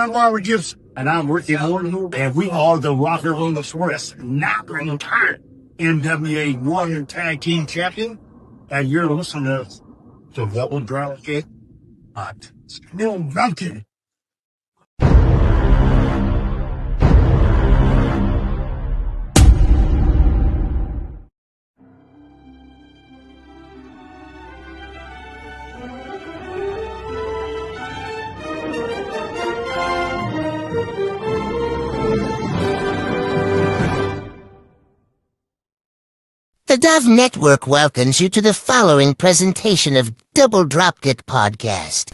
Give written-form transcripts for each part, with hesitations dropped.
I'm Robert Gibson. And I'm Ricky Morton. And we are the Rocker Room Express, not retired NWA Warrior Tag Team Champion. And you're listening to Double Dropkick Hot. Still Duncan. The Dove Network welcomes you to the following presentation of Double Dropkick Podcast.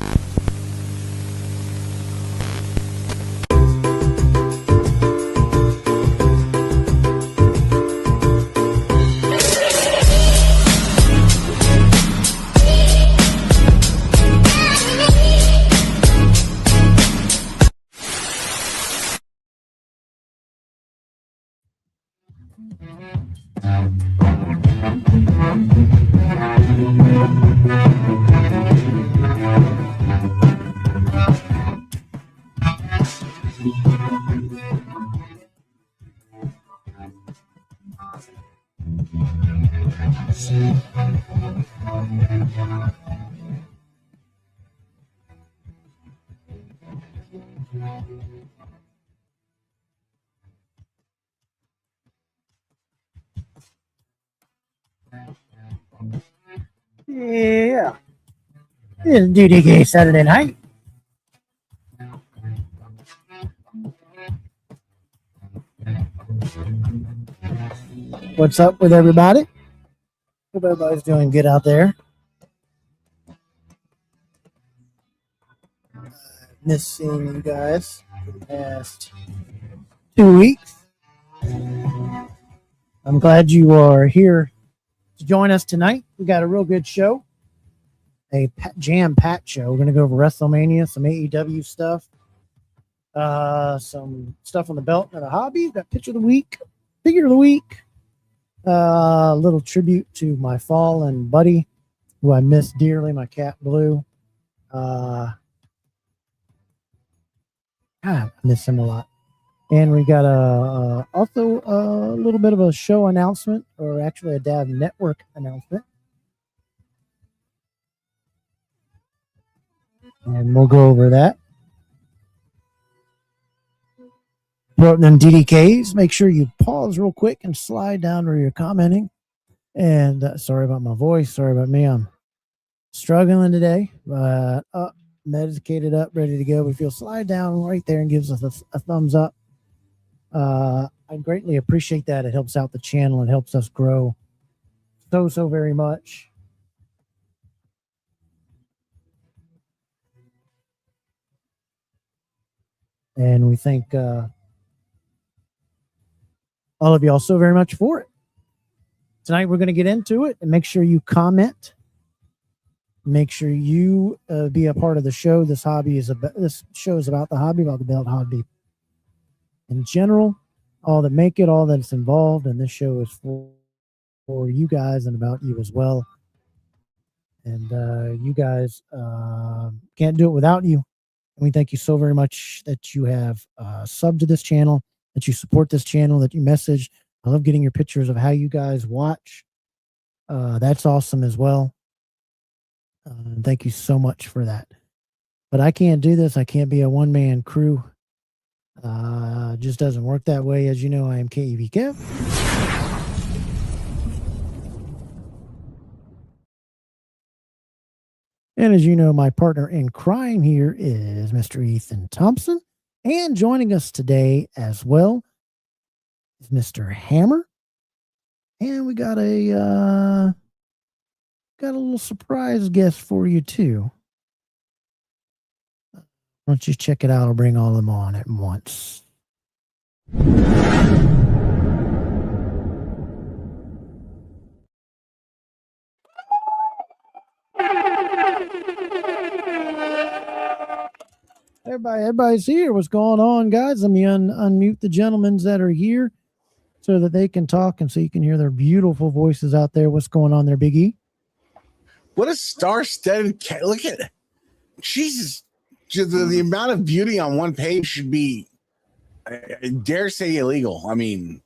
Yeah. It's DDK Saturday night. What's up with everybody? Hope everybody's doing good out there. Missed seeing you guys for the past 2 weeks. I'm glad you are here to join us tonight. We got a real good show, a jam-packed show. We're going to go over WrestleMania, some AEW stuff, some stuff on the belt and the hobby. We've got picture of the week, figure of the week, a little tribute to my fallen buddy, who I miss dearly, my cat Blue. I miss him a lot. And we got also a little bit of a show announcement, or actually a Dove Network announcement. And we'll go over that. And then DDKs, make sure you pause real quick and slide down where you're commenting. And sorry about my voice. Sorry about me. I'm struggling today, but up, medicated up, ready to go. If you'll slide down right there and gives us a thumbs up, I greatly appreciate that. It helps out the channel. It helps us grow so very much. And we thank all of y'all so very much for it. Tonight we're going to get into it, and make sure you comment. Make sure you be a part of the show. This show is about the hobby, about the belt hobby in general, all that make it, all that's involved, and this show is for you guys and about you as well. And you guys can't do it without you. And we thank you so very much that you have subbed to this channel, that you support this channel, that you message. I love getting your pictures of how you guys watch. That's awesome as well. Thank you so much for that. But I can't do this. I can't be a one-man crew. Just doesn't work that way. As you know, I am KEV Kev. And as you know, my partner in crime here is Mr. Ethan Thompson. And joining us today as well is Mr. Hammer. And we got a little surprise guest for you too. Why don't you check it out? I'll bring all of them on at once. Everybody's here. What's going on, guys? Let me unmute the gentlemen that are here so that they can talk and so you can hear their beautiful voices out there. What's going on there, Big E? What a star-studded cat. Look at it. Jesus. just the amount of beauty on one page should be, I dare say, illegal. I mean,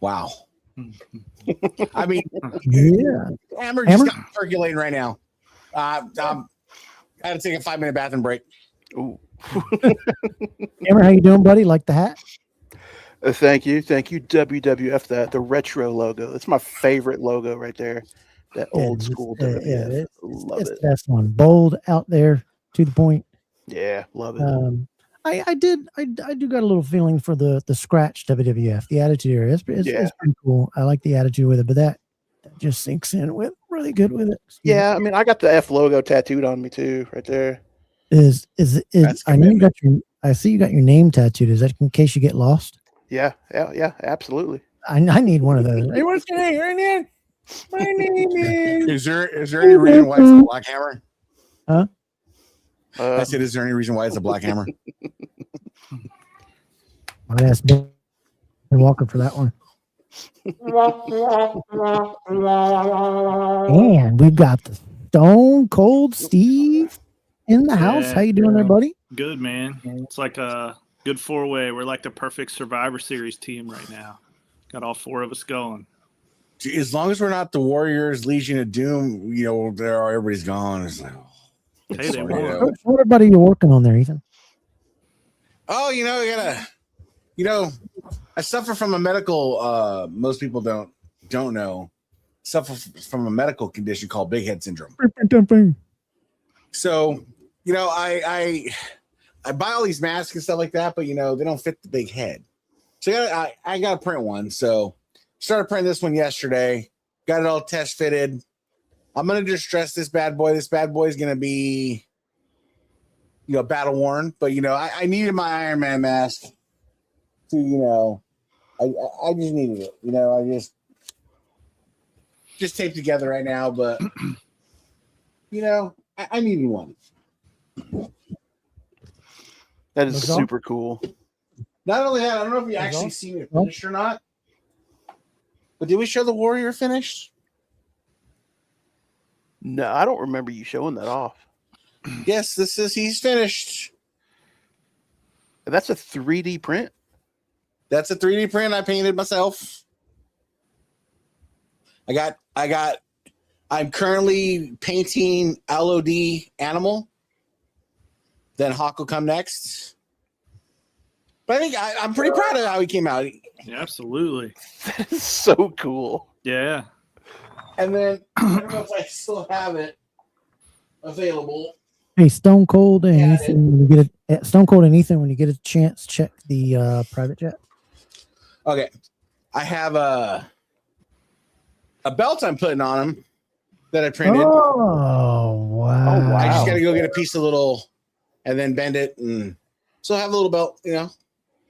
wow. I mean, Yeah. Hammer just got percolating right now. I had to take a 5-minute bathroom break. Ooh. Hammer, how you doing, buddy? Like the hat? Thank you, WWF. The retro logo. It's my favorite logo right there. That old school WWF. Love it's it. the best one. Bold, out there, to the point. Yeah, love it. I do got a little feeling for the scratch WWF, the Attitude Era. It's pretty cool. I like the attitude with it, but that just sinks in with really good with it. Yeah, I mean, I got the F logo tattooed on me too, right there. Is I know you got I see you got your name tattooed. Is that in case you get lost? Yeah, absolutely. I need one of those. Hey, what's your name? Your name? My name is there any reason why it's a black hammer? Huh? I said, is there any reason why it's a black hammer? I'd ask Ben Walker for that one. And we've got the Stone Cold Steve in the house. How you doing there, buddy? Good, man. It's like a good 4-way. We're like the perfect Survivor Series team right now. Got all 4 of us going. As long as we're not the Warriors, Legion of Doom, everybody's gone. It's like, hey, they won. What everybody you working on there, Ethan? Oh, you gotta, I suffer from a medical. Most people don't know. Suffer from a medical condition called big head syndrome. So, I buy all these masks and stuff like that, but they don't fit the big head. So I got to print one. So started printing this one yesterday. Got it all test fitted. I'm gonna just dress this bad boy. This bad boy is gonna be, battle worn. But I needed my Iron Man mask to, I just needed it. I just taped together right now. But I needed one. That is super cool. Not only that, I don't know if you actually seen it finished or not. But did we show the Warrior finished? No, I don't remember you showing that off. Yes, he's finished. That's a 3D print? That's a 3D print I painted myself. I'm currently painting LOD Animal. Then Hawk will come next. But I think I'm pretty proud of how he came out. Yeah, absolutely. That is so cool. Yeah. And then I don't know if I still have it available. Hey, Stone Cold and Ethan, when you get a chance, check the private chat. Okay. I have a belt I'm putting on him that I printed. Oh, wow. I just got to go get a piece of little and then bend it. And so I have a little belt,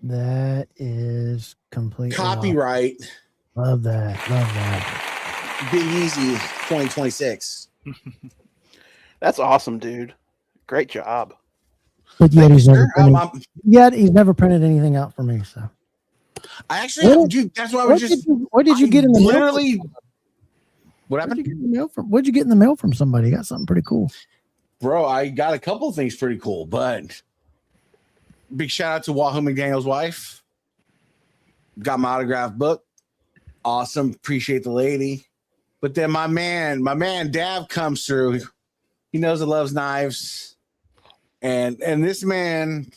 That is completely copyright. Love that. Big Easy 2026. That's awesome, dude. Great job. But yet he's never printed anything out for me. So I actually, dude, that's why I was just. What did you get in the literally? mail? What happened? What'd you get in the mail from somebody? You got something pretty cool, bro. I got a couple of things pretty cool, but big shout out to Wahoo McDaniel's wife. Got my autographed book. Awesome. Appreciate the lady. But then my man Dav comes through. He knows I loves knives. And this man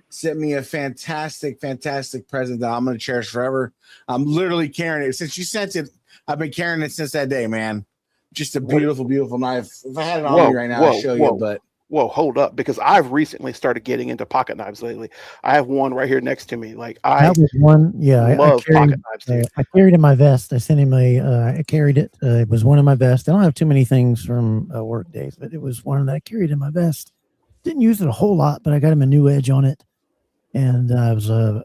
sent me a fantastic present that I'm going to cherish forever. I'm literally carrying it. Since you sent it, I've been carrying it since that day, man. Just a beautiful, beautiful knife. If I had it on me right now, I'd show you. But whoa, hold up, because I've recently started getting into pocket knives lately. I have one right here next to me. Like I love pocket knives. Dude. I carried in my vest. I sent him I carried it. It was one in my vest. I don't have too many things from work days, but it was one that I carried in my vest. Didn't use it a whole lot, but I got him a new edge on it. And it was a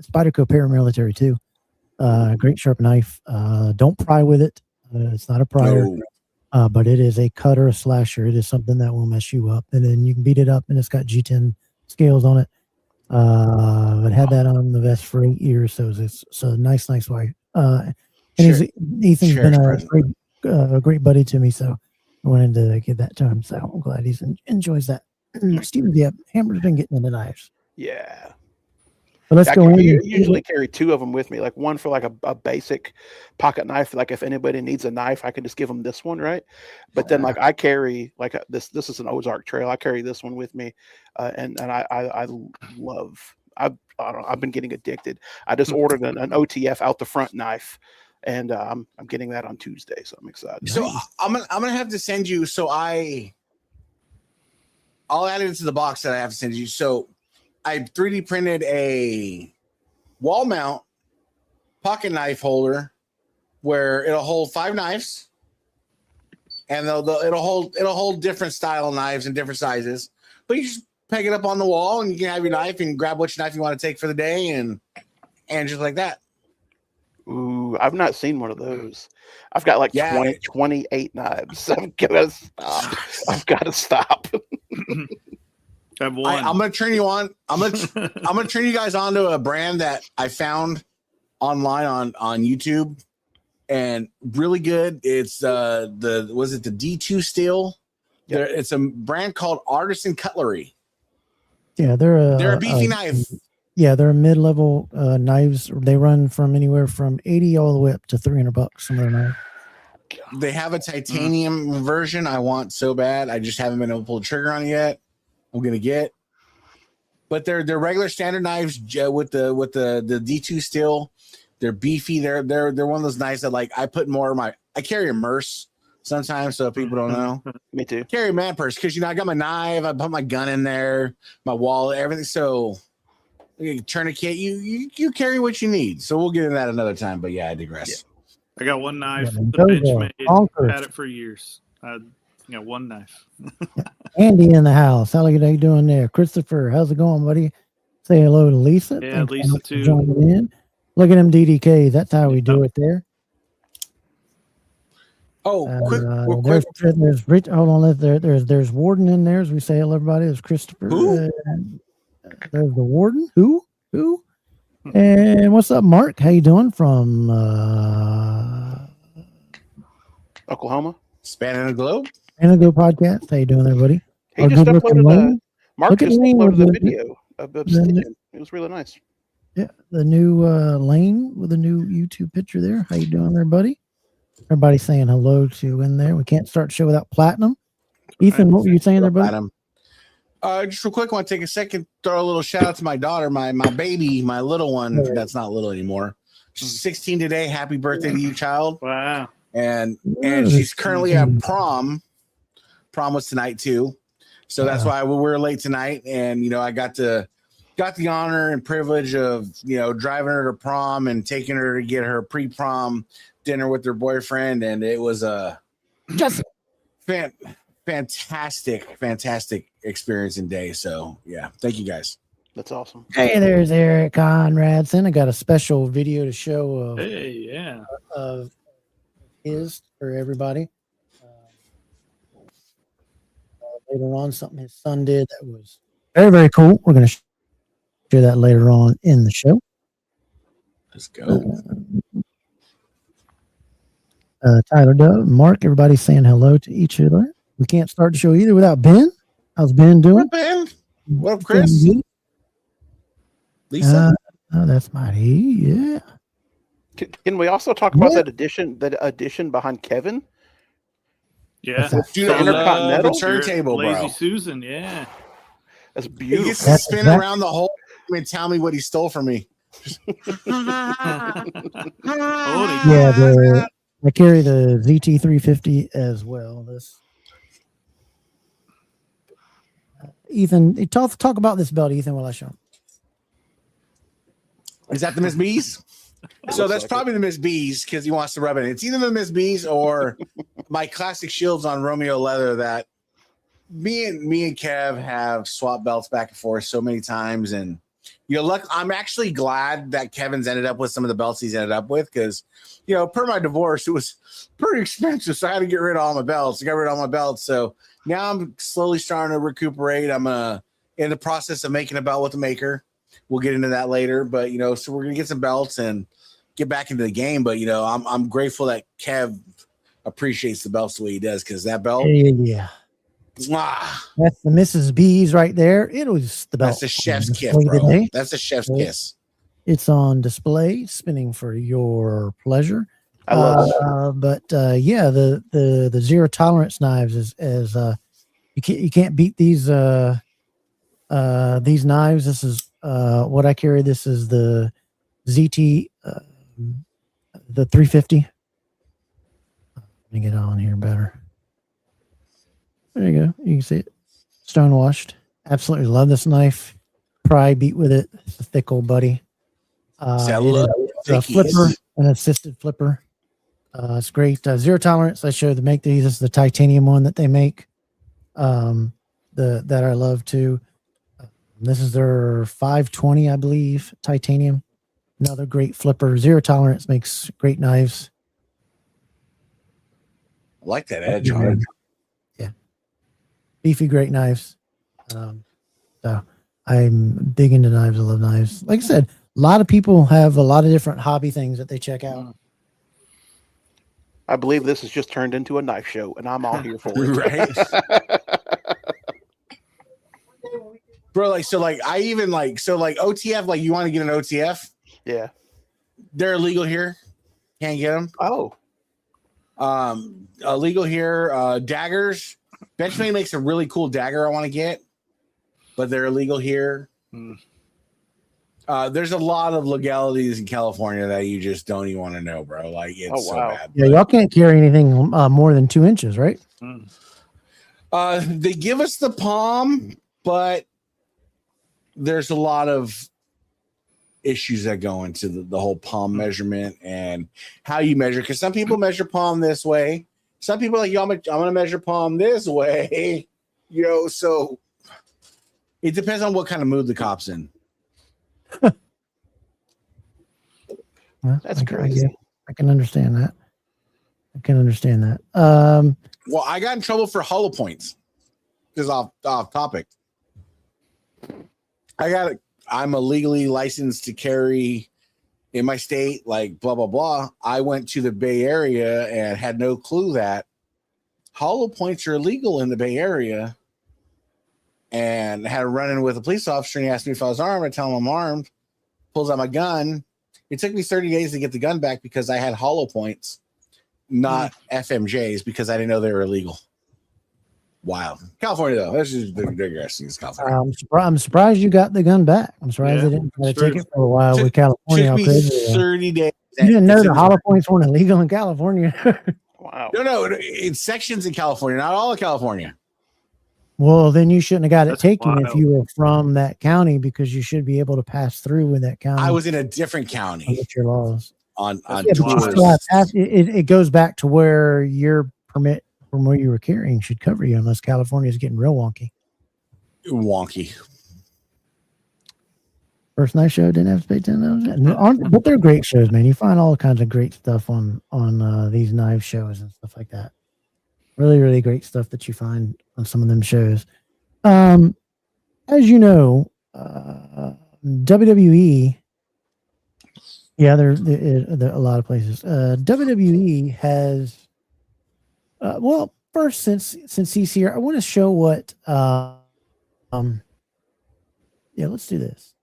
Spyderco paramilitary too. Great sharp knife. Don't pry with it. It's not a pryer. No. But it is a cutter, a slasher. It is something that will mess you up. And then you can beat it up, and it's got G10 scales on it. I've had that on the vest for 8 years, so it's a nice wife. And Ethan's been a great buddy to me, so I wanted to give that to him, so I'm glad he enjoys that. Steven, yeah, Hammer's been getting into knives. Yeah. But let's go in. I usually carry 2 of them with me, like one for like a basic pocket knife. Like if anybody needs a knife, I can just give them this one, right? But then like I carry like this is an Ozark Trail. I carry this one with me, and I love. I don't know. I've been getting addicted. I just ordered an OTF out the front knife, and I'm getting that on Tuesday, so I'm excited. So I'm gonna have to send you. So I'll add it to the box that I have to send you. So I 3D printed a wall mount pocket knife holder where it'll hold 5 knives, and it'll hold different style knives and different sizes. But you just peg it up on the wall, and you can have your knife and grab which knife you want to take for the day, and just like that. Ooh, I've not seen one of those. I've got like 28 knives. I've got to stop. I'm gonna turn you on. I'm gonna turn you guys on to a brand that I found online on YouTube, and really good. It's the D2 steel. Yep. It's a brand called Artisan Cutlery. Yeah, they're a beefy knife. Yeah, they're mid-level knives. They run from anywhere from $80 all the way up to $300. Some of their knives. They have a titanium version I want so bad. I just haven't been able to pull the trigger on it yet. I'm gonna get, but they're regular standard knives with the D2 steel. They're beefy. They're one of those knives that like I put more of I carry a Merce sometimes, so people don't know. Me too. Carry a man purse because I got my knife. I put my gun in there, my wallet, everything. So tourniquet. You carry what you need. So we'll get into that another time. But yeah, I digress. Yeah. I got one knife. Yeah, the bitch made. Had it for years. One knife. Andy in the house. How are you doing there? Christopher, how's it going, buddy? Say hello to Lisa. Yeah, Thanks Lisa too. Joining in. Look at them DDK. That's how we do it there. Oh, quick. There's Rich. Hold on. There's Warden in there. As we say hello, everybody. There's Christopher. Who? There's the Warden. Who? And what's up, Mark? How you doing from Oklahoma? Spanning the Globe. Spanning the Globe podcast. How you doing, everybody? He just uploaded Mark just uploaded the video of Obsidian. It was really nice. Yeah, the new Lane with a new YouTube picture there. How you doing there, buddy? Everybody saying hello to in there. We can't start the show without Platinum. Ethan, what were you saying there, buddy? Platinum. Just real quick, I want to take a second, throw a little shout out to my daughter, my baby, my little one. That's not little anymore. She's 16 today. Happy birthday to you, child. Wow. And she's currently at prom. Prom was tonight too. So that's why we were late tonight. And I got the honor and privilege of driving her to prom and taking her to get her pre-prom dinner with her boyfriend. And it was a fantastic experience and day. So yeah, thank you guys. That's awesome. Hey, there's Eric Conradson. I got a special video to show of his for everybody. Later on, something his son did that was very, very cool. We're going to share that later on in the show. Let's go. Tyler Dove, Mark, everybody's saying hello to each other. We can't start the show either without Ben. How's Ben doing? What up, Ben? What up, Chris? Lisa? That's mighty. Yeah. Can we also talk about that addition behind Kevin? Yeah. Dude, the turntable, Lazy bro. Susan, yeah. That's beautiful. He gets to spin around the whole and tell me what he stole from me. I carry the ZT350 as well. Ethan, talk about this belt, Ethan, while I show him. Is that the Miss B's? So that's probably the Miss B's because he wants to rub it in. It's either the Miss B's or my classic shields on Romeo leather that me and Kev have swapped belts back and forth so many times. And I'm actually glad that Kevin's ended up with some of the belts he's ended up with because, per my divorce, it was pretty expensive. So I had to get rid of all my belts. I got rid of all my belts. So now I'm slowly starting to recuperate. I'm in the process of making a belt with a maker. We'll get into that later. But, so we're going to get some belts and get back into the game. But, I'm grateful that Kev appreciates the belts the way he does, because that belt, Yeah. mwah, That's the Mrs. B's right there. It was the belt. that's a chef's on kiss, display bro. today. That's a chef's Right. kiss. It's on display, spinning for your pleasure. I love Yeah, the zero tolerance knives is you can't beat these knives. This is what I carry. This is the ZT the 350. Let me get on here better. There you go. You can see it. Stone washed. Absolutely love this knife. Pry beat with it. It's a thick old buddy. See, I It love is a flipper, an assisted flipper. It's great. Zero tolerance. I showed to make these. This is the titanium one that they make. That I love too. This is their 520, I believe, titanium. Another great flipper. Zero tolerance makes great knives. I like that edge on it. Yeah. Beefy, great knives. So I'm big into knives. I love knives. Like I said, a lot of people have a lot of different hobby things that they check out. I believe this has just turned into a knife show, and I'm all here for it. Right. Bro, OTF, like you want to get an OTF? Yeah. They're illegal here. Can't get them. Oh. Illegal here. Daggers. Benchmade makes a really cool dagger I want to get, but they're illegal here. There's a lot of legalities in California that you just don't even want to know, bro. Like, it's so bad. Yeah, y'all can't carry anything more than 2 inches, right? They give us the palm, but there's a lot of issues that go into the whole palm measurement and how you measure. Because some people measure palm this way. Some people are like, yo, I'm going to measure palm this way. So it depends on what kind of mood the cop's in. That's crazy. I can understand that. Well, I got in trouble for hollow points. This is off topic. I'm illegally licensed to carry in my state, like blah, blah, blah. I went to the Bay Area and had no clue that hollow points are illegal in the Bay Area, and had a run-in with a police officer, and he asked me if I was armed. I tell him I'm armed, pulls out my gun. It took me 30 days to get the gun back because I had hollow points, not FMJs, because I didn't know they were illegal. Wild. California, though. That's just digressing. It's California. I'm surprised you got the gun back. I'm surprised they didn't try to take it for a while with California. Took me 30 days. You didn't know the hollow points weren't illegal in California. Wow. No. It's sections in California, not all of California. Well, then you shouldn't have got it taken wild. if you were from that county, because you should be able to pass through with that county. I was in a different county. With your laws. On Yeah, but you tours. still have it goes back to where your permit from where you were carrying should cover you, unless California is getting real wonky. First night show didn't have to pay $10. But they're great shows, man. You find all kinds of great stuff on these knife shows and stuff like that. Really, really great stuff that you find on some of them shows. As you know, WWE. Yeah, there are a lot of places. WWE has. Well, first, since he's here, I want to show what. Yeah, let's do this.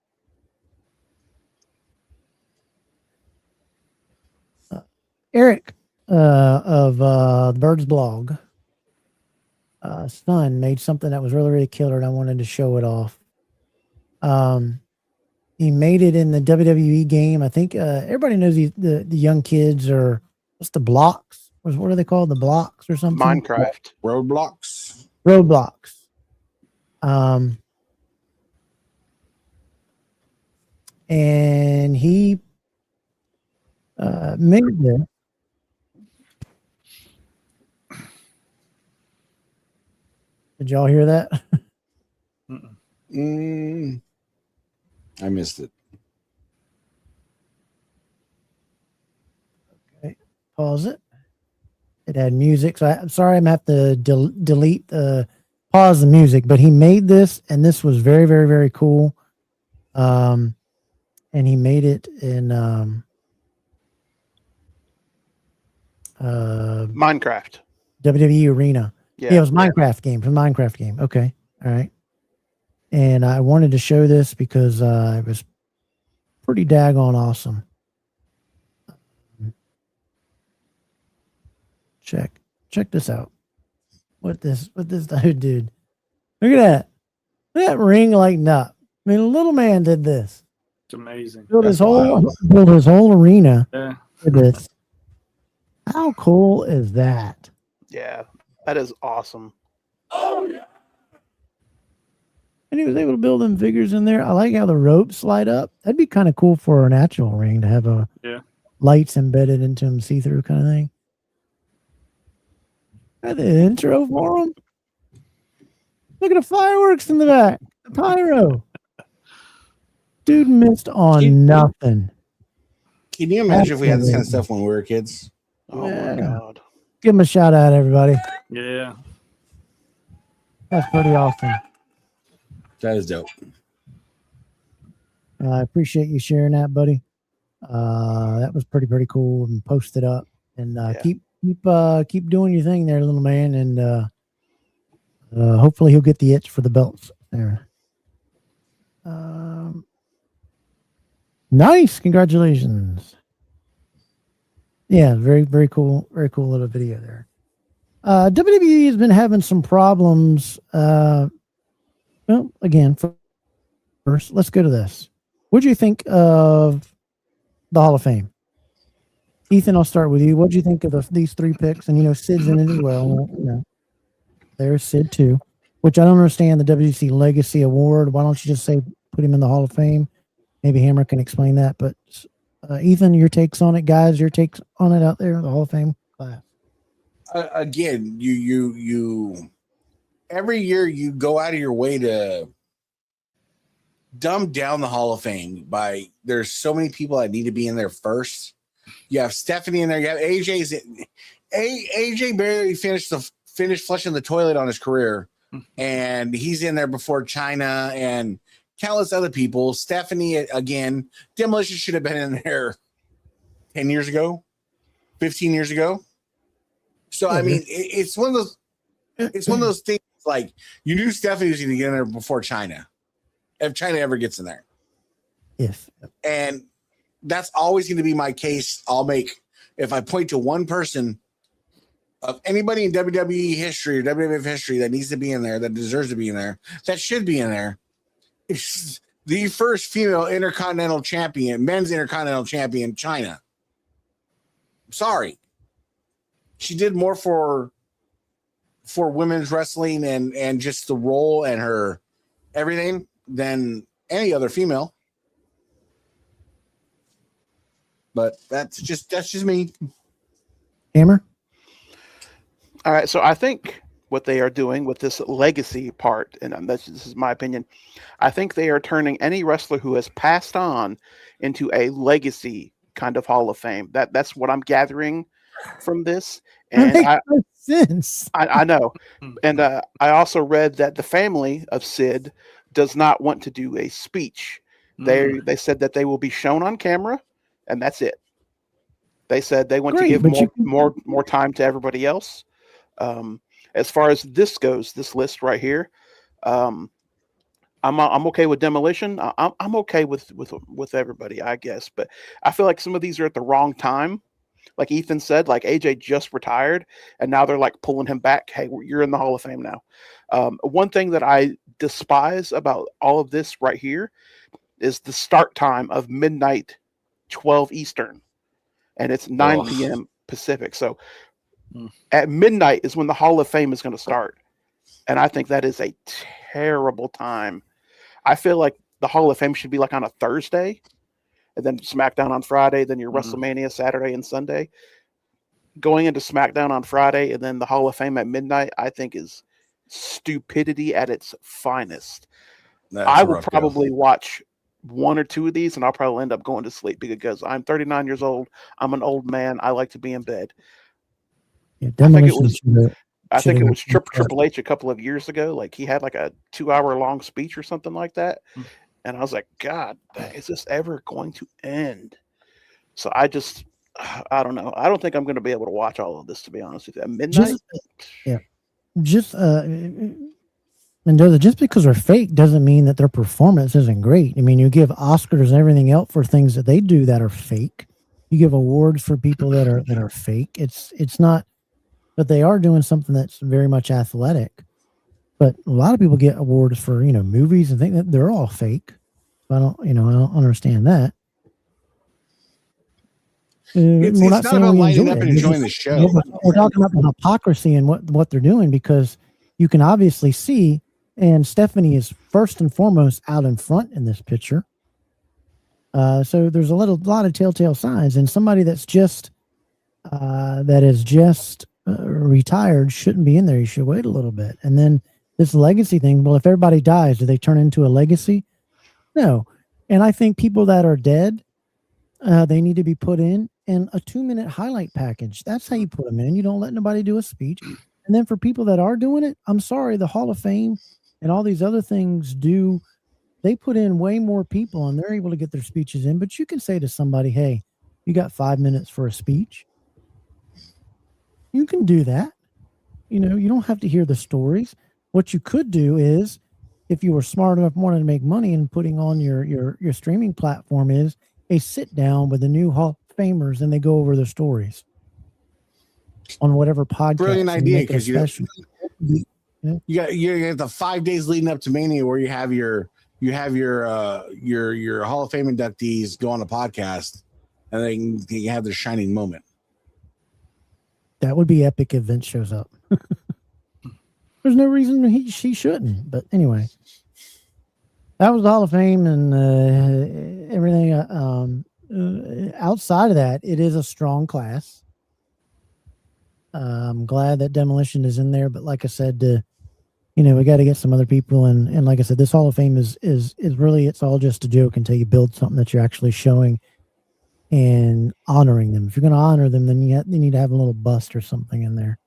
Eric of the Birds blog, son made something that was really, really killer, and I wanted to show it off. He made it in the WWE game. I think everybody knows the young kids are, what's the blocks? What are they called? The blocks or something? Minecraft. Roadblocks. And he made this. Did y'all hear that? I missed it. Okay, pause it. It had music, so I'm sorry I'm going to have to delete pause the music, but he made this, and this was very, very, very cool. And he made it in Minecraft. WWE Arena. Yeah, it was Minecraft game from Minecraft game. Okay, all right. And I wanted to show this because it was pretty daggone awesome. Check this out. What this dude did. Look at that. Look at that ring lighting up. I mean, little man did this. It's amazing. Built his whole arena Yeah. for this. How cool is that? Yeah, that is awesome. And he was able to build them figures in there. I like how the ropes slide up. That'd be kind of cool for a natural ring to have lights embedded into them, see-through kind of thing. Got the intro for him. Look at the fireworks in the back. The pyro. Dude missed on nothing. Can you imagine if we had this kind of stuff when we were kids? Oh my God. Give him a shout out, everybody. Yeah. That's pretty awesome. That is dope. I appreciate you sharing that, buddy. That was pretty cool, and post it up, and keep doing your thing there, little man, and hopefully he'll get the itch for the belts there. Nice, congratulations. Yeah, very cool little video there. WWE has been having some problems. Well, again, first, let's go to this. What do you think of the Hall of Fame? Ethan, I'll start with you. What do you think of these 3 picks? And, Sid's in it as well. There's Sid, too, which I don't understand the WC Legacy Award. Why don't you just say put him in the Hall of Fame? Maybe Hammer can explain that. But, Ethan, your takes on it, guys, your takes on it out there, the Hall of Fame class. Again, you every year you go out of your way to dumb down the Hall of Fame by there's so many people that need to be in there first. You have Stephanie in there. You have AJ's. AJ barely finished flushing the toilet on his career, and he's in there before China and countless other people. Stephanie again. Demolition should have been in there 10 years ago, 15 years ago. So I mean, it's one of those. It's one of those things. Like, you knew Stephanie was going to get in there before China, if China ever gets in there. Yes. And that's always going to be my case. I'll make, if I point to one person of anybody in WWE history or WWF history that needs to be in there, that deserves to be in there, that should be in there, it's the first female intercontinental champion, men's intercontinental champion, China. Sorry. She did more for women's wrestling and just the role and her everything than any other female. But that's just me. Hammer? All right, so I think what they are doing with this legacy part, and this is my opinion, I think they are turning any wrestler who has passed on into a legacy kind of Hall of Fame. That's what I'm gathering from this. And that makes no sense. I know. And I also read that the family of Sid does not want to do a speech. They said that they will be shown on camera, and that's it. They said they want to give more time to everybody else. As far as this goes, this list right here, I'm okay with Demolition. I'm okay with everybody, I guess. But I feel like some of these are at the wrong time. Like Ethan said, like AJ just retired, and now they're like pulling him back. Hey, you're in the Hall of Fame now. One thing that I despise about all of this right here is the start time of midnight, 12 Eastern, and it's 9 p.m. Pacific. So at midnight is when the Hall of Fame is going to start, and I think that is a terrible time. I feel like the Hall of Fame should be like on a Thursday, and then SmackDown on Friday, then your WrestleMania Saturday and Sunday. Going into SmackDown on Friday and then the Hall of Fame at midnight, I think is stupidity at its finest. I would probably watch 1 or 2 of these, and I'll probably end up going to sleep because I'm 39 years old. I'm an old man. I like to be in bed. Yeah, I think it was Triple H a couple of years ago. Like, he had like a 2-hour long speech or something like that. And I was like, God, is this ever going to end? So I just, I don't know. I don't think I'm going to be able to watch all of this, to be honest with you. At midnight. Just Mendoza, just because they're fake doesn't mean that their performance isn't great. I mean, you give Oscars and everything else for things that they do that are fake. You give awards for people that are fake. It's not, but they are doing something that's very much athletic. But a lot of people get awards for, movies and think that they're all fake. I don't understand that. It's not about lighting up and enjoying the show. We're talking about the hypocrisy and what they're doing, because you can obviously see, and Stephanie is first and foremost out in front in this picture. So there's a lot of telltale signs, and somebody that's just retired shouldn't be in there. You should wait a little bit. And then this legacy thing. Well, if everybody dies, do they turn into a legacy? No. And I think people that are dead, they need to be put in a 2-minute highlight package. That's how you put them in. You don't let nobody do a speech. And then for people that are doing it, I'm sorry, the Hall of Fame and all these other things they put in way more people and they're able to get their speeches in. But you can say to somebody, hey, you got 5 minutes for a speech. You can do that. You don't have to hear the stories. What you could do is, if you were smart enough, wanting to make money and putting on your streaming platform, is a sit down with the new Hall of Famers and they go over their stories on whatever podcast. Brilliant idea, because you got the 5 days leading up to Mania where you have your Hall of Fame inductees go on a podcast and they can have their shining moment. That would be epic if Vince shows up. There's no reason she shouldn't. But anyway, that was the Hall of Fame and everything. Outside of that, it is a strong class. I'm glad that Demolition is in there, but like I said, we got to get some other people. And like I said, this Hall of Fame is really, it's all just a joke until you build something that you're actually showing and honoring them. If you're going to honor them, then you need to have a little bust or something in there.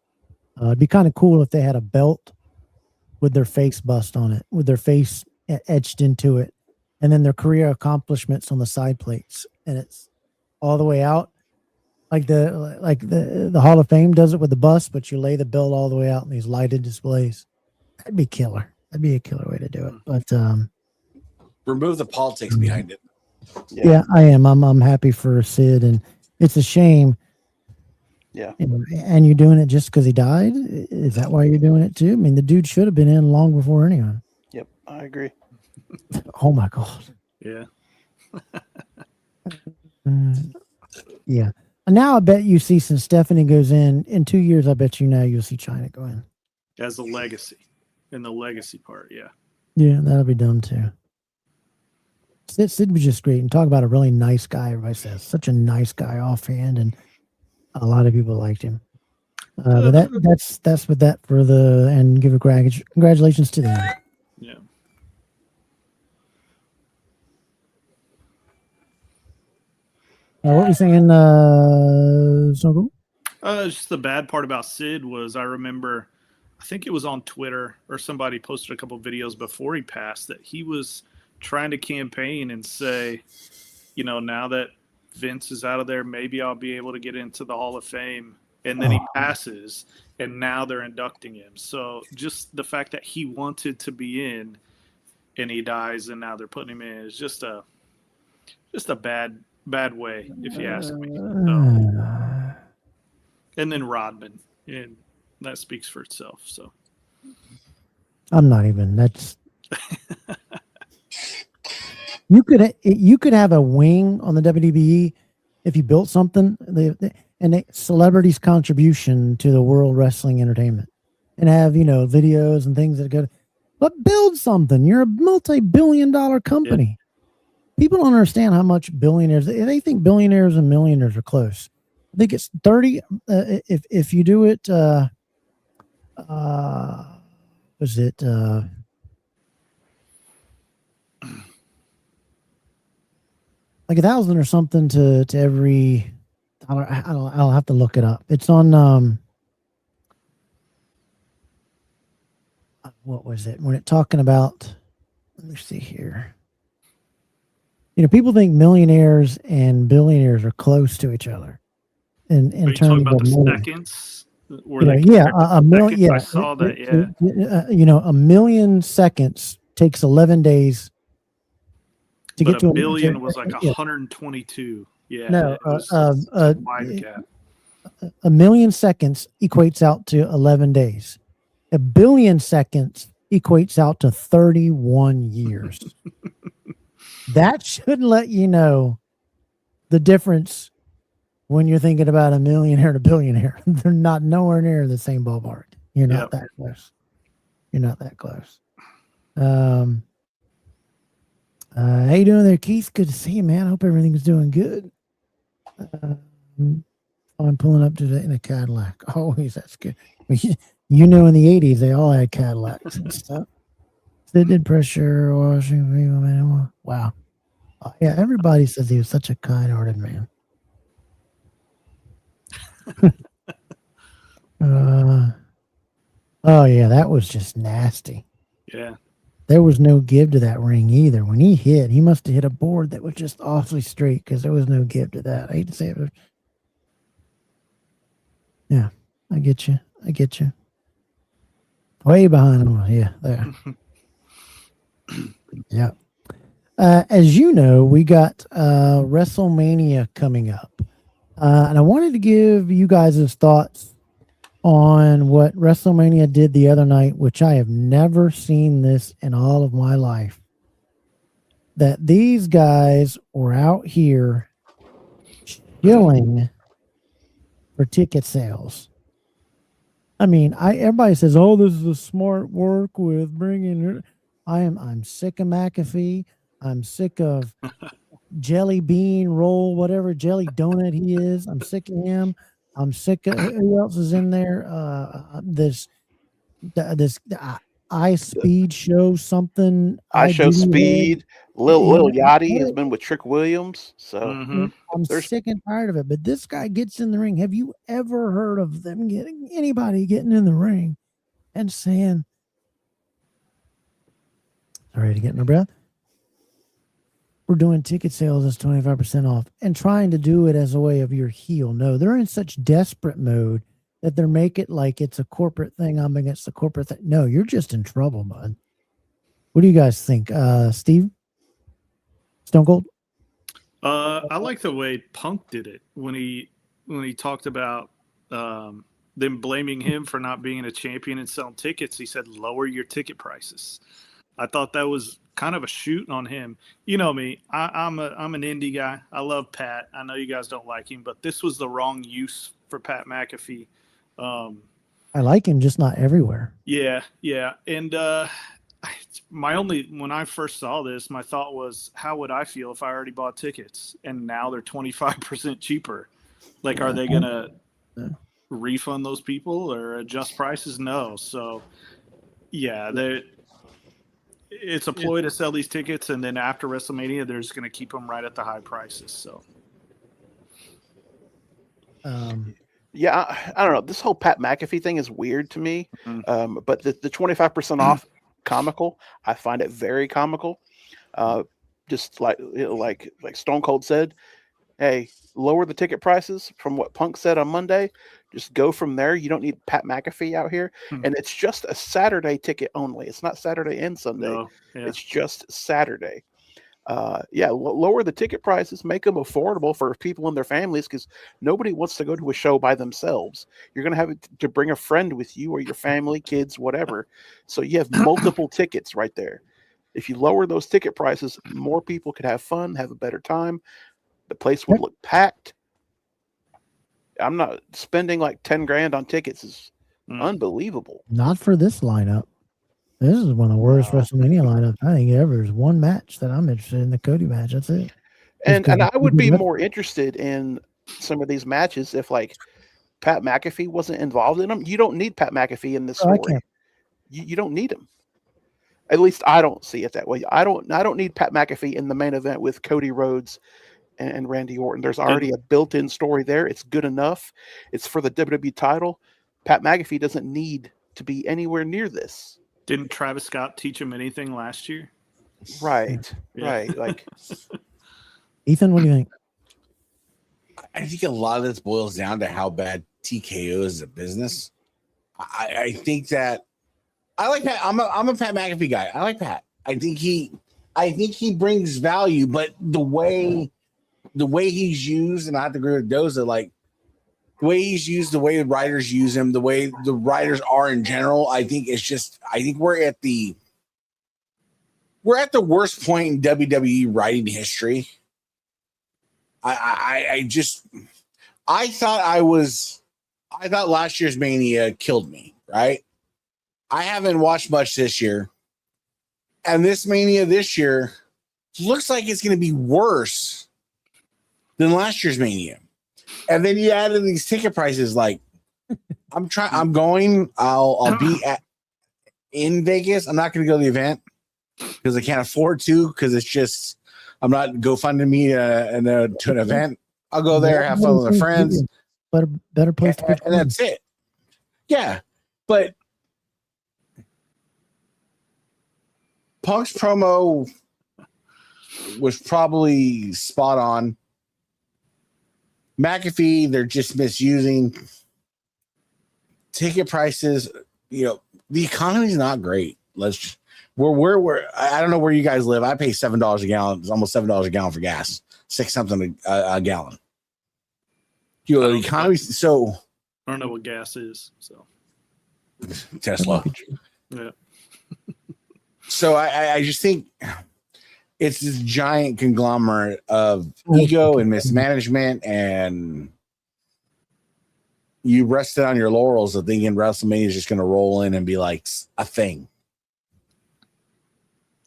It'd be kind of cool if they had a belt with their face bust on it, with their face etched into it, and then their career accomplishments on the side plates, and it's all the way out, like the Hall of Fame does it with the bust, but you lay the belt all the way out in these lighted displays. That'd be killer. That'd be a killer way to do it. But remove the politics behind it. Yeah, I am. I'm happy for Sid, and it's a shame. Yeah. And you're doing it just because he died? Is that why you're doing it too? I mean, the dude should have been in long before anyone. Yep, I agree. Oh my God. Yeah. Yeah. And now I bet you see, since Stephanie goes in 2 years, I bet you'll see China go in. As a legacy. In the legacy part, yeah. Yeah, that'll be dumb too. Sid was just great. And talk about a really nice guy. Everybody says such a nice guy offhand, and a lot of people liked him. But that's with that for and give a congratulations to them. Yeah. What were you saying, Sogo? Just the bad part about Sid was, I remember, I think it was on Twitter or somebody posted a couple of videos before he passed that he was trying to campaign and say, now that Vince is out of there, maybe I'll be able to get into the Hall of Fame. And then he passes, and now they're inducting him. So just the fact that he wanted to be in, and he dies, and now they're putting him in is just a bad way, if you ask me. So. And then Rodman, and that speaks for itself. So I'm not even. That's. You could have a wing on the WWE if you built something, and celebrities' contribution to the world wrestling entertainment, and have videos and things that go. But build something. You're a multi-billion-dollar company. Yeah. People don't understand how much billionaires. They think billionaires and millionaires are close. I think it's 30. If you do it, was it? Like 1,000 or something to every. I'll have to look it up. It's on. What was it? When it talking about? Let me see here. People think millionaires and billionaires are close to each other. in Are you terms talking about of the money. seconds? Where You know, they yeah, compared the a million. seconds? Yeah, I saw that. Yeah, you know, a million seconds takes 11 days to but get a to a billion was like yeah, 122. Yeah, no, it's a wide gap. a million seconds equates out to 11 days. A billion seconds equates out to 31 years. That should let you know the difference when you're thinking about a millionaire and a billionaire. They're not nowhere near the same ballpark. You're not that close. You're not that close. How you doing there, Keith? Good to see you, man. I hope everything's doing good. I'm pulling up today in a Cadillac. Always, that's good. You know, in the 80s, they all had Cadillacs and stuff. They did pressure washing people, man. Wow. Yeah, everybody says he was such a kind-hearted man. Oh, yeah, that was just nasty. Yeah. There was no give to that ring either. When he hit, he must have hit a board that was just awfully straight because there was no give to that. I hate to say it. Yeah, I get you. I get you. Way behind him. Yeah, there. Yeah. As you know, we got WrestleMania coming up. And I wanted to give you guys' thoughts on what WrestleMania did the other night, which I have never seen this in all of my life. That these guys were out here shilling for ticket sales. I mean, everybody says, "Oh, this is a smart work with bringing." I'm sick of McAfee. I'm sick of jelly bean roll, whatever jelly donut he is. I'm sick of him. I'm sick of who else is in there. This I Speed show something. I Show Do Speed. Lil Yachty has been with Trick Williams, so I'm sick and tired of it. But this guy gets in the ring. Have you ever heard of them anybody getting in the ring and saying, "Sorry to get my breath. We're doing ticket sales as 25% off," and trying to do it as a way of your heel? No, they're in such desperate mode that they make it like it's a corporate thing. I'm against the corporate thing. No, you're just in trouble, bud. What do you guys think? Steve? Stone Cold? I like the way Punk did it when he talked about them blaming him for not being a champion and selling tickets. He said, "Lower your ticket prices." I thought that was kind of a shoot on him. You know me, I'm an indie guy. I love Pat. I know you guys don't like him, but this was the wrong use for Pat McAfee. I like him, just not everywhere. Yeah. And when I first saw this, my thought was, how would I feel if I already bought tickets and now they're 25% cheaper? Like, are they going to refund those people or adjust prices? No. So, yeah, it's a ploy to sell these tickets, and then after WrestleMania, they're just going to keep them right at the high prices. So, yeah, I don't know. This whole Pat McAfee thing is weird to me. But the 25% off, comical. I find it very comical. Just like Stone Cold said, hey, lower the ticket prices from what Punk said on Monday. Just go from there. You don't need Pat McAfee out here. And it's just a Saturday ticket only. It's not Saturday and Sunday. No, yeah. It's just Saturday. Lower the ticket prices, make them affordable for people and their families, because nobody wants to go to a show by themselves. You're going to have to bring a friend with you or your family, kids, whatever. So you have multiple tickets right there. If you lower those ticket prices, more people could have fun, have a better time. The place would look packed. I'm not spending like 10 grand on tickets is unbelievable. Not for this lineup. This is one of the worst WrestleMania lineups I think ever. There's one match that I'm interested in, the Cody match. That's it. And I would be more interested in some of these matches if like Pat McAfee wasn't involved in them. You don't need Pat McAfee in this story. You don't need him. At least I don't see it that way. I don't need Pat McAfee in the main event with Cody Rhodes and Randy Orton. There's already a built-in story there. It's good enough. It's for the WWE title. Pat McAfee doesn't need to be anywhere near this. Didn't Travis Scott teach him anything last year? Right. Like, Ethan, what do you think? I think a lot of this boils down to how bad TKO is a business. I think that I like Pat. I'm a Pat McAfee guy. I like Pat. I think he brings value, but the way he's used, and I have to agree with Doza, like the way he's used, the way the writers use him, the way the writers are in general, I think we're at the worst point in WWE writing history. I thought last year's Mania killed me, right? I haven't watched much this year. And this Mania this year looks like it's going to be worse than last year's Mania. And then you add in these ticket prices. Like, I'll be in Vegas. I'm not going to go to the event because I can't afford to, because it's just, I'm not GoFundMe me to an event. I'll go there, have fun with my friends. Better place to and that's it. Yeah. But Punk's promo was probably spot on. McAfee, they're just misusing ticket prices. You know, the economy's not great. We're I don't know where you guys live. I pay $7 a gallon. It's almost $7 a gallon for gas. $6 something a gallon. You know, the economy's so. I don't know what gas is. So Tesla. Yeah. So I just think it's this giant conglomerate of ego and mismanagement, and you rested on your laurels of thinking WrestleMania is just going to roll in and be like a thing.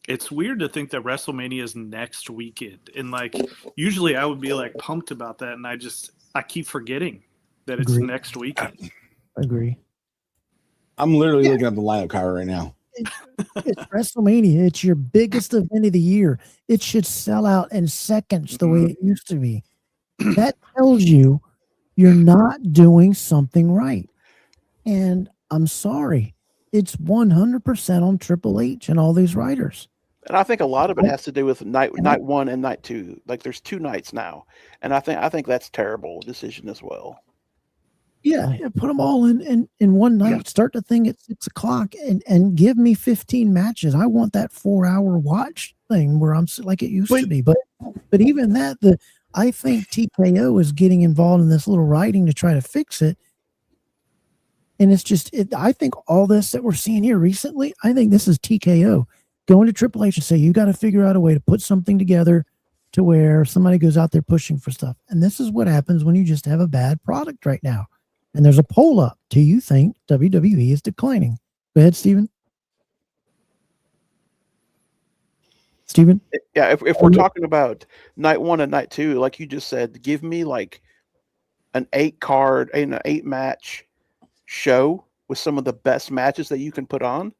It's weird to think that WrestleMania is next weekend. And like, usually I would be like pumped about that. And I keep forgetting that it's next weekend. Agree. I'm literally looking at the lineup cover right now. It's WrestleMania. It's your biggest event of the year. It should sell out in seconds the way it used to be. That tells you you're not doing something right. And I'm sorry. It's 100% on Triple H and all these writers. And I think a lot of it has to do with night one and night two. Like, there's 2 nights now, and I think that's a terrible decision as well. Yeah, put them all in one night. Yeah. Start the thing at 6 o'clock and give me 15 matches. I want that 4-hour watch thing where I'm like it used to be. But even that, I think TKO is getting involved in this little writing to try to fix it. And it's just, I think all this that we're seeing here recently, I think this is TKO going to Triple H and say, you got to figure out a way to put something together to where somebody goes out there pushing for stuff. And this is what happens when you just have a bad product right now. And there's a poll up. Do you think WWE is declining? Go ahead, Steven. Steven? Yeah, if we're talking about night 1 and night 2, like you just said, give me like an 8-match show with some of the best matches that you can put on.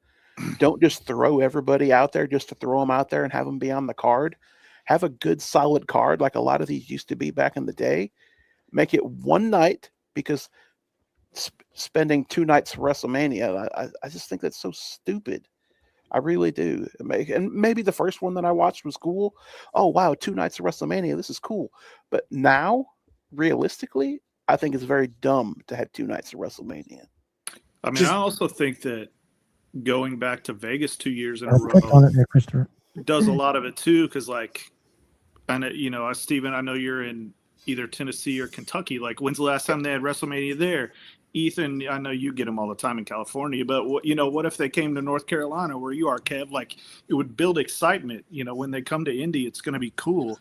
Don't just throw everybody out there just to throw them out there and have them be on the card. Have a good solid card like a lot of these used to be back in the day. Make it one night, because spending 2 nights for WrestleMania, I just think that's so stupid. I really do. And maybe the first one that I watched was cool. Oh wow, 2 nights of WrestleMania, this is cool. But now, realistically, I think it's very dumb to have 2 nights of WrestleMania. I mean, I also think that going back to Vegas 2 years in a row does a lot of it too. Because, like, I know, you know, Steven, I know you're in either Tennessee or Kentucky. Like, when's the last time they had WrestleMania there? Ethan, I know you get them all the time in California, but you know, what if they came to North Carolina where you are, Kev? Like, it would build excitement. You know, when they come to Indy, it's going to be cool.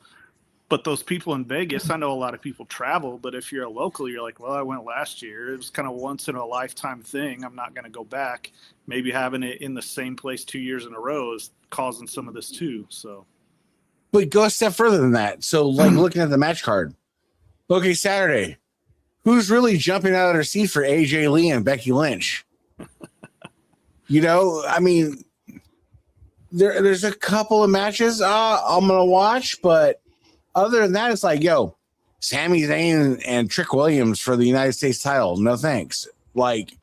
But those people in Vegas, I know a lot of people travel, but if you're a local, you're like, well, I went last year. It was kind of once in a lifetime thing. I'm not going to go back. Maybe having it in the same place 2 years in a row is causing some of this too. So, but go a step further than that. So, like, looking at the match card, okay, Saturday, who's really jumping out of their seat for AJ Lee and Becky Lynch? You know, I mean, there's a couple of matches I'm going to watch, but other than that, it's like, yo, Sami Zayn and Trick Williams for the United States title. No thanks. Like,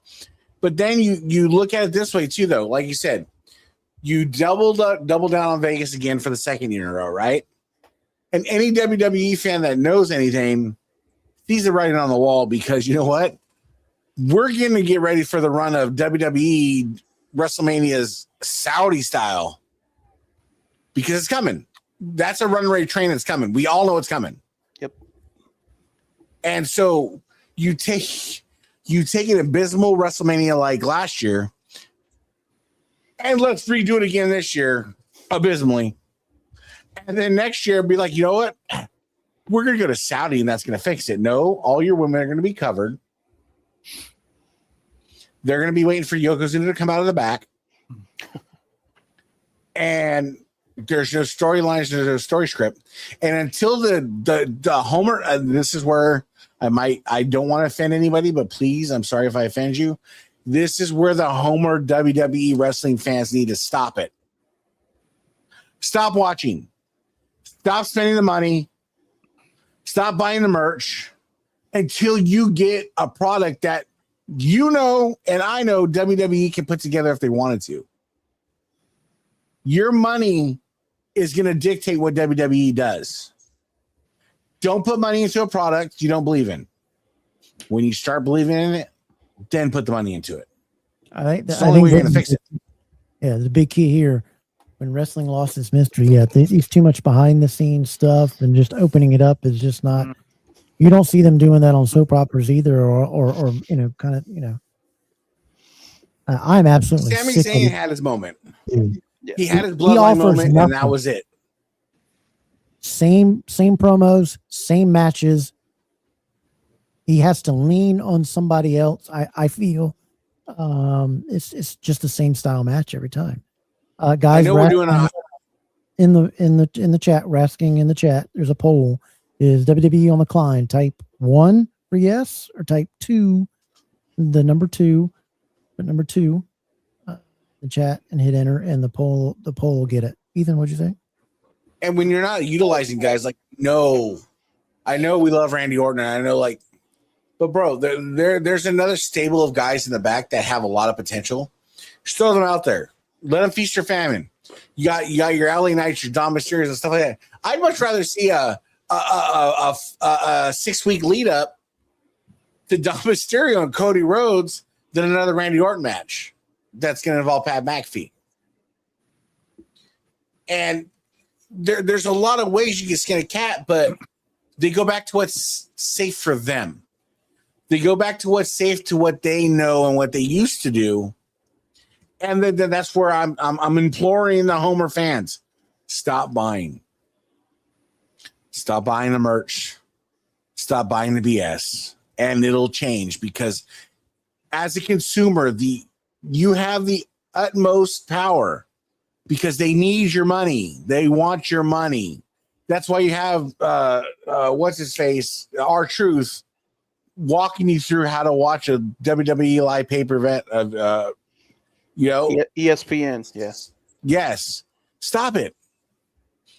but then you look at it this way too, though. Like you said, you double down on Vegas again for the second year in a row, right? And any WWE fan that knows anything sees the writing on the wall, because you know what? We're going to get ready for the run of WWE WrestleMania's Saudi style, because it's coming. That's a runway train that's coming. We all know it's coming. Yep. And so you take an abysmal WrestleMania like last year, and let's redo it again this year abysmally. And then next year be like, you know what? We're going to go to Saudi and that's going to fix it. No, all your women are going to be covered. They're going to be waiting for Yokozuna to come out of the back. And there's no storylines, there's no story script. And until the Homer, this is where I don't want to offend anybody, but please, I'm sorry if I offend you. This is where the Homer WWE wrestling fans need to stop it. Stop watching. Stop spending the money. Stop buying the merch until you get a product that you know and I know WWE can put together if they wanted to. Your money is going to dictate what WWE does. Don't put money into a product you don't believe in. When you start believing in it, then put the money into it. I think that's the only way you're going to fix it. Yeah, the big key here, when wrestling lost its mystery, there's too much behind the scenes stuff, and just opening it up is just not. You don't see them doing that on soap operas either, or kind of I'm absolutely. Sami sick Zayn of had his moment. Yeah. He had his bloodline moment, and that was it. Same promos, same matches. He has to lean on somebody else. I feel it's just the same style match every time. Guys, I know we're doing in the chat, asking in the chat. There's a poll: is WWE on the decline? Type 1 for yes, or type 2, the number 2, the chat, and hit enter, and the poll will get it. Ethan, what'd you say? And when you're not utilizing guys, like, no, I know we love Randy Orton, and I know, like, but bro, there's another stable of guys in the back that have a lot of potential. Just throw them out there. Let them feast your famine. You got your LA Knights, your Dom Mysterios, and stuff like that. I'd much rather see a 6-week lead up to Dom Mysterio and Cody Rhodes than another Randy Orton match that's going to involve Pat McAfee. And there's a lot of ways you can skin a cat, but they go back to what's safe for them. They go back to what's safe to what they know and what they used to do. And then that's where I'm imploring the Homer fans. Stop buying. Stop buying the merch. Stop buying the BS. And it'll change, because as a consumer, you have the utmost power, because they need your money. They want your money. That's why you have what's his face, R-Truth, walking you through how to watch a WWE live pay-per-event of ESPN. Yes. Yes. Stop it.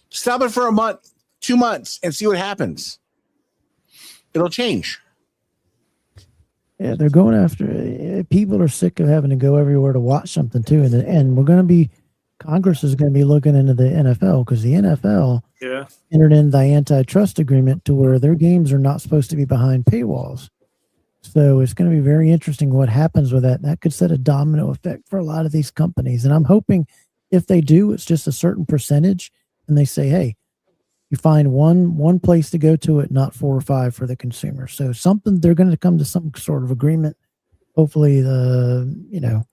Stop it for a month, 2 months, and see what happens. It'll change. Yeah, they're going after people are sick of having to go everywhere to watch something too, and we're going to be. Congress is going to be looking into the NFL, because the NFL entered in the antitrust agreement to where their games are not supposed to be behind paywalls. So it's going to be very interesting what happens with that. That could set a domino effect for a lot of these companies. And I'm hoping if they do, it's just a certain percentage, and they say, hey, you find one place to go to it, not 4 or 5 for the consumer. So something, they're going to come to some sort of agreement. Hopefully the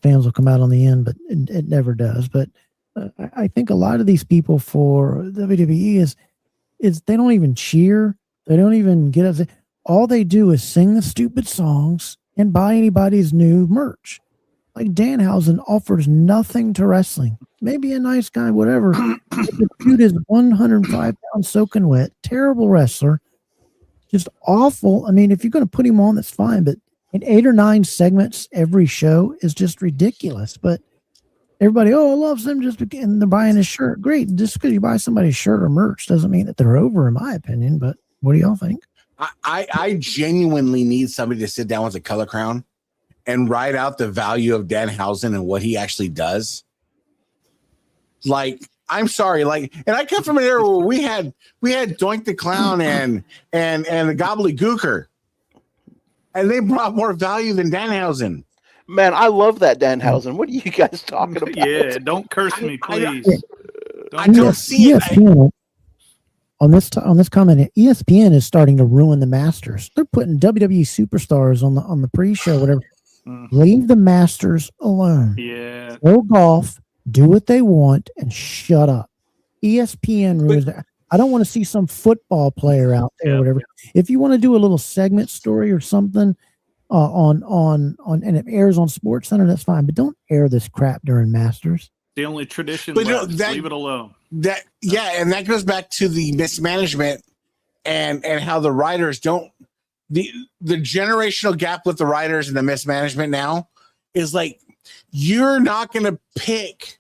fans will come out on the end, but it never does. But I think a lot of these people for WWE is they don't even cheer. They don't even get up. All they do is sing the stupid songs and buy anybody's new merch. Like Danhausen offers nothing to wrestling. Maybe a nice guy, whatever. The dude is 105 pounds soaking wet, terrible wrestler, just awful. I mean, if you're going to put him on, that's fine, but in 8 or 9 segments every show is just ridiculous. But everybody, loves them and they're buying his shirt. Great. Just because you buy somebody's shirt or merch doesn't mean that they're over, in my opinion. But what do y'all think? I genuinely need somebody to sit down with a color crown and write out the value of Danhausen and what he actually does. Like, I'm sorry, like, and I come from an era where we had Doink the Clown and the Gobbledygooker, and they brought more value than Danhausen. Man, I love that Danhausen. What are you guys talking about? Yeah, don't curse me, please. I don't see it. ESPN, on this comment, ESPN is starting to ruin the Masters. They're putting WWE superstars on the pre-show, whatever. Leave the Masters alone. Yeah. Go golf, do what they want, and shut up. ESPN ruins that. I don't want to see some football player out there or whatever. If you want to do a little segment story or something on and it airs on Sports Center, that's fine. But don't air this crap during Masters. The only tradition But left. Leave it alone. And that goes back to the mismanagement and how the writers don't the generational gap with the writers and the mismanagement now is like you're not going to pick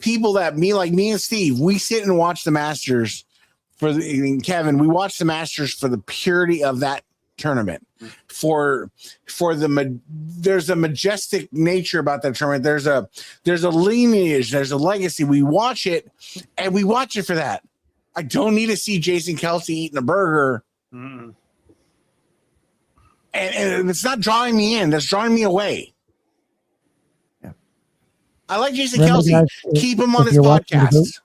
people that me and Steve, we sit and watch the Masters Kevin, we watch the Masters for the purity of that tournament. There's a majestic nature about that tournament. There's a lineage, there's a legacy. We watch it and we watch it for that. I don't need to see Jason Kelsey eating a burger. And it's not drawing me in, that's drawing me away. I like Jason Kelsey. Guys, keep him on his podcast.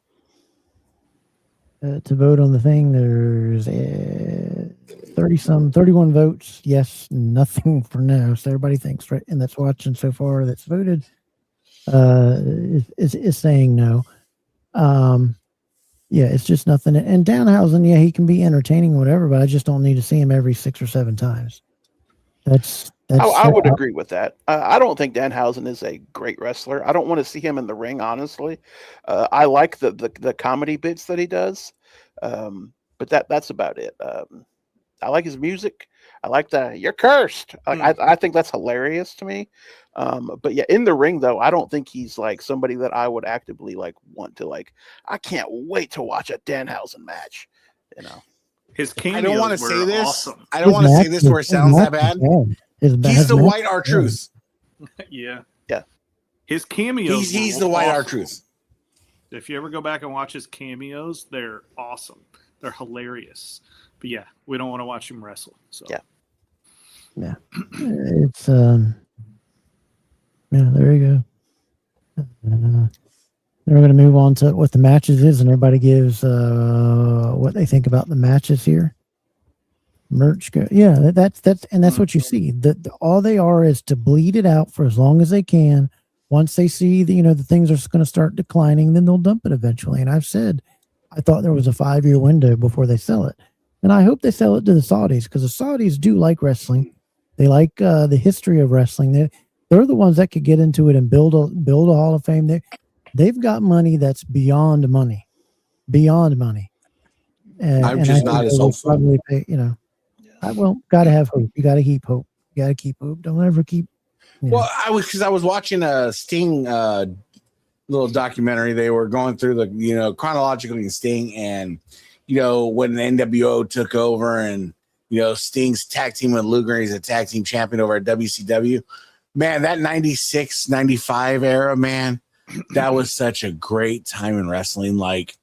To vote on the thing, there's 31 votes. Yes, nothing for no. So everybody thinks, right? And that's watching so far that's voted is saying no. Yeah, it's just nothing. And Danhausen, yeah, he can be entertaining, whatever, but I just don't need to see him every 6 or 7 times. I would agree with that. I don't think Danhausen is a great wrestler. I don't want to see him in the ring, honestly. I like the comedy bits that he does, but that's about it. I like his music. I like "You're cursed." I think that's hilarious to me. But yeah, in the ring though, I don't think he's like somebody that I would actively like want to like. I can't wait to watch a Danhausen match. You know. His cameos I don't want to say this. Awesome. I don't want to say this where it sounds that bad. He's the white R-Truth. Yeah. His cameos. He's the white R-Truth. If you ever go back and watch his cameos, they're awesome. They're hilarious. But yeah, we don't want to watch him wrestle. So yeah. It's there you go. Then we're going to move on to what the matches is, and everybody gives what they think about the matches here. Merch, that's what you see. All they are is to bleed it out for as long as they can. Once they see the things are going to start declining, then they'll dump it eventually. And I've said I thought there was a 5-year window before they sell it, and I hope they sell it to the Saudis because the Saudis do like wrestling. They like the history of wrestling. They're the ones that could get into it and build a Hall of Fame. They've got money that's beyond money. And, I'm just not as hopeful. Probably pay, got to have hope. You got to keep hope. You got to keep hope. Don't ever keep. Well, I was watching a Sting little documentary. They were going through the chronologically Sting and when the NWO took over and Sting's tag team with Luger. He's a tag team champion over at WCW. Man, that 96, 95 era, man. That was such a great time in wrestling. Like,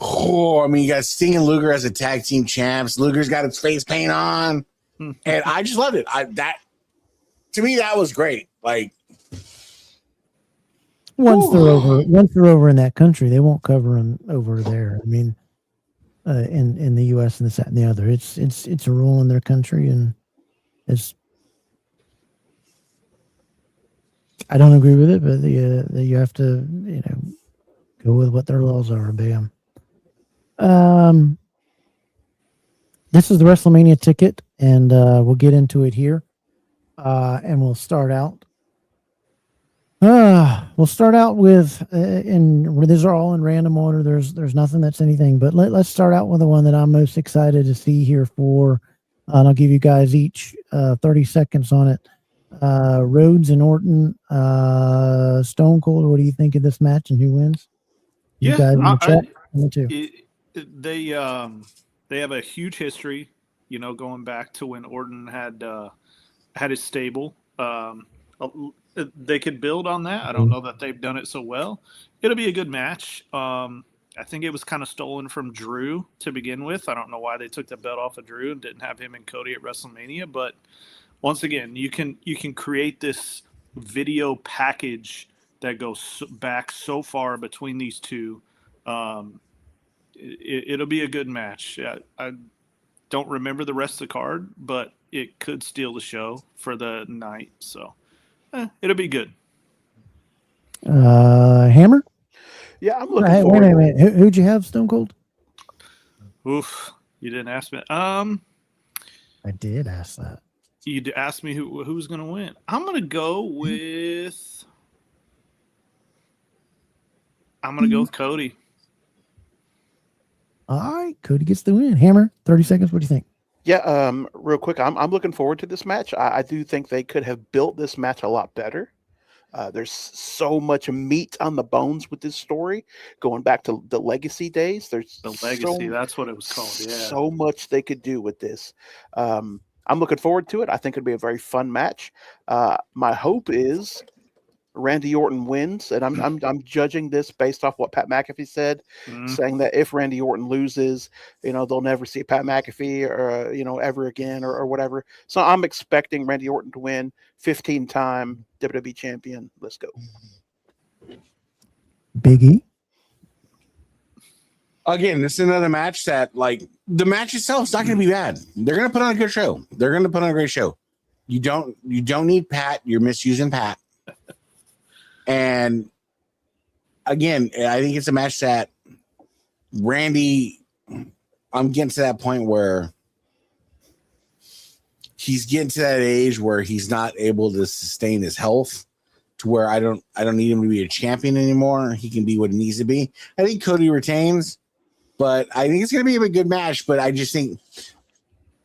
you got Sting and Luger as a tag team champs. Luger's got his face paint on, and I just loved it. To me, that was great. Like, once they're over in that country, they won't cover them over there. I mean, in the U.S. and this, that, and the other, it's a rule in their country, and it's. I don't agree with it, but you have to, go with what their laws are. Bam. This is the WrestleMania ticket, and we'll get into it here, and we'll start out. We'll start out with, and these are all in random order. There's nothing that's anything, but let's start out with the one that I'm most excited to see here for. And I'll give you guys each 30 seconds on it. Rhodes and Orton, Stone Cold. What do you think of this match and who wins? You guys in the chat? Me too. They have a huge history, going back to when Orton had his stable. They could build on that. I don't know that they've done it so well. it'll be a good match. I think it was kind of stolen from Drew to begin with. I don't know why they took the belt off of Drew and didn't have him and Cody at WrestleMania. But once again, you can create this video package that goes back so far between these two. It'll be a good match. I don't remember the rest of the card, but it could steal the show for the night. So it'll be good. Hammer? Yeah, I'm looking Hey, forward. wait a minute. Who'd you have, Stone Cold? Oof, you didn't ask me. I did ask that. You asked me who's going to win. I'm going to go with. Cody. All right, Cody gets the win. Hammer, 30 seconds. What do you think? Yeah, real quick, I'm looking forward to this match. I do think they could have built this match a lot better. There's so much meat on the bones with this story, going back to the legacy days. There's The legacy, that's what it was called. Yeah. So much they could do with this. I'm looking forward to it. I think it'll be a very fun match. My hope is Randy Orton wins, and I'm judging this based off what Pat McAfee said, saying that if Randy Orton loses, they'll never see Pat McAfee or ever again or whatever. So I'm expecting Randy Orton to win, 15-time WWE champion. Let's go. Big E. Again, this is another match that, the match itself is not going to be bad. They're going to put on a good show. They're going to put on a great show. You don't need Pat. You're misusing Pat. And again, I think it's a match that Randy, I'm getting to that point where he's getting to that age where he's not able to sustain his health to where I don't need him to be a champion anymore. He can be what he needs to be. I think Cody retains, but I think it's going to be a good match. But I just think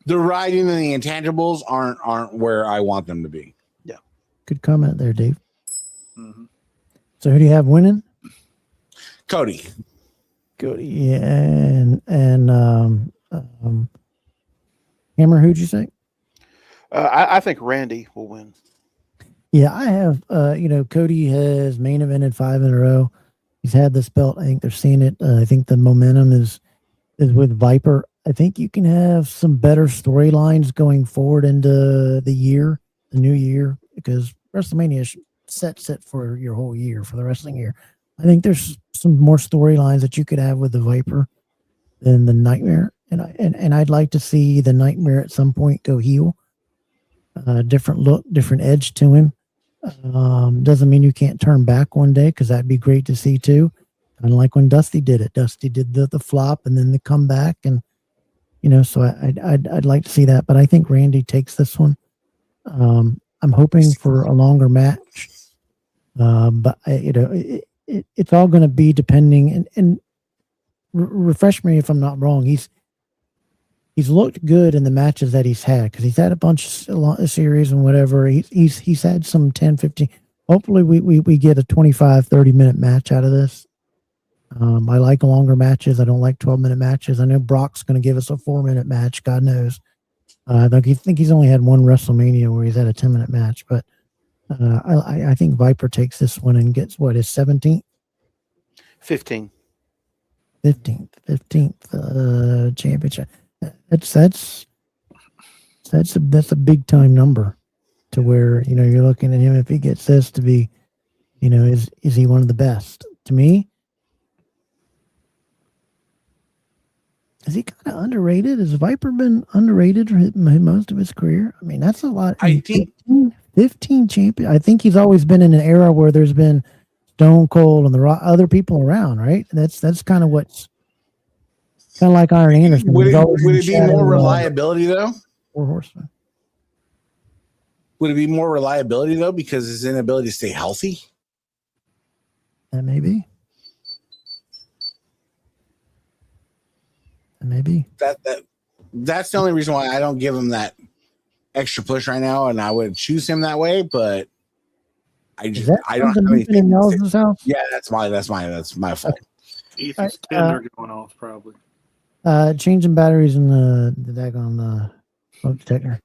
the writing and the intangibles aren't where I want them to be. Yeah. Good comment there, Dave. Mm-hmm. So who do you have winning? Cody. Yeah, and Hammer, who'd you say? I think Randy will win. Yeah, I have. Cody has main evented 5 in a row. He's had this belt. I think they're seeing it. I think the momentum is with Viper. I think you can have some better storylines going forward into the new year, because WrestleMania sets it for your whole year, for the wrestling year. I think there's some more storylines that you could have with the Viper than the Nightmare, and I'd like to see the Nightmare at some point go heel. Different look, different edge to him. Doesn't mean you can't turn back one day, because that'd be great to see too. Kind of like when Dusty did it. Dusty did the flop and then the comeback, and so I'd like to see that. But I think Randy takes this one. I'm hoping for a longer match. But it's all going to be depending, and refresh me if I'm not wrong. He's looked good in the matches that he's had, because he's had a bunch of series and whatever. He's had some 10, 15. Hopefully we get a 25, 30-minute match out of this. I like longer matches. I don't like 12-minute matches. I know Brock's going to give us a 4-minute match. God knows. I think he's only had one WrestleMania where he's had a 10-minute match, but I think Viper takes this one and gets his 17th? 15th championship. That's a big time number, to where you're looking at him, if he gets this, to be is he one of the best? To me, is he kind of underrated? Has Viper been underrated for most of his career? I mean, that's a lot. I think 15 champion. I think he's always been in an era where there's been Stone Cold and the other people around, right? That's kind of what's kind of like Iron Anderson. Would it be more reliability though? Four Horsemen. Would it be more reliability though, because his inability to stay healthy? That may be. Maybe that's the only reason why I don't give him that extra push right now, and I would choose him that way. But I don't have anything. Yeah, that's my fault. Ethan's tender going off probably. Changing batteries in the daggone smoke detector.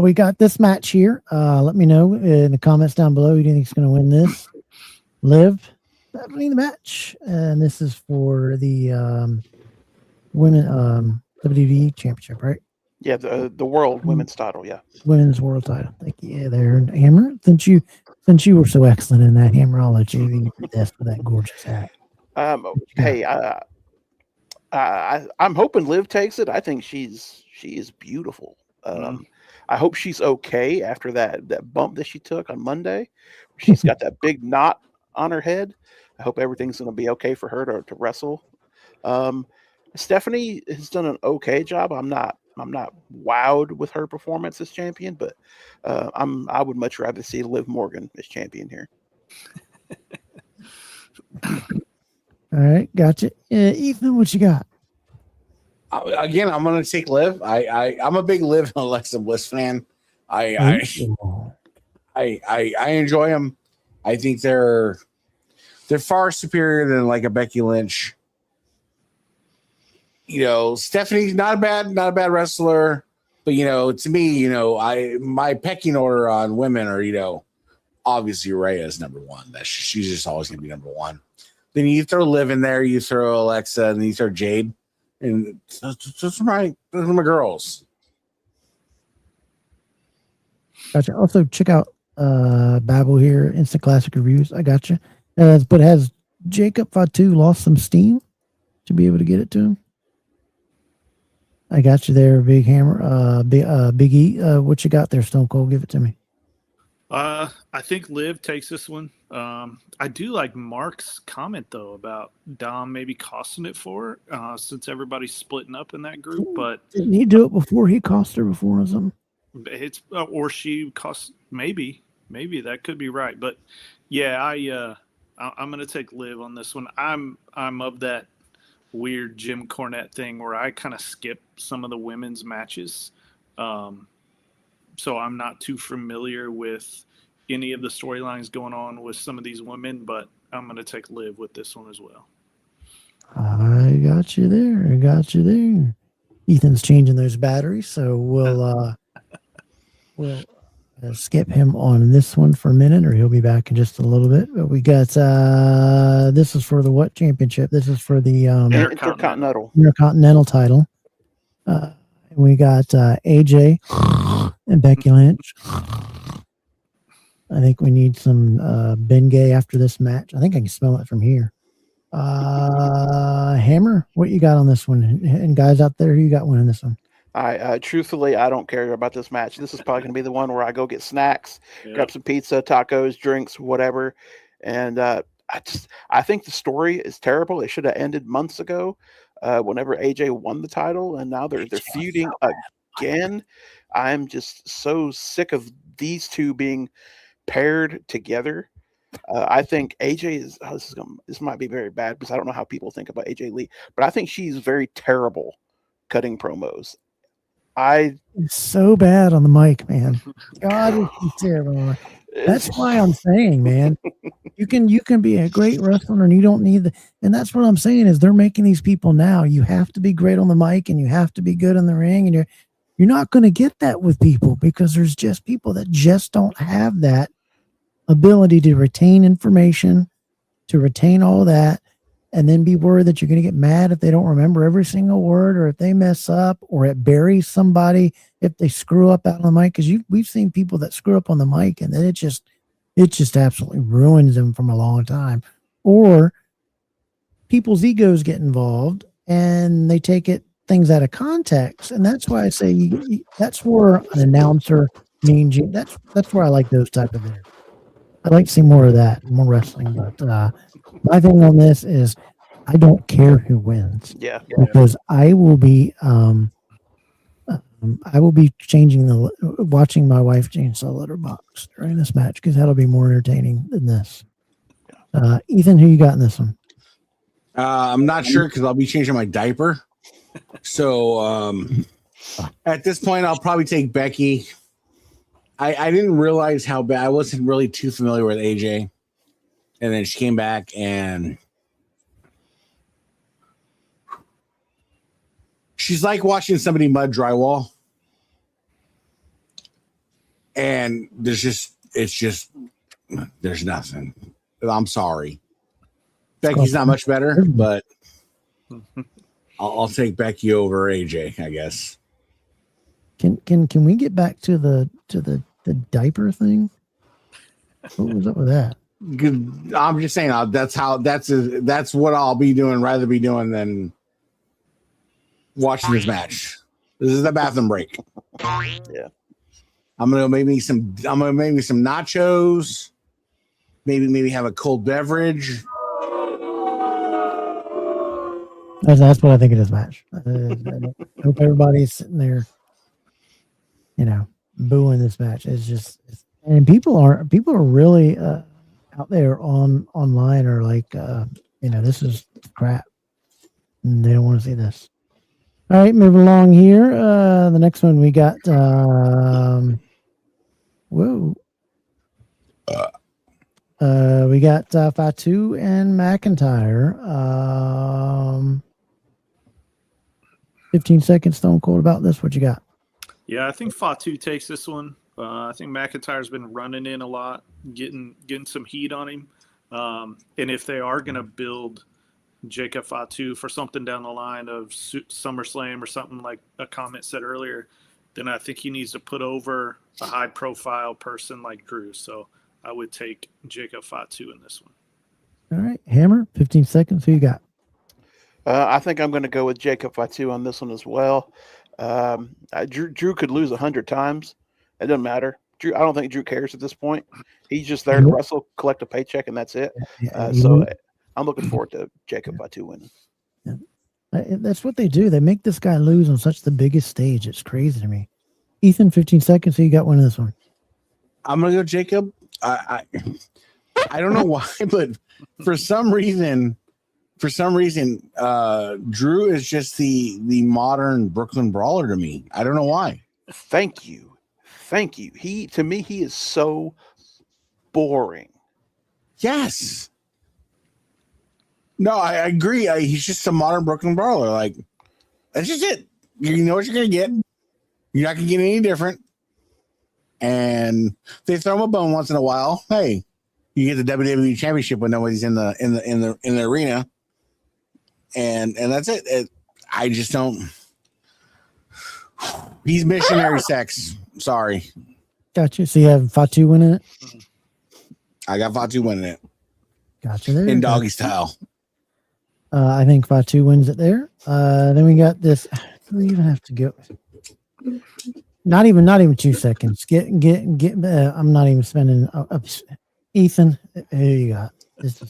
We got this match here. Let me know in the comments down below who do you think is going to win this. Liv, winning the match, and this is for the women WWE Championship, right? Yeah, the world women's title. Yeah. Women's World Title. Thank you. Yeah, there, Hammer. Since you were so excellent in that, Hammer, I'll let you be this with that gorgeous hat. Hey, I'm hoping Liv takes it. I think she is beautiful. I hope she's okay after that bump that she took on Monday. She's got that big knot on her head. I hope everything's going to be okay for her to wrestle. Stephanie has done an okay job. I'm not wowed with her performance as champion, but I would much rather see Liv Morgan as champion here. All right, gotcha. Ethan, what you got? Again, I'm going to take Liv. I'm a big Liv and Alexa Bliss fan. I enjoy them. I think they're far superior than like a Becky Lynch. You know, Stephanie's not a bad wrestler, but to me, my pecking order on women are, obviously Rhea is number one. She's just always going to be number one. Then you throw Liv in there, you throw Alexa, and then you throw Jade, and those are my girls. Gotcha. Also, check out Babel here, Instant Classic Reviews. I gotcha. But has Jacob Fatu lost some steam to be able to get it to him? I got you there, Big Hammer. Big E. What you got there, Stone Cold? Give it to me. I think Liv takes this one. I do like Mark's comment though about Dom maybe costing it for her, since everybody's splitting up in that group. But didn't he do it before he cost her before or something? It's or she cost maybe that could be right. But yeah, I'm gonna take Liv on this one. I'm of that weird Jim Cornette thing where I kind of skip some of the women's matches. So I'm not too familiar with any of the storylines going on with some of these women, but I'm going to take Liv with this one as well. I got you there. Ethan's changing those batteries, so we'll skip him on this one for a minute, or he'll be back in just a little bit. But we got this is for the what championship? This is for the Intercontinental title. We got AJ and Becky Lynch. I think we need some Bengay after this match. I think I can smell it from here. Hammer, what you got on this one? And guys out there, who you got winning this one? Truthfully, I don't care about this match. This is probably going to be the one where I go get snacks, grab some pizza, tacos, drinks, whatever. And I think the story is terrible. It should have ended months ago. Whenever AJ won the title, and now they're feuding again. I'm just so sick of these two being paired together. I think AJ is. This might be very bad because I don't know how people think about AJ Lee, but I think she's very terrible cutting promos. It's so bad on the mic, man. God, it's terrible. That's why I'm saying, man, you can be a great wrestler and you don't need and that's what I'm saying is they're making these people now. You have to be great on the mic and you have to be good in the ring, and you're not going to get that with people because there's just people that just don't have that ability to retain information, to retain all that, and then be worried that you're going to get mad if they don't remember every single word, or if they mess up, or it buries somebody if they screw up out on the mic. Because we've seen people that screw up on the mic, and then it just absolutely ruins them from a long time. Or people's egos get involved and they take things out of context, and that's why I say that's where an announcer means you. That's where I like those type of things. I'd like to see more of that, more wrestling. But my thing on this is I don't care who wins. Yeah. Because I will be watching my wife change the letterbox during this match because that'll be more entertaining than this. Ethan, who you got in this one? I'm not sure because I'll be changing my diaper. So at this point, I'll probably take Becky. I didn't realize how bad. I wasn't really too familiar with AJ. And then she came back and she's like watching somebody mud drywall. And there's nothing. I'm sorry. Becky's not much better, but I'll take Becky over AJ, I guess. Can we get back to the diaper thing? What was up with that? I'm just saying that's what I'll be doing, rather be doing than watching this match. This is the bathroom break. Yeah. I'm gonna make me some nachos. Maybe have a cold beverage. That's what I think of this match. I hope everybody's sitting there, booing this match. And people are really out there online are like, this is crap. And they don't want to see this. All right, moving along here. The next one we got. We got Fatu and McIntyre. 15 seconds, Stone Cold, about this. What you got? Yeah, I think Fatu takes this one. I think McIntyre's been running in a lot, getting some heat on him. And if they are going to build Jacob Fatu for something down the line of SummerSlam or something like a comment said earlier, then I think he needs to put over a high-profile person like Drew. So I would take Jacob Fatu in this one. All right, Hammer, 15 seconds. Who you got? I think I'm going to go with Jacob Fatu on this one as well. Drew could lose 100 times. It doesn't matter. I don't think Drew cares at this point. He's just there to wrestle, collect a paycheck, and that's it. So I'm looking forward to Jacob Fatu winning. Yeah. That's what they do. They make this guy lose on such the biggest stage. It's crazy to me. Ethan, 15 seconds. So you got one of this one. I'm gonna go Jacob. I don't know why, but for some reason, Drew is just the modern Brooklyn Brawler to me. I don't know why. Thank you. To me, he is so boring. Yes. No, I agree. He's just a modern Brooklyn Brawler. Like, that's just it. You know what you're gonna get. You're not gonna get any different. And they throw him a bone once in a while. Hey, you get the WWE Championship when nobody's in the arena, and that's it. I just don't. He's missionary sex. Sorry. Gotcha. So you have Fatu winning it? I got Fatu winning it. Gotcha. There In doggy style. I think Fatu wins it there. Then we got this. Do we even have to go? Not even 2 seconds. Get. I'm not even spending. Ethan, who you got? This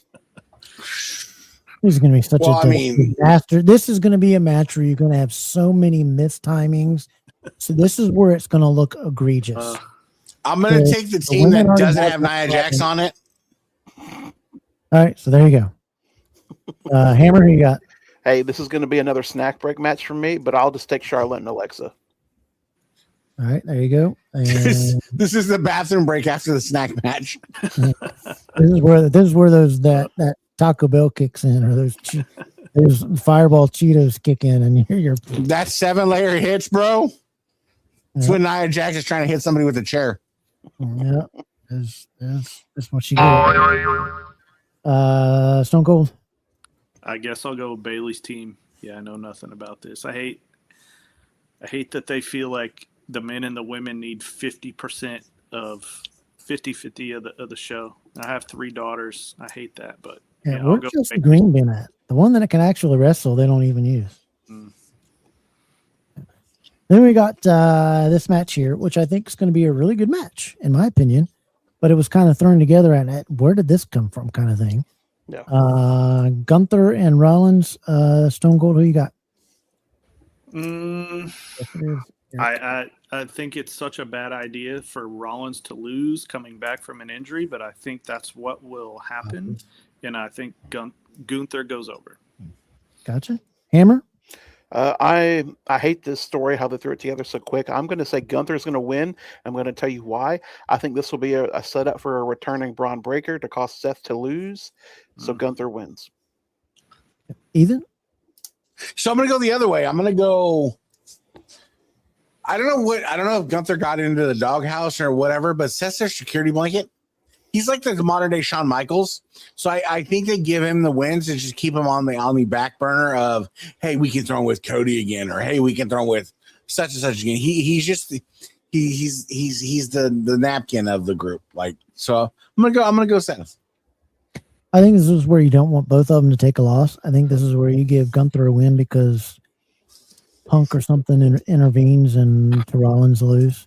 is going to be such a disaster. This is going to be a match where you're going to have so many missed timings. So this is where it's going to look egregious. I'm going to take the team that doesn't have Nia Jax on it. All right, so there you go. Hammer, who you got? Hey, this is going to be another snack break match for me, but I'll just take Charlotte and Alexa. All right, there you go. And this is the bathroom break after the snack match. This is where that Taco Bell kicks in, or those Fireball Cheetos kick in, and you're that 7-layer hits, bro. It's when Nia Jax is trying to hit somebody with a chair. Yeah, that's what she did. Stone Cold. I guess I'll go with Bailey's team. Yeah, I know nothing about this. I hate that they feel like the men and the women need 50% of 50-50 of the show. I have 3 daughters. I hate that, but yeah, where's Chelsea Green been at? The one that can actually wrestle, they don't even use. Then we got this match here, which I think is going to be a really good match, in my opinion. But it was kind of thrown together at where did this come from kind of thing. Yeah. Gunther and Rollins, Stone Cold, who you got? I think it's such a bad idea for Rollins to lose coming back from an injury, but I think that's what will happen. And I think Gunther goes over. Gotcha. Hammer? I hate this story, how they threw it together so quick. I'm going to say Gunther's going to win. I'm going to tell you why. I think this will be a setup for a returning Braun Breaker to cause Seth to lose. So Gunther wins. Ethan? So I'm going to go the other way. I'm going to go. I don't know if Gunther got into the doghouse or whatever, but Seth's their security blanket. He's like the modern day Shawn Michaels. So I think they give him the wins and just keep him on the back burner of, hey, we can throw him with Cody again, or hey, we can throw him with such and such again. He's just he's the napkin of the group. Like, so I'm gonna go Seth. I think this is where you don't want both of them to take a loss. I think this is where you give Gunther a win because Punk or something intervenes and to Rollins lose.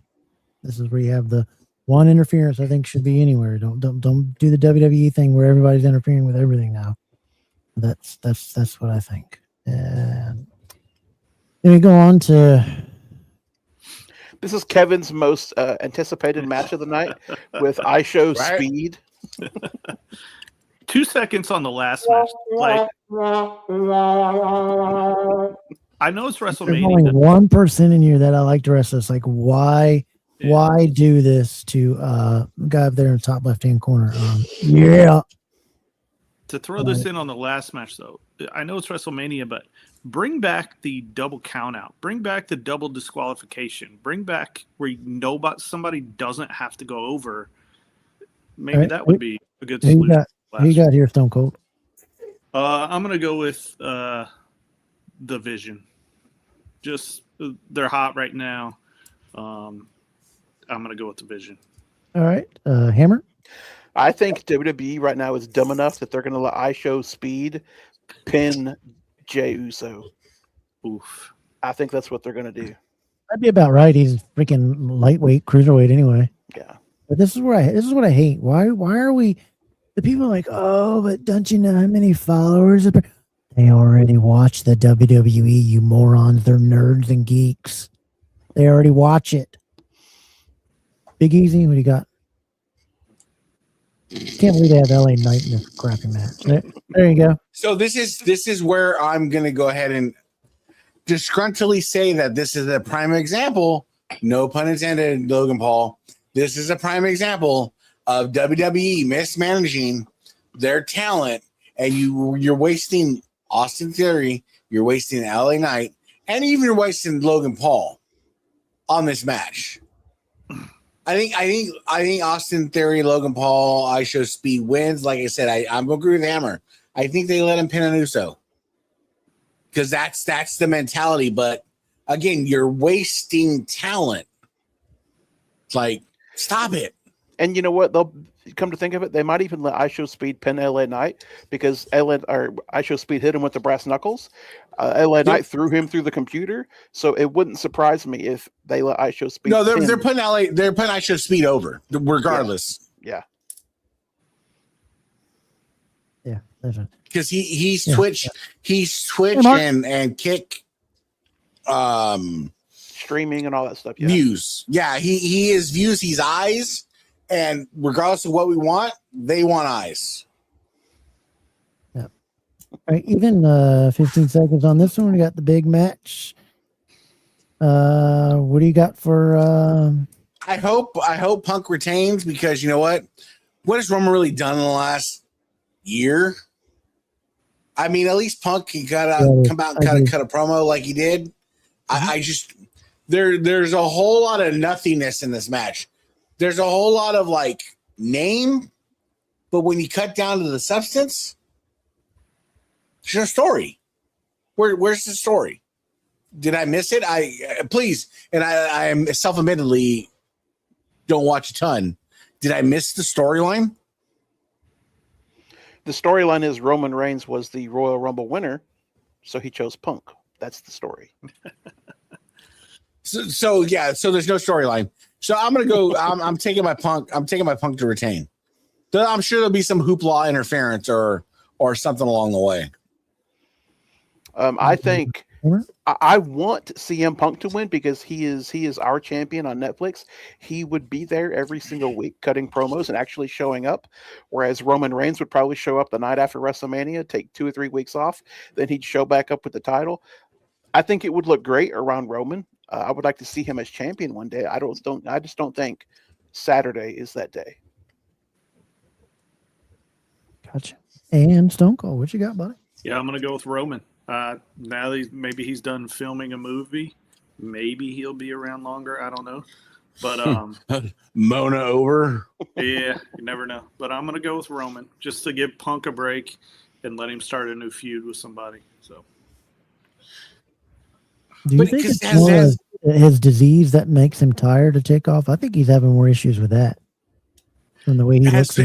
This is where you have the one interference. I think should be anywhere. Don't do the WWE thing where everybody's interfering with everything now. That's what I think. And then we go on to. This is Kevin's most anticipated match of the night with iShow Speed. 2 seconds on the last match. Like, I know it's There's WrestleMania. only 1% in here that I like to wrestle. It's like, why do this to guy up there in the top left-hand corner? To throw this in on the last match, though, I know it's WrestleMania, but bring back the double count out. Bring back the double disqualification. Bring back where you know about somebody doesn't have to go over. Maybe that would be a good solution. Who you got here, Stone Cold? I'm going to go with the Vision. Just, they're hot right now. I'm going to go with the Vision. All right. Hammer? I think WWE right now is dumb enough that they're going to let iShow Speed pin Jey Uso. Oof. I think that's what they're going to do. That'd be about right. He's freaking lightweight, cruiserweight anyway. Yeah. But this is what I hate. Why are we? The people are like, oh, but don't you know how many followers? They already watch the WWE, you morons. They're nerds and geeks. They already watch it. Big Easy, what do you got? Can't believe they have LA Knight in this crappy match. There you go. So this is where I'm gonna go ahead and disgruntledly say that this is a prime example. No pun intended, Logan Paul. This is a prime example of WWE mismanaging their talent, and you're wasting Austin Theory, you're wasting LA Knight, and even you're wasting Logan Paul on this match. I think Austin Theory, Logan Paul, iShow Speed wins. Like I said, I'm gonna agree with Hammer. I think they let him pin an Uso because that's the mentality. But again, you're wasting talent. It's like, stop it. And you know what? They'll come to think of it, they might even let iShow Speed pin LA Knight because iShow Speed hit him with the brass knuckles. LA Knight threw him through the computer, so it wouldn't surprise me if they let iShow Speed. No, they're putting iShow Speed over regardless. Yeah. Because he's Twitch and Kick streaming and all that stuff. Yeah. Views. Yeah, he is views, he's eyes, and regardless of what we want, they want eyes. Yeah. All right, even 15 seconds on this one. We got the big match. What do you got for I hope Punk retains because you know what? What has Roman really done in the last year? I mean, at least Punk he gotta come out and cut a promo like he did. I just there's a whole lot of nothingness in this match. There's a whole lot of like name, but when you cut down to the substance, there's no story. Where's the story? Did I miss it? Please, and I am self-admittedly don't watch a ton. Did I miss the storyline? The storyline is Roman Reigns was the Royal Rumble winner, so he chose Punk. That's the story. So there's no storyline. So I'm gonna go. I'm taking my Punk. I'm taking my Punk to retain. I'm sure there'll be some hoopla interference or something along the way. I think I want CM Punk to win because he is our champion on Netflix. He would be there every single week cutting promos and actually showing up, whereas Roman Reigns would probably show up the night after WrestleMania, take 2 or 3 weeks off, then he'd show back up with the title. I think it would look great around Roman. I would like to see him as champion one day. I just don't think Saturday is that day. Gotcha. And Stone Cold, what you got, buddy? Yeah, I'm gonna go with Roman. Now that maybe he's done filming a movie, maybe he'll be around longer. I don't know, But Mona over. yeah, you never know. But I'm gonna go with Roman just to give Punk a break and let him start a new feud with somebody. So. Do you think it's more of his disease that makes him tired to take off? I think he's having more issues with that. From the way he looks.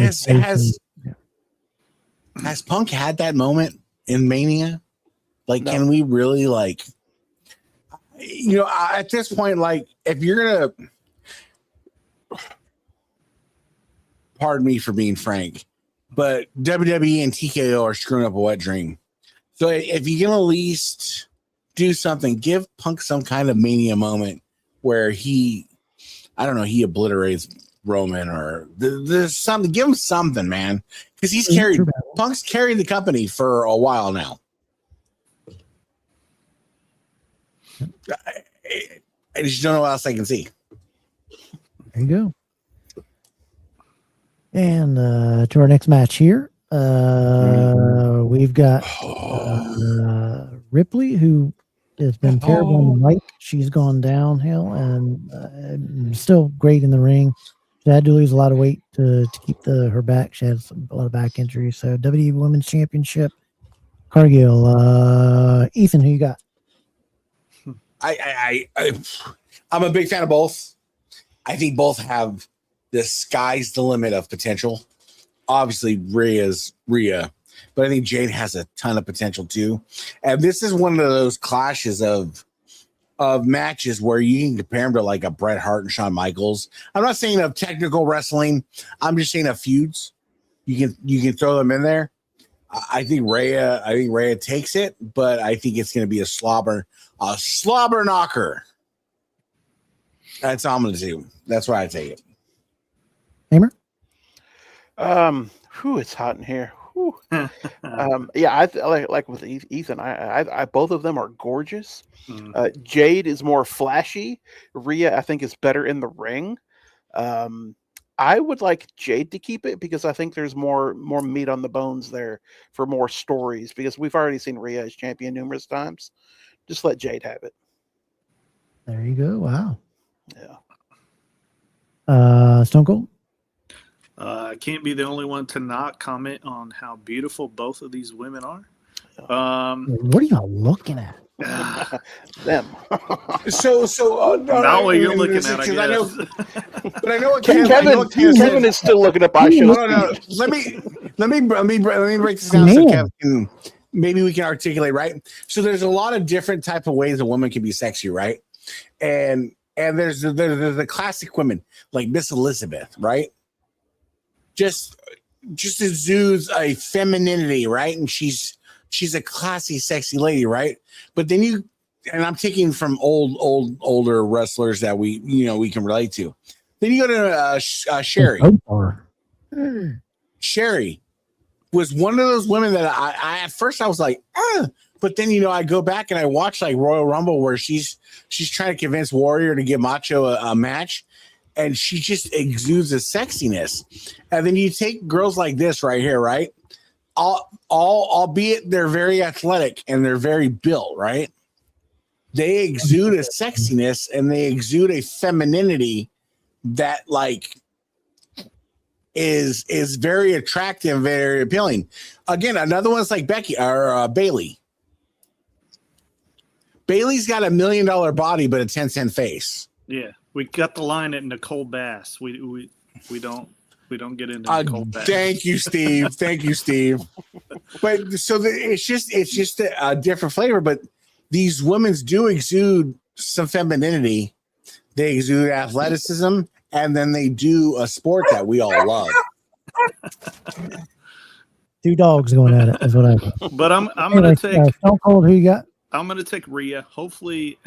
Has Punk had that moment in Mania? Like, No. Can we really, like, at this point, like, if you're going to, pardon me for being frank, but WWE and TKO are screwing up a wet dream. So if you can at least do something, give Punk some kind of Mania moment where he obliterates Roman or there's something. Give him something, man, because Punk's carried the company for a while now. I just don't know what else I can see. There you go. And to our next match here, we've got Ripley, who has been terrible on the mic. She's gone downhill and still great in the ring. She had to lose a lot of weight to keep her back. She has a lot of back injuries. So WWE Women's Championship, Cargill. Ethan, who you got? I'm a big fan of both. I think both have the sky's the limit of potential. Obviously, Rhea's Rhea, but I think Jade has a ton of potential too. And this is one of those clashes of matches where you can compare them to like a Bret Hart and Shawn Michaels. I'm not saying of technical wrestling. I'm just saying of feuds. You can throw them in there. I think Rhea takes it, but I think it's going to be a slobber knocker. That's all I'm going to do. That's why I take it. Hamer? It's hot in here. Yeah, I like with Ethan. I both of them are gorgeous. Jade is more flashy. Rhea, I think, is better in the ring. I would like Jade to keep it because I think there's more meat on the bones there for more stories. Because we've already seen Rhea as champion numerous times. Just let Jade have it. There you go. Wow. Yeah. Stone Cold. I can't be the only one to not comment on how beautiful both of these women are. What are y'all looking at? Them. So not what you're looking at, I guess. But I know what Kevin is still looking up I shows. No. Let me break this down so Kevin can, maybe we can articulate, right? So there's a lot of different type of ways a woman can be sexy, right? And there's the classic women like Miss Elizabeth, right? Just exudes a femininity, right? And she's a classy, sexy lady, right? But then and I'm taking from older wrestlers that we can relate to. Then you go to Sherry. Sherry was one of those women that I at first I was like, but then I go back and I watch like Royal Rumble where she's trying to convince Warrior to give Macho a match. And she just exudes a sexiness. And then you take girls like this right here, right? Albeit they're very athletic and they're very built, right? They exude a sexiness and they exude a femininity that like is very attractive, very appealing. Again, another one's like Becky or Bailey. Bailey's got $1 million body, but a 10-cent face. Yeah. We got the line at Nicole Bass. We don't get into Nicole Bass. Thank you, Steve. But so it's just a different flavor. But these women do exude some femininity. They exude athleticism, and then they do a sport that we all love. Two dogs going at it. That's what I think. But I'm gonna take Stone Cold. Who you got? I'm gonna take Rhea. Hopefully.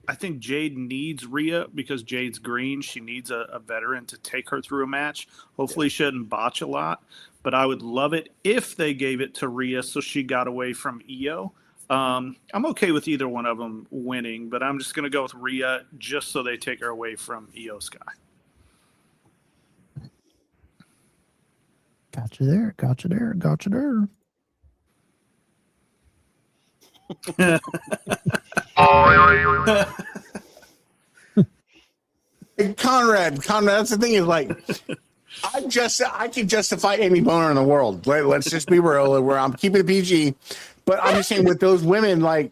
I think Jade needs Rhea because Jade's green. She needs a veteran to take her through a match. Hopefully she doesn't botch a lot. But I would love it if they gave it to Rhea so she got away from Io. I'm okay with either one of them winning, but I'm just going to go with Rhea just so they take her away from Io Sky. Gotcha there. Conrad, that's the thing is like, I can justify any boner in the world. Let's just be real. Where I'm keeping it PG, but I'm just saying with those women, like,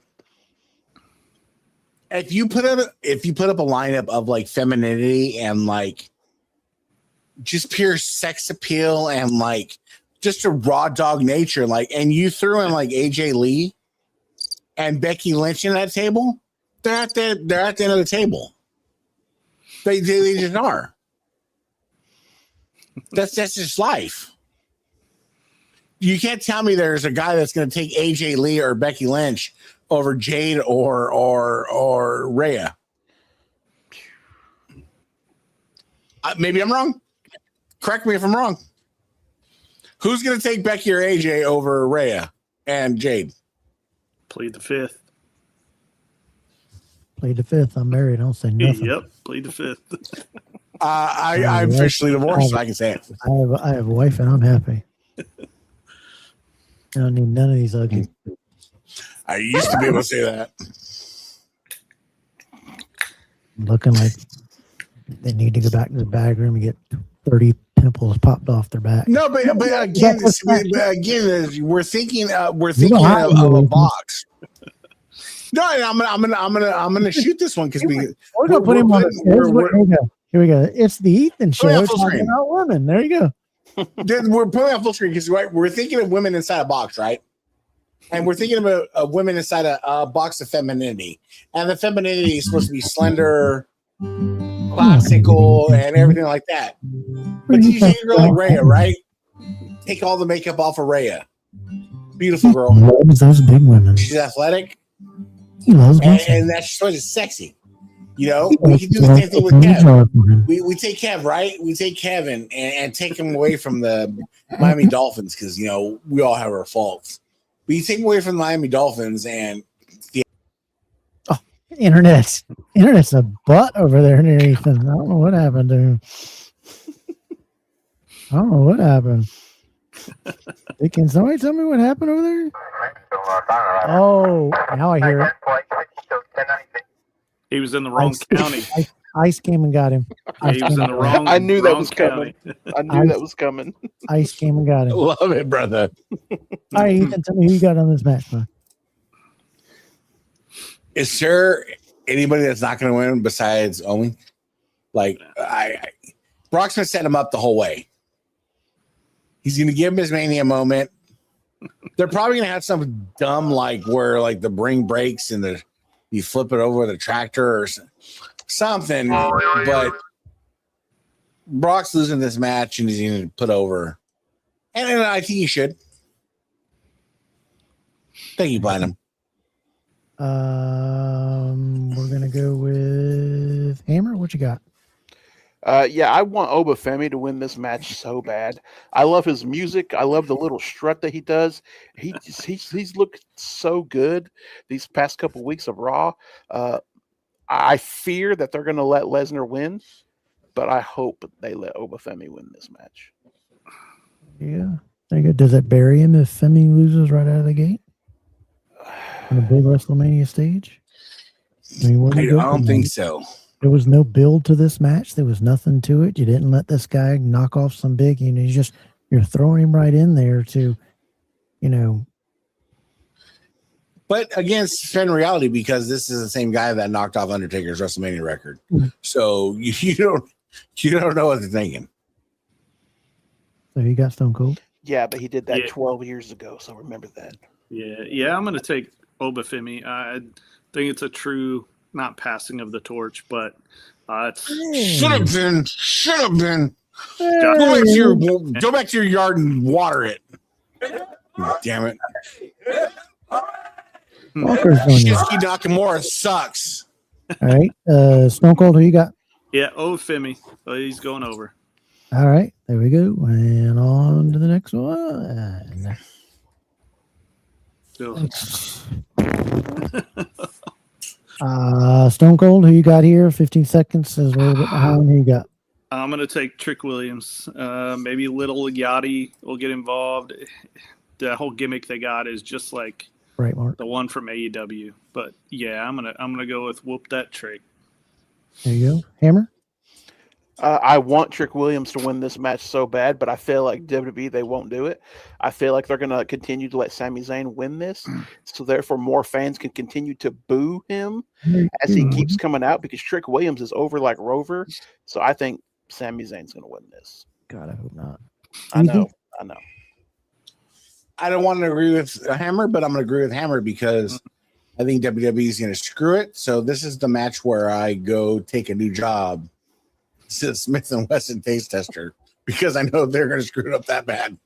if you put up a lineup of like femininity and like just pure sex appeal and like just a raw dog nature, like, and you threw in like AJ Lee and Becky Lynch in that table, they're at the end of the table. They just are. That's just life. You can't tell me there's a guy that's going to take AJ Lee or Becky Lynch over Jade or Rhea. Maybe I'm wrong. Correct me if I'm wrong. Who's going to take Becky or AJ over Rhea and Jade? Plead the fifth. Plead the fifth. I'm married. I don't say nothing. Yep, plead the fifth. I'm officially divorced, so I can say it. I have a wife and I'm happy. I don't need none of these ugly. I used to be able to say that. Looking like they need to go back to the bag room and get 30 pimples popped off their back. No, but again, we're thinking of a box. No, I'm gonna shoot this one because we're gonna put him on. Here we go. It's the Ethan show. Talking about women. There you go. We're putting on full screen because we're thinking of women inside a box, right? And we're thinking about women inside a box of femininity, and the femininity is supposed to be slender, classical, and everything like that. But you see a girl like Rhea, right? Take all the makeup off of Rhea. Beautiful girl. He loves those big women. She's athletic. He loves and that's sort of sexy. You know, we can do the same thing with Kev. We take Kev, right? We take Kevin and take him away from the Miami Dolphins because, you know, we all have our faults. But you take him away from the Miami Dolphins and Internet's a butt over there near Ethan. I don't know what happened to him. I don't know what happened. Hey, can somebody tell me what happened over there? Oh, now I hear it. He was in the wrong county. Ice came and got him. He was in the wrong. I knew that wrong was county. coming. I knew that was coming. Ice came and got him. All love it, brother. right, Ethan, tell me who you got on this match, man. Is there anybody that's not going to win besides Owen? Like, Brock's going to set him up the whole way. He's going to give him his Mania moment. They're probably going to have some dumb, like, where, like, the ring breaks and you flip it over with a tractor or something. But Brock's losing this match and he's going to put over. And I think he should. Thank you, Bynum. We're going to go with Hammer. What you got? Yeah, I want Obafemi to win this match so bad. I love his music. I love the little strut that he does. He's looked so good these past couple weeks of Raw. I fear that they're going to let Lesnar win, but I hope they let Obafemi win this match. Yeah, there you go. Does it bury him if Femi loses right out of the gate on a big WrestleMania stage? I mean, I don't think so. There was no build to this match. There was nothing to it. You didn't let this guy knock off some big, you're throwing him right in there to, But again, it's in reality because this is the same guy that knocked off Undertaker's WrestleMania record. So you don't know what they're thinking. So you got Stone Cold? Yeah, but he did that 12 years ago, so remember that. Yeah, I'm going to take Obafemi. I think it's a true, not passing of the torch, but it's should have been. Go back to your yard and water it. Damn it. Shinsuke Nakamura sucks. All right. Stone Cold, who you got? Yeah, Obafemi. Oh, he's going over. All right. There we go. And on to the next one. Stone Cold, who you got here? 15 seconds is a little bit behind. Who you got? I'm going to take Trick Williams. Maybe Little Yachty will get involved. The whole gimmick they got is just like the one from AEW. But yeah, I'm gonna go with Whoop That Trick. There you go. Hammer? I want Trick Williams to win this match so bad, but I feel like WWE, they won't do it. I feel like they're going to continue to let Sami Zayn win this, so therefore more fans can continue to boo him as he keeps coming out, because Trick Williams is over like Rover. So I think Sami Zayn's going to win this. God, I hope not. I know. I don't want to agree with Hammer, but I'm going to agree with Hammer because I think WWE is going to screw it. So this is the match where I go take a new job. Smith and Wesson taste tester because I know they're going to screw it up that bad.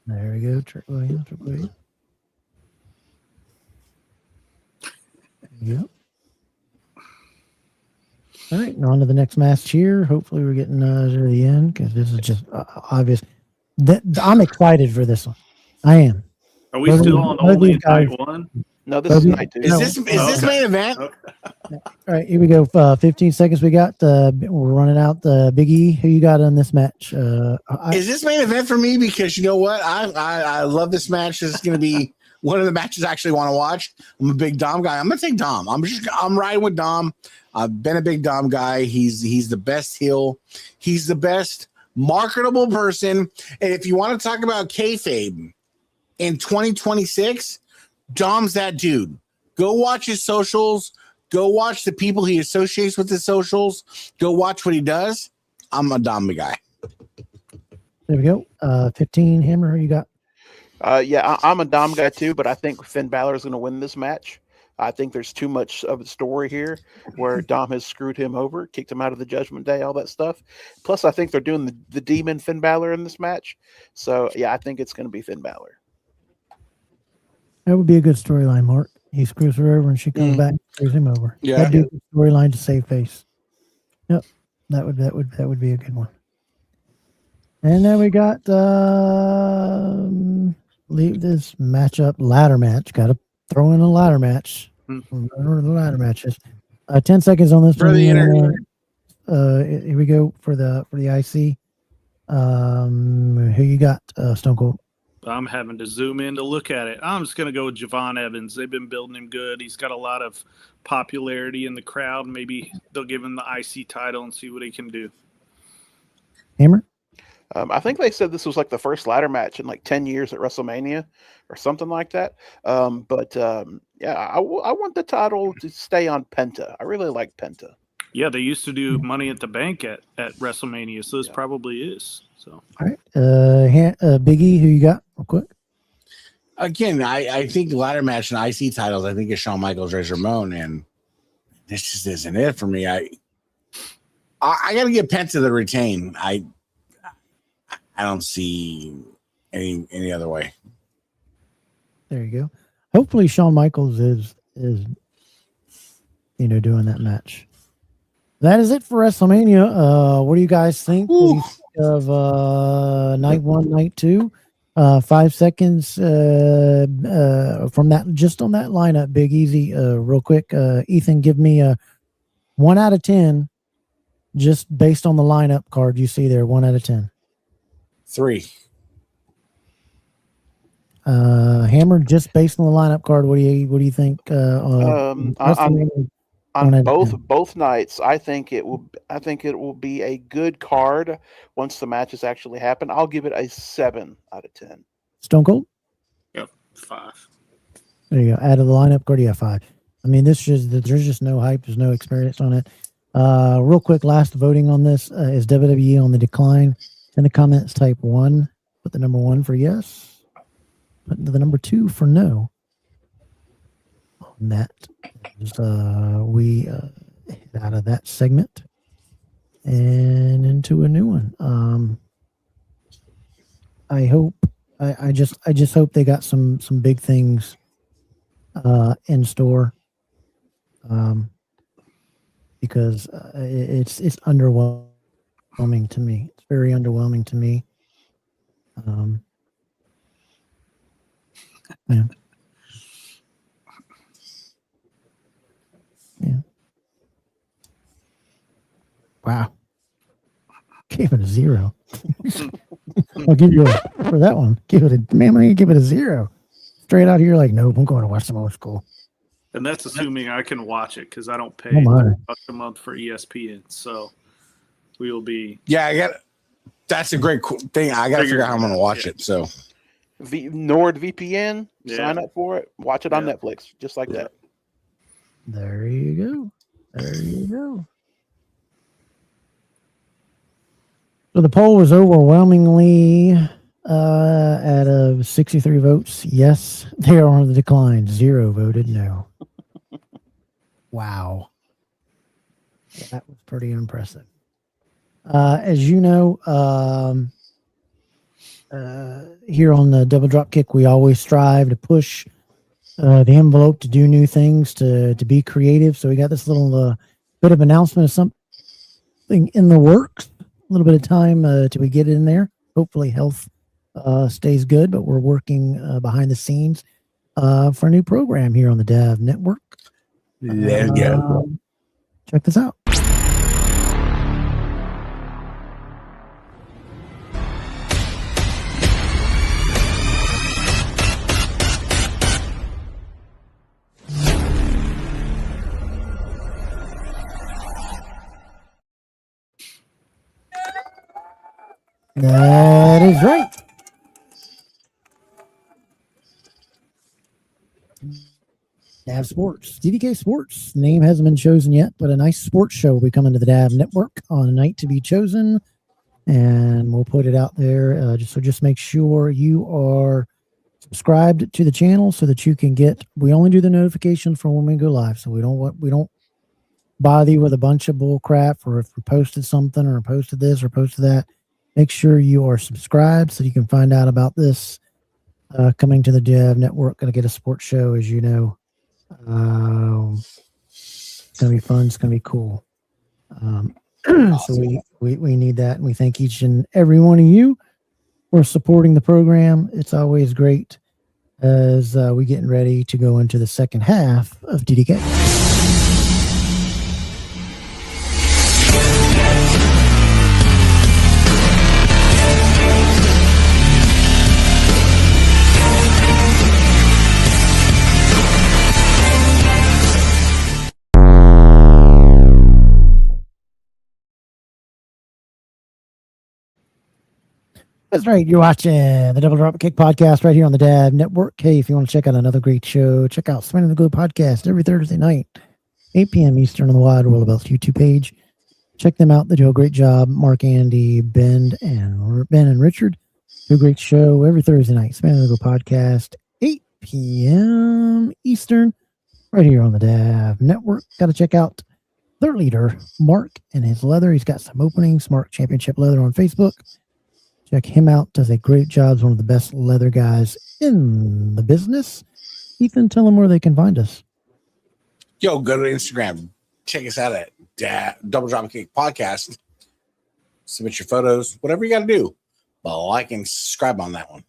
There we go. Trick Williams. Yep. All right, and on to the next match here. Hopefully, we're getting to the end because this is just obvious. I'm excited for this one. I am. Are we still on only night one? No, this is night two. Is this main event? Okay. All right, here we go. 15 seconds. We got. We're running out. The Big E. Who you got on this match? Is this main event for me? Because you know what, I love this match. This is going to be one of the matches I actually want to watch. I'm a big Dom guy. I'm going to take Dom. I'm riding with Dom. I've been a big Dom guy. He's the best heel. He's the best marketable person. And if you want to talk about kayfabe in 2026, Dom's that dude. Go watch his socials. Go watch the people he associates with his socials. Go watch what he does. I'm a Dom guy. There we go. 15. Hammer. Who you got? Yeah, I'm a Dom guy too, but I think Finn Balor is going to win this match. I think there's too much of a story here where Dom has screwed him over, kicked him out of the Judgment Day, all that stuff. Plus, I think they're doing the Demon Finn Balor in this match. So, yeah, I think it's going to be Finn Balor. That would be a good storyline, Mark. He screws her over and she comes back and screws him over. Yeah. That'd be a good storyline to save face. Yep. That would be a good one. And then we got leave this matchup, ladder match. Got to throw in a ladder match. Remember the ladder matches. 10 seconds on this For the internet. Here we go for the IC. Who you got, Stone Cold? I'm having to zoom in to look at it. I'm just going to go with Javon Evans. They've been building him good. He's got a lot of popularity in the crowd. Maybe they'll give him the IC title and see what he can do. Hammer? I think they said this was like the first ladder match in like 10 years at WrestleMania or something like that. Yeah, I want the title to stay on Penta. I really like Penta. Yeah, they used to do Money at the Bank at WrestleMania, so this probably is. So, all right, Big E, who you got, real quick? Again, I think the ladder match and IC titles, I think it's Shawn Michaels, Razor Ramon, and this just isn't it for me. I got to give Penta the retain. I don't see any other way. There you go. Hopefully, Shawn Michaels is doing that match. That is it for WrestleMania. What do you guys think? What do you think of night one, night two? 5 seconds from that, just on that lineup. Big Easy, real quick. Ethan, give me a 1 out of 10, just based on the lineup card you see there. 1 out of 10. 3. Hammer, just based on the lineup card. What do you think? On both nights, I think it will be a good card once the matches actually happen. I'll give it a 7 out of 10. Stone Cold? Yep, 5. There you go. Out of the lineup card, yeah, 5. I mean, there's just no hype. There's no experience on it. Real quick, last voting on this is WWE on the decline. In the comments, type 1. Put the number 1 for yes. Put the number 2 for no. On that, we hit out of that segment and into a new one. I just hope they got some big things in store, because it's underwhelming to me. It's very underwhelming to me. Yeah. Yeah. Wow. Gave it a 0. I'll give you for that one. I'm gonna give it a 0. Straight out here, like, nope, I'm going to watch some old school. And that's assuming I can watch it because I don't pay Oh my. $1 a month for ESPN. So we will be. Yeah, that's a great thing. I got to figure out how I'm going to watch it. So, NordVPN, sign up for it, watch it on Netflix, just like that. There you go. So the poll was overwhelmingly out of 63 votes. Yes, they are on the decline. 0 voted no. Wow. That was pretty impressive. As you know, here on the Double Drop Kick, we always strive to push the envelope to do new things, to be creative. So we got this little bit of announcement of something in the works. A little bit of time till we get it in there. Hopefully health stays good, but we're working behind the scenes for a new program here on the Dav Network. let's go. Check this out. That is right. Dav Sports, DDK Sports. Name hasn't been chosen yet, but a nice sports show will be coming to the Dav Network on a night to be chosen, and we'll put it out there. Just make sure you are subscribed to the channel so that you can get. We only do the notifications for when we go live, so we don't bother you with a bunch of bull crap, or if we posted something or posted this or posted that. Make sure you are subscribed so you can find out about this coming to the Dav Network. Going to get a sports show, as you know. It's going to be fun. It's going to be cool. So we need that, and we thank each and every one of you for supporting the program. It's always great as we getting ready to go into the second half of DDK. That's right. You're watching the Double Drop Kick podcast right here on the Dav Network. Hey, if you want to check out another great show, check out Spinning the Globe podcast every Thursday night, 8 p.m. Eastern on the Wide World of Belts YouTube page. Check them out. They do a great job. Mark, Andy, Ben, and Richard do a great show every Thursday night. Spinning the Globe podcast, 8 p.m. Eastern, right here on the Dav Network. Got to check out their leader, Mark, and his leather. He's got some openings. Mark Championship Leather on Facebook. Check him out. Does a great job. He's one of the best leather guys in the business. Ethan, tell them where they can find us. Yo, go to Instagram. Check us out at Double Drop Kick Podcast. Submit your photos, whatever you got to do. But like and subscribe on that one.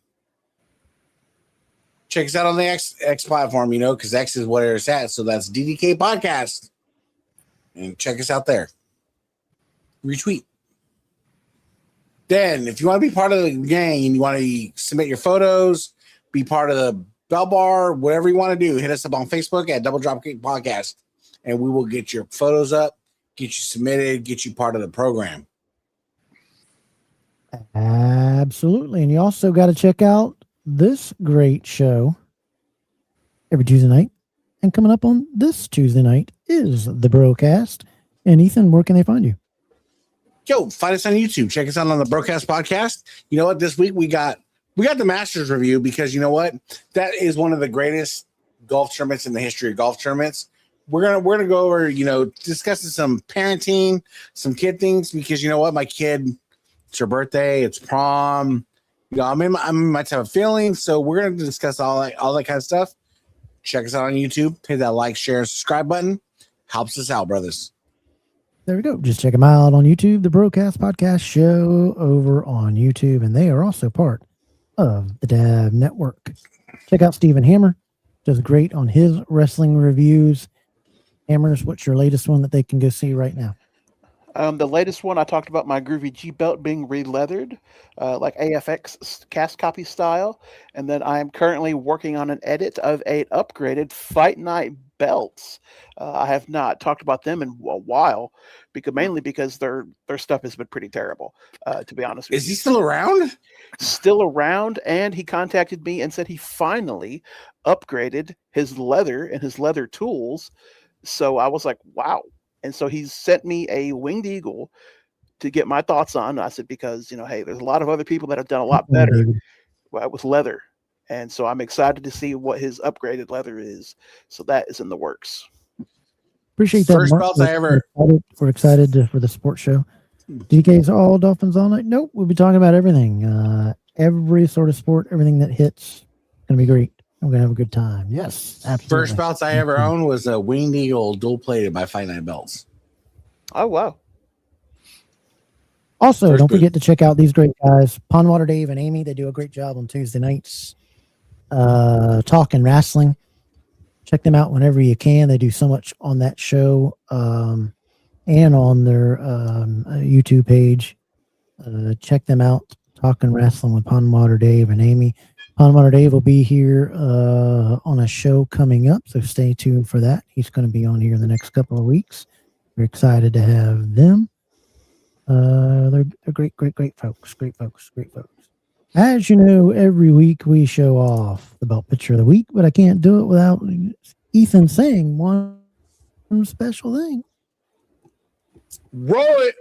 Check us out on the X platform, because X is where it's at. So that's DDK Podcast. And check us out there. Retweet. Then, if you want to be part of the gang and you want to submit your photos, be part of the Bell Bar, whatever you want to do, hit us up on Facebook at Double Dropkick Podcast, and we will get your photos up, get you submitted, get you part of the program. Absolutely. And you also got to check out this great show every Tuesday night. And coming up on this Tuesday night is the Broadcast. And Ethan, where can they find you? Yo, find us on YouTube. Check us out on the Broadcast Podcast. You know what? This week we got the Masters review, because you know what? That is one of the greatest golf tournaments in the history of golf tournaments. We're gonna go over, discussing some parenting, some kid things, because you know what? My kid, it's her birthday, it's prom. I might have a feeling, so we're gonna discuss all that kind of stuff. Check us out on YouTube. Hit that like, share, subscribe button. Helps us out, brothers. There we go. Just check them out on YouTube, the Broadcast Podcast show over on YouTube, and they are also part of the Dav Network. Check out Stephen Hammer. Does great on his wrestling reviews. Hammers, what's your latest one that they can go see right now? The latest one, I talked about my Groovy G belt being re-leathered, like AFX cast copy style. And then I am currently working on an edit of an upgraded Fight Night belts. I have not talked about them in a while, mainly because their stuff has been pretty terrible. To be honest with Is you, he still around? still around, and he contacted me and said he finally upgraded his leather and his leather tools. So I was like, wow. And so he's sent me a winged eagle to get my thoughts on. I said, because, hey, there's a lot of other people that have done a lot better with leather. And so I'm excited to see what his upgraded leather is. So that is in the works. Appreciate that. First Mark. belts I ever. We're excited for the sports show. DK's all Dolphins all night. Nope, we'll be talking about everything, every sort of sport, everything that hits. Gonna be great. I'm gonna have a good time. Yes, absolutely. First belts I ever owned was a winged eagle dual plated by Fight Night Belts. Oh wow! Also, First don't boot. forget to check out these great guys, Pondwater Dave and Amy. They do a great job on Tuesday nights, talking wrestling. Check them out whenever you can. They do so much on that show and on their YouTube page. Check them out. Talking Wrestling with Pondwater Dave and Amy. Pondwater Dave will be here on a show coming up, so stay tuned for that. He's going to be on here in the next couple of weeks. We're excited to have them. They're great folks. Great folks. As you know, every week we show off the belt picture of the week, but I can't do it without Ethan saying one special thing. Roll it.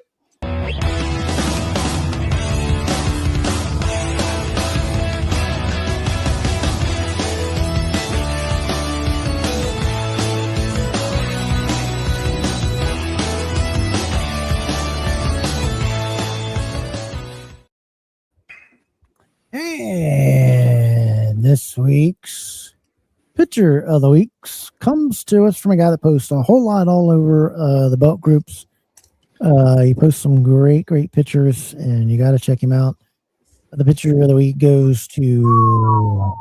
And this week's picture of the weeks comes to us from a guy that posts a whole lot all over the belt groups. He posts some great pictures, and you got to check him out. The picture of the week goes to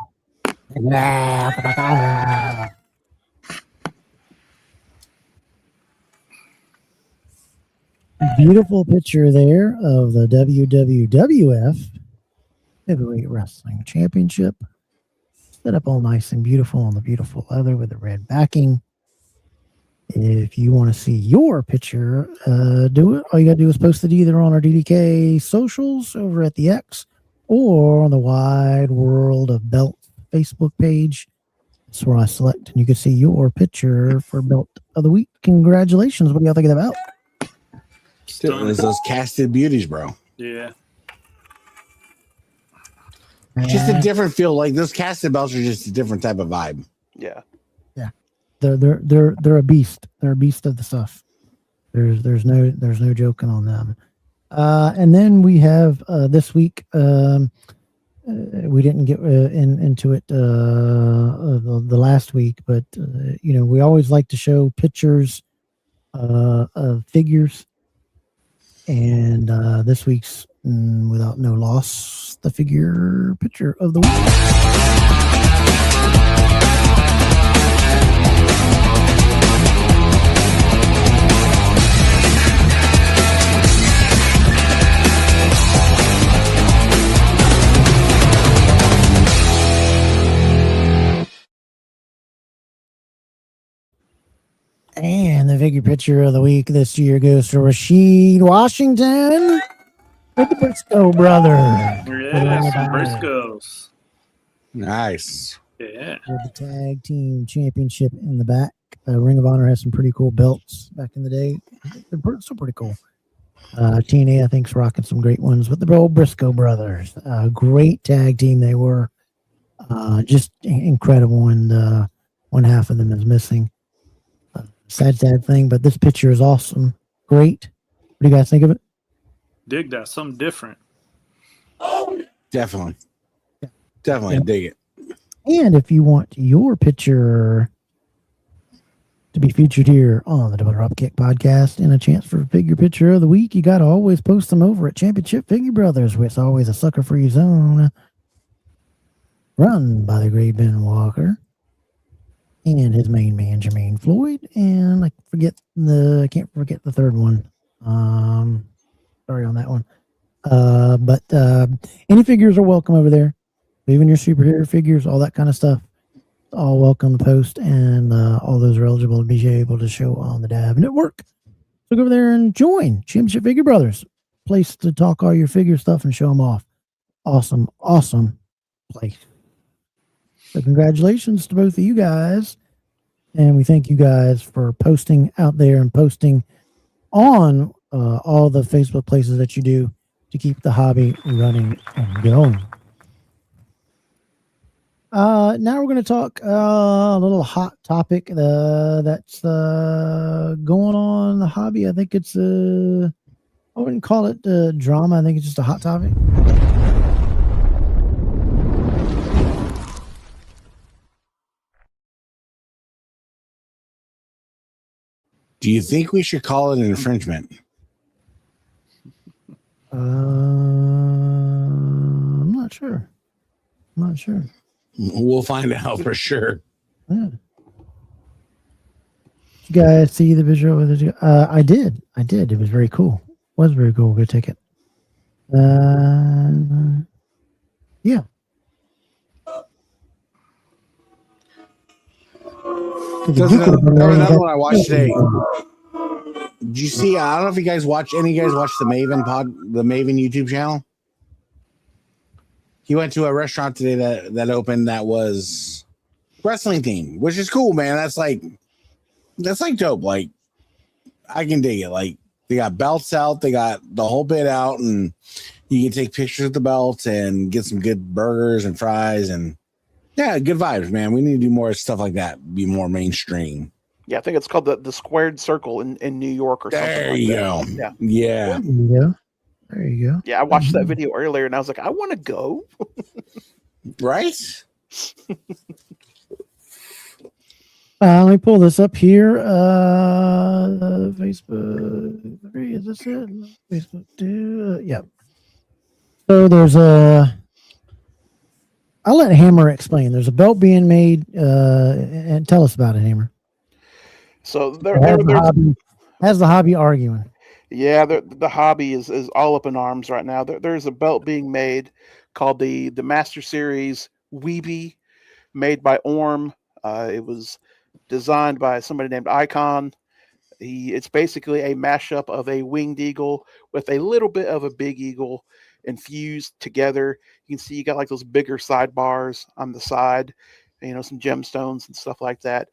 beautiful picture there of the WWF Heavyweight Wrestling Championship. Set up all nice and beautiful on the beautiful leather with the red backing. If you want to see your picture, do it. All you got to do is post it either on our DDK socials over at the X or on the Wide World of Belt Facebook page. That's where I select, and you can see your picture for Belt of the Week. Congratulations. What do y'all think of that belt? It's those casted beauties, bro. Yeah. Just a different feel. Like those casted belts are just a different type of vibe. Yeah. They're a beast. They're a beast of the stuff. There's no joking on them. And then we have this week. We didn't get into it the last week, but we always like to show pictures of figures. And this week's without no loss, the figure picture of the week. And the figure picture of the week this year goes to Rasheed Washington with the Briscoe brothers. Yeah, some Briscoes. Nice. Yeah. With the tag team championship in the back. Ring of Honor has some pretty cool belts back in the day. They're still pretty cool. TNA, I think, is rocking some great ones with the old Briscoe brothers. Great tag team they were. Just incredible, and one half of them is missing. Sad thing, but this picture is awesome. Great. What do you guys think of it? Dig that. Something different. Definitely. Yeah. Definitely dig it. And if you want your picture to be featured here on the Double Dropkick podcast and a chance for a figure picture of the week, you got to always post them over at Championship Figure Brothers, which is always a sucker-free zone run by the great Ben Walker and his main man, Jermaine Floyd. And I can't forget the third one. Sorry on that one. But any figures are welcome over there. Even your superhero figures, all that kind of stuff. all welcome to post, and all those are eligible to be able to show on the Dab Network. So go over there and join Championship Figure Brothers. Place to talk all your figure stuff and show them off. Awesome place. So congratulations to both of you guys. And we thank you guys for posting out there and posting on all the Facebook places that you do to keep the hobby running and going. Now we're going to talk a little hot topic that's going on in the hobby. I think it's I wouldn't call it drama. I think it's just a hot topic. Do you think we should call it an infringement? I'm not sure. We'll find out for sure. Yeah. You guys see the visual with it? I did. It was very cool. Good ticket. Yeah. There was another one I watched today. Did you see? I don't know if you guys watch. Any of you guys watch the Maven YouTube channel? He went to a restaurant today that opened that was wrestling themed, which is cool, man. That's like dope. Like, I can dig it. Like, they got belts out, they got the whole bit out, and you can take pictures of the belts and get some good burgers and fries, and yeah, good vibes, man. We need to do more stuff like that. Be more mainstream. Yeah, I think it's called the Squared Circle in New York or something. There you go. Yeah. There you go. Yeah, I watched that video earlier and I was like, I want to go. Right? Let me pull this up here. Facebook 3, is this it? Facebook 2, yep. So there's I'll let Hammer explain. There's a belt being made, and tell us about it, Hammer. So has the hobby arguing. Yeah, the hobby is all up in arms right now. There's a belt being made called the Master Series Weeby, made by Orm. It was designed by somebody named Icon. It's basically a mashup of a winged eagle with a little bit of a big eagle infused together. You can see you got like those bigger sidebars on the side, some gemstones and stuff like that.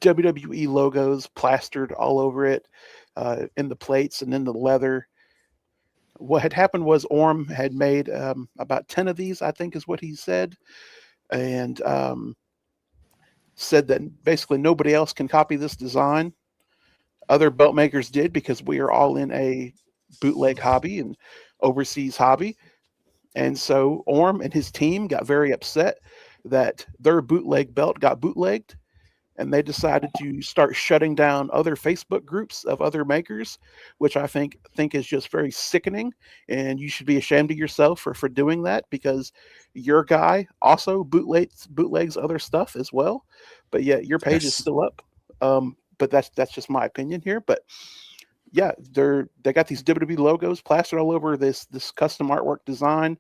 WWE logos plastered all over it, in the plates and in the leather. What had happened was Orm had made about 10 of these, I think is what he said, and said that basically nobody else can copy this design. Other belt makers did, because we are all in a bootleg hobby and overseas hobby. And so Orm and his team got very upset that their bootleg belt got bootlegged, and they decided to start shutting down other Facebook groups of other makers, which I think is just very sickening. And you should be ashamed of yourself for doing that, because your guy also bootlegs other stuff as well. But yeah, your page is still up. But that's just my opinion here. But yeah, they got these WWE logos plastered all over this custom artwork design,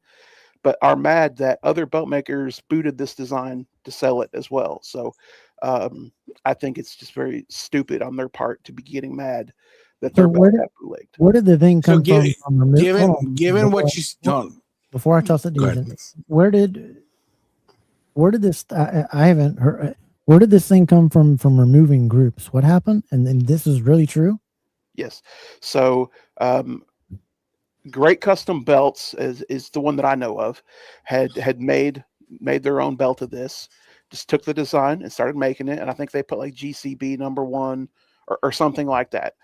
but are mad that other belt makers booted this design to sell it as well. So I think it's just very stupid on their part to be getting mad that their belt got bootlegged. Where did the thing come from? Given what you don't. Before I toss it to you, where did this? I haven't heard. Where did this thing come from removing groups? What happened? And this is really true? Yes. So Great Custom Belts is the one that I know of, had made their own belt of this. Just took the design and started making it, and I think they put like GCB #1 or something like that.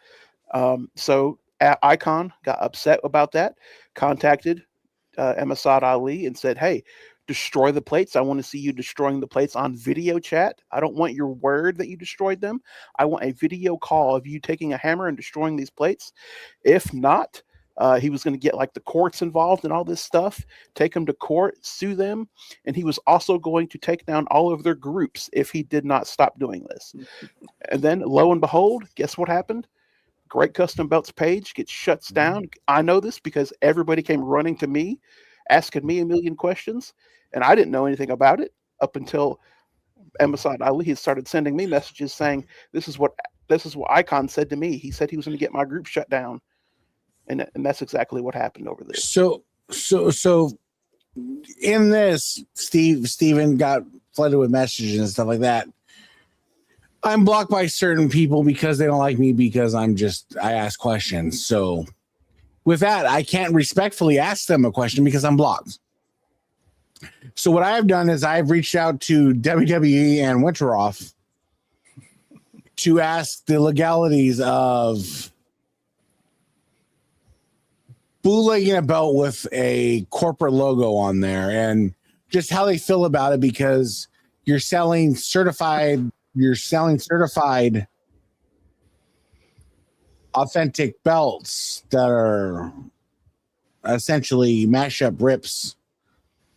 So Icon got upset about that, contacted Masad Ali and said, "Hey, destroy the plates. I want to see you destroying the plates on video chat. I don't want your word that you destroyed them. I want a video call of you taking a hammer and destroying these plates. If not," he was going to get like the courts involved and all this stuff, take them to court, sue them. And he was also going to take down all of their groups if he did not stop doing this. And then lo and behold, guess what happened? Great Custom Belts page gets shuts down. I know this because everybody came running to me, asking me a million questions, and I didn't know anything about it up until Emma Ali had started sending me messages saying, this is what Icon said to me. He said he was going to get my group shut down. And that's exactly what happened over there. So in this, Steven got flooded with messages and stuff like that. I'm blocked by certain people because they don't like me because I ask questions. So with that, I can't respectfully ask them a question because I'm blocked. So what I've done is I've reached out to WWE and Winterhoff to ask the legalities of bootlegging a belt with a corporate logo on there and just how they feel about it, because you're selling certified authentic belts that are essentially mashup rips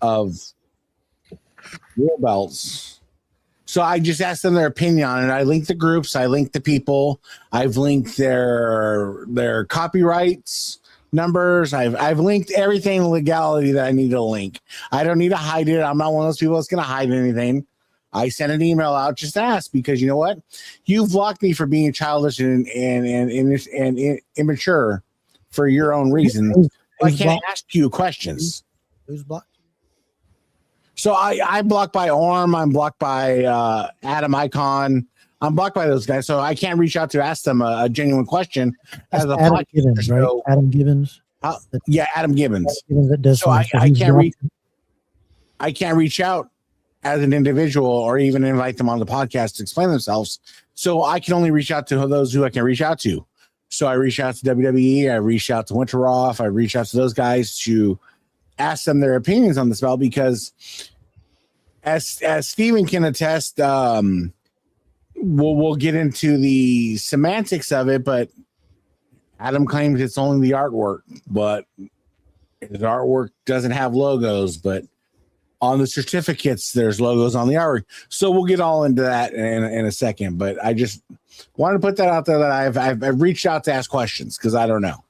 of real belts. So I just asked them their opinion on it. I linked the groups, I linked the people, I've linked their copyrights numbers, I've linked everything legality that I need to link. I don't need to hide it. I'm not one of those people that's going to hide anything. I sent an email out just to ask, because you know what? You've blocked me for being childish and immature for your own reasons. I can't ask you questions. Who's blocked? So I'm blocked by Orm. I'm blocked by Adam Icon. I'm blocked by those guys. So I can't reach out to ask them a genuine question. As a Adam Gibbons, right? Adam Gibbons. Yeah, Adam Gibbons. That does so I can't reach out as an individual or even invite them on the podcast to explain themselves. So I can only reach out to those who I can reach out to. So I reach out to WWE. I reach out to Winterhoff. I reach out to those guys to ask them their opinions on this belt, because as Steven can attest, we'll get into the semantics of it, but Adam claims it's only the artwork, but his artwork doesn't have logos, but on the certificates, there's logos on the artwork. So we'll get all into that in a second, but I just wanted to put that out there that I've reached out to ask questions because I don't know.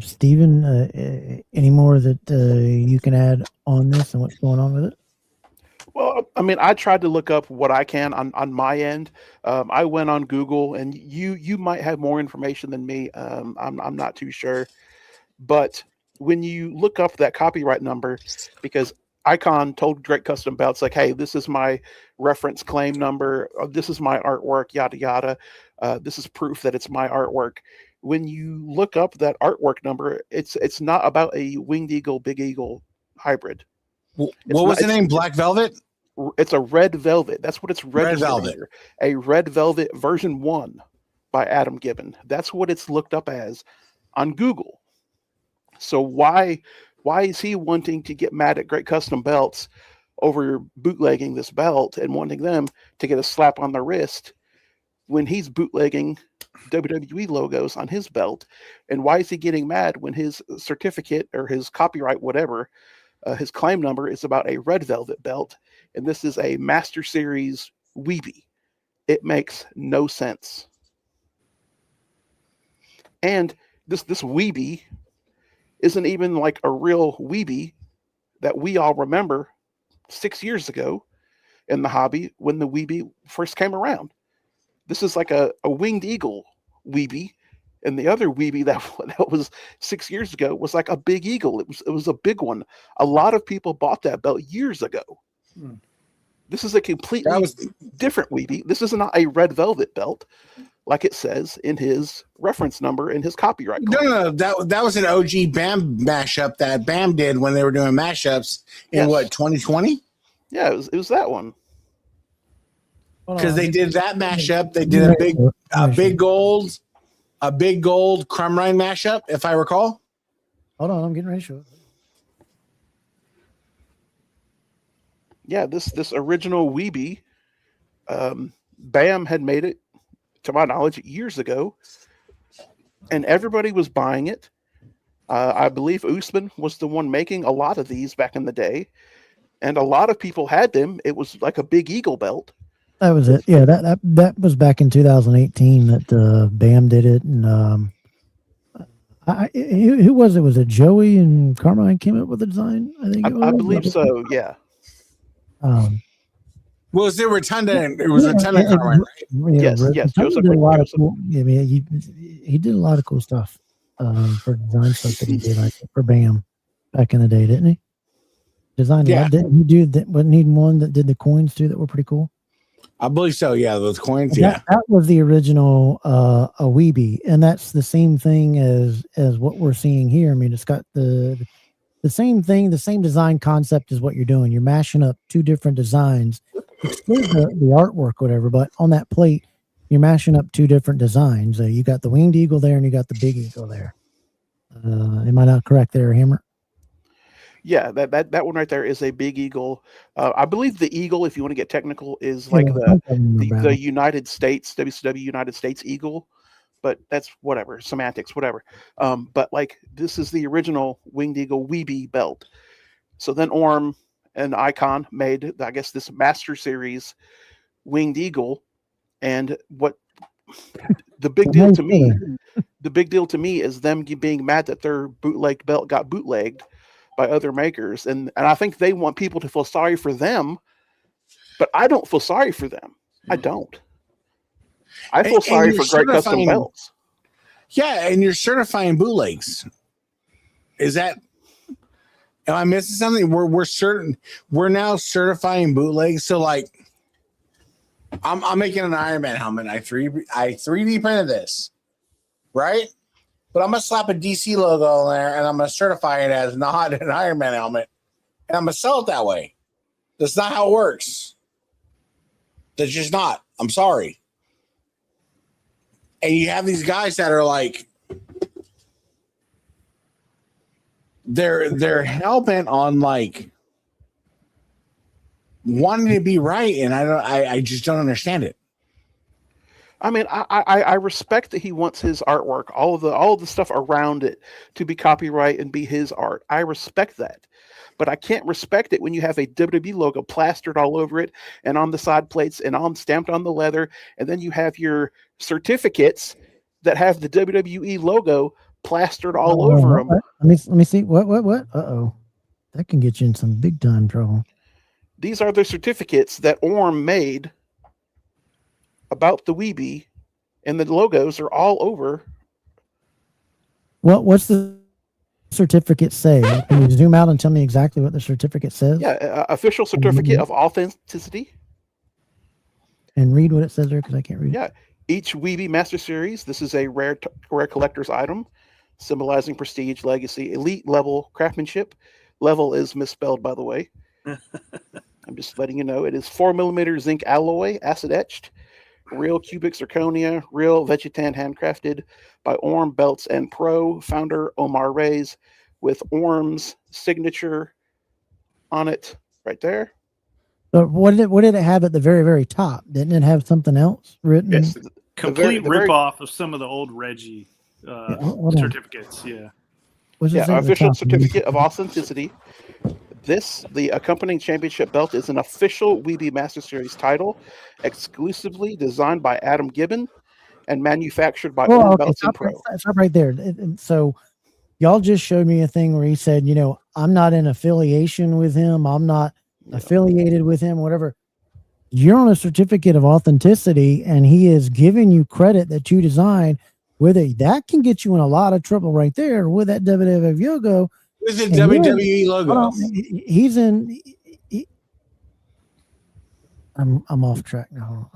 Steven, any more that you can add on this and what's going on with it? Well, I mean, I tried to look up what I can on my end. I went on Google, and you might have more information than me. I'm not too sure, but when you look up that copyright number, because Icon told Great Custom Belts, like, hey, this is my reference claim number, or this is my artwork, yada yada. This is proof that it's my artwork. When you look up that artwork number, it's not about a winged eagle, big eagle hybrid. What was the name? Black Velvet? It's a red velvet. That's what it's Red Velvet. under. A red velvet version 1 by Adam Gibbon. That's what it's looked up as on Google. So why is he wanting to get mad at Great Custom Belts over bootlegging this belt and wanting them to get a slap on the wrist when he's bootlegging WWE logos on his belt? And why is he getting mad when his certificate or his copyright, whatever, his claim number is about a red velvet belt, and this is a Master Series Weebie? It makes no sense. And this Weebie isn't even like a real Weebie that we all remember 6 years ago in the hobby when the Weebie first came around. This is like a winged eagle Weebie, and the other Weebie that was 6 years ago was like a big eagle. It was a big one. A lot of people bought that belt years ago. This is a completely different Weebie. This is not a red velvet belt like it says in his reference number in his copyright claim. No, that was an OG BAM mashup that BAM did when they were doing mashups in what, 2020? Yeah, it was that one. Because they did that mashup. They did a big gold crumb rind mashup, if I recall. Hold on, I'm getting ready to show it. Yeah, this original Weebie, BAM had made it, to my knowledge, years ago, and everybody was buying it. I believe Usman was the one making a lot of these back in the day, and a lot of people had them. It was like a big eagle belt. That was it. Yeah, that was back in 2018 that BAM did it, and Who was it? Was it Joey and Carmine came up with the design? I think I believe so. Yeah. Well, it was the Rotunda. It was Rotunda Carmine, right? Yes, yes, Joseph Joseph did a lot Joseph. of cool. I mean, he did a lot of cool stuff for design stuff that he did, like for BAM back in the day, didn't he? Designed a lot. Didn't he do that? Wasn't he one that did the coins too that were pretty cool? I believe so. Yeah, those coins. Yeah, That was the original a Weeby, and that's the same thing as what we're seeing here. I mean, it's got the same thing, the same design concept as what you're doing. You're mashing up two different designs, exclude the artwork, whatever. But on that plate, you're mashing up two different designs. You got the winged eagle there, and you got the big eagle there. Am I not correct there, Hammer? Yeah, that one right there is a big eagle. I believe the eagle, if you want to get technical, is like the United States, WCW United States eagle, but that's whatever, semantics, whatever. But like this is the original winged eagle Weeby belt. So then Orm and Icon made, I guess, this Master Series winged eagle, and what the big deal to me is them being mad that their bootleg belt got bootlegged by other makers, and I think they want people to feel sorry for them, but I don't feel sorry for them. I don't. I feel sorry for great custom belts. Yeah, and you're certifying bootlegs. Is that? Am I missing something? We're now certifying bootlegs. So like, I'm making an Iron Man helmet. I 3D printed this, right? But I'm going to slap a DC logo on there, and I'm going to certify it as not an Iron Man helmet, and I'm going to sell it that way. That's not how it works. That's just not. I'm sorry. And you have these guys that are like, they're hell-bent on like wanting to be right, and I just don't understand it. I mean, I respect that he wants his artwork, all of the stuff around it, to be copyright and be his art. I respect that, but I can't respect it when you have a WWE logo plastered all over it and on the side plates and stamped on the leather, and then you have your certificates that have the WWE logo plastered all over them. Let me see. What? Uh-oh, that can get you in some big time trouble. These are the certificates that Orm made about the Weeby, and the logos are all over. What's the certificate say? Can you zoom out and tell me exactly what the certificate says? Yeah, official certificate of authenticity. And read what it says there, because I can't read. Yeah, each Weeby Master Series. This is a rare collector's item, symbolizing prestige, legacy, elite level craftsmanship. Level is misspelled, by the way. I'm just letting you know. It is 4mm zinc alloy, acid etched. Real cubic zirconia, real Vegetan handcrafted by Orm Belts and Pro founder Omar Reyes, with Orm's signature on it right there. But what did it have at the very, very top? Didn't it have something else written? Yes, complete rip-off of some of the old Reggie certificates. Yeah. Official certificate of authenticity. The accompanying championship belt is an official Weeby Master Series title, exclusively designed by Adam Gibbon and manufactured by Orm Belts and Pro. Stop right there. And so y'all just showed me a thing where he said, I'm not in affiliation with him. I'm not affiliated with him, whatever. You're on a certificate of authenticity, and he is giving you credit that you designed with it. That can get you in a lot of trouble right there with that WWF logo. With the WWE logo. He's in. I'm off track now.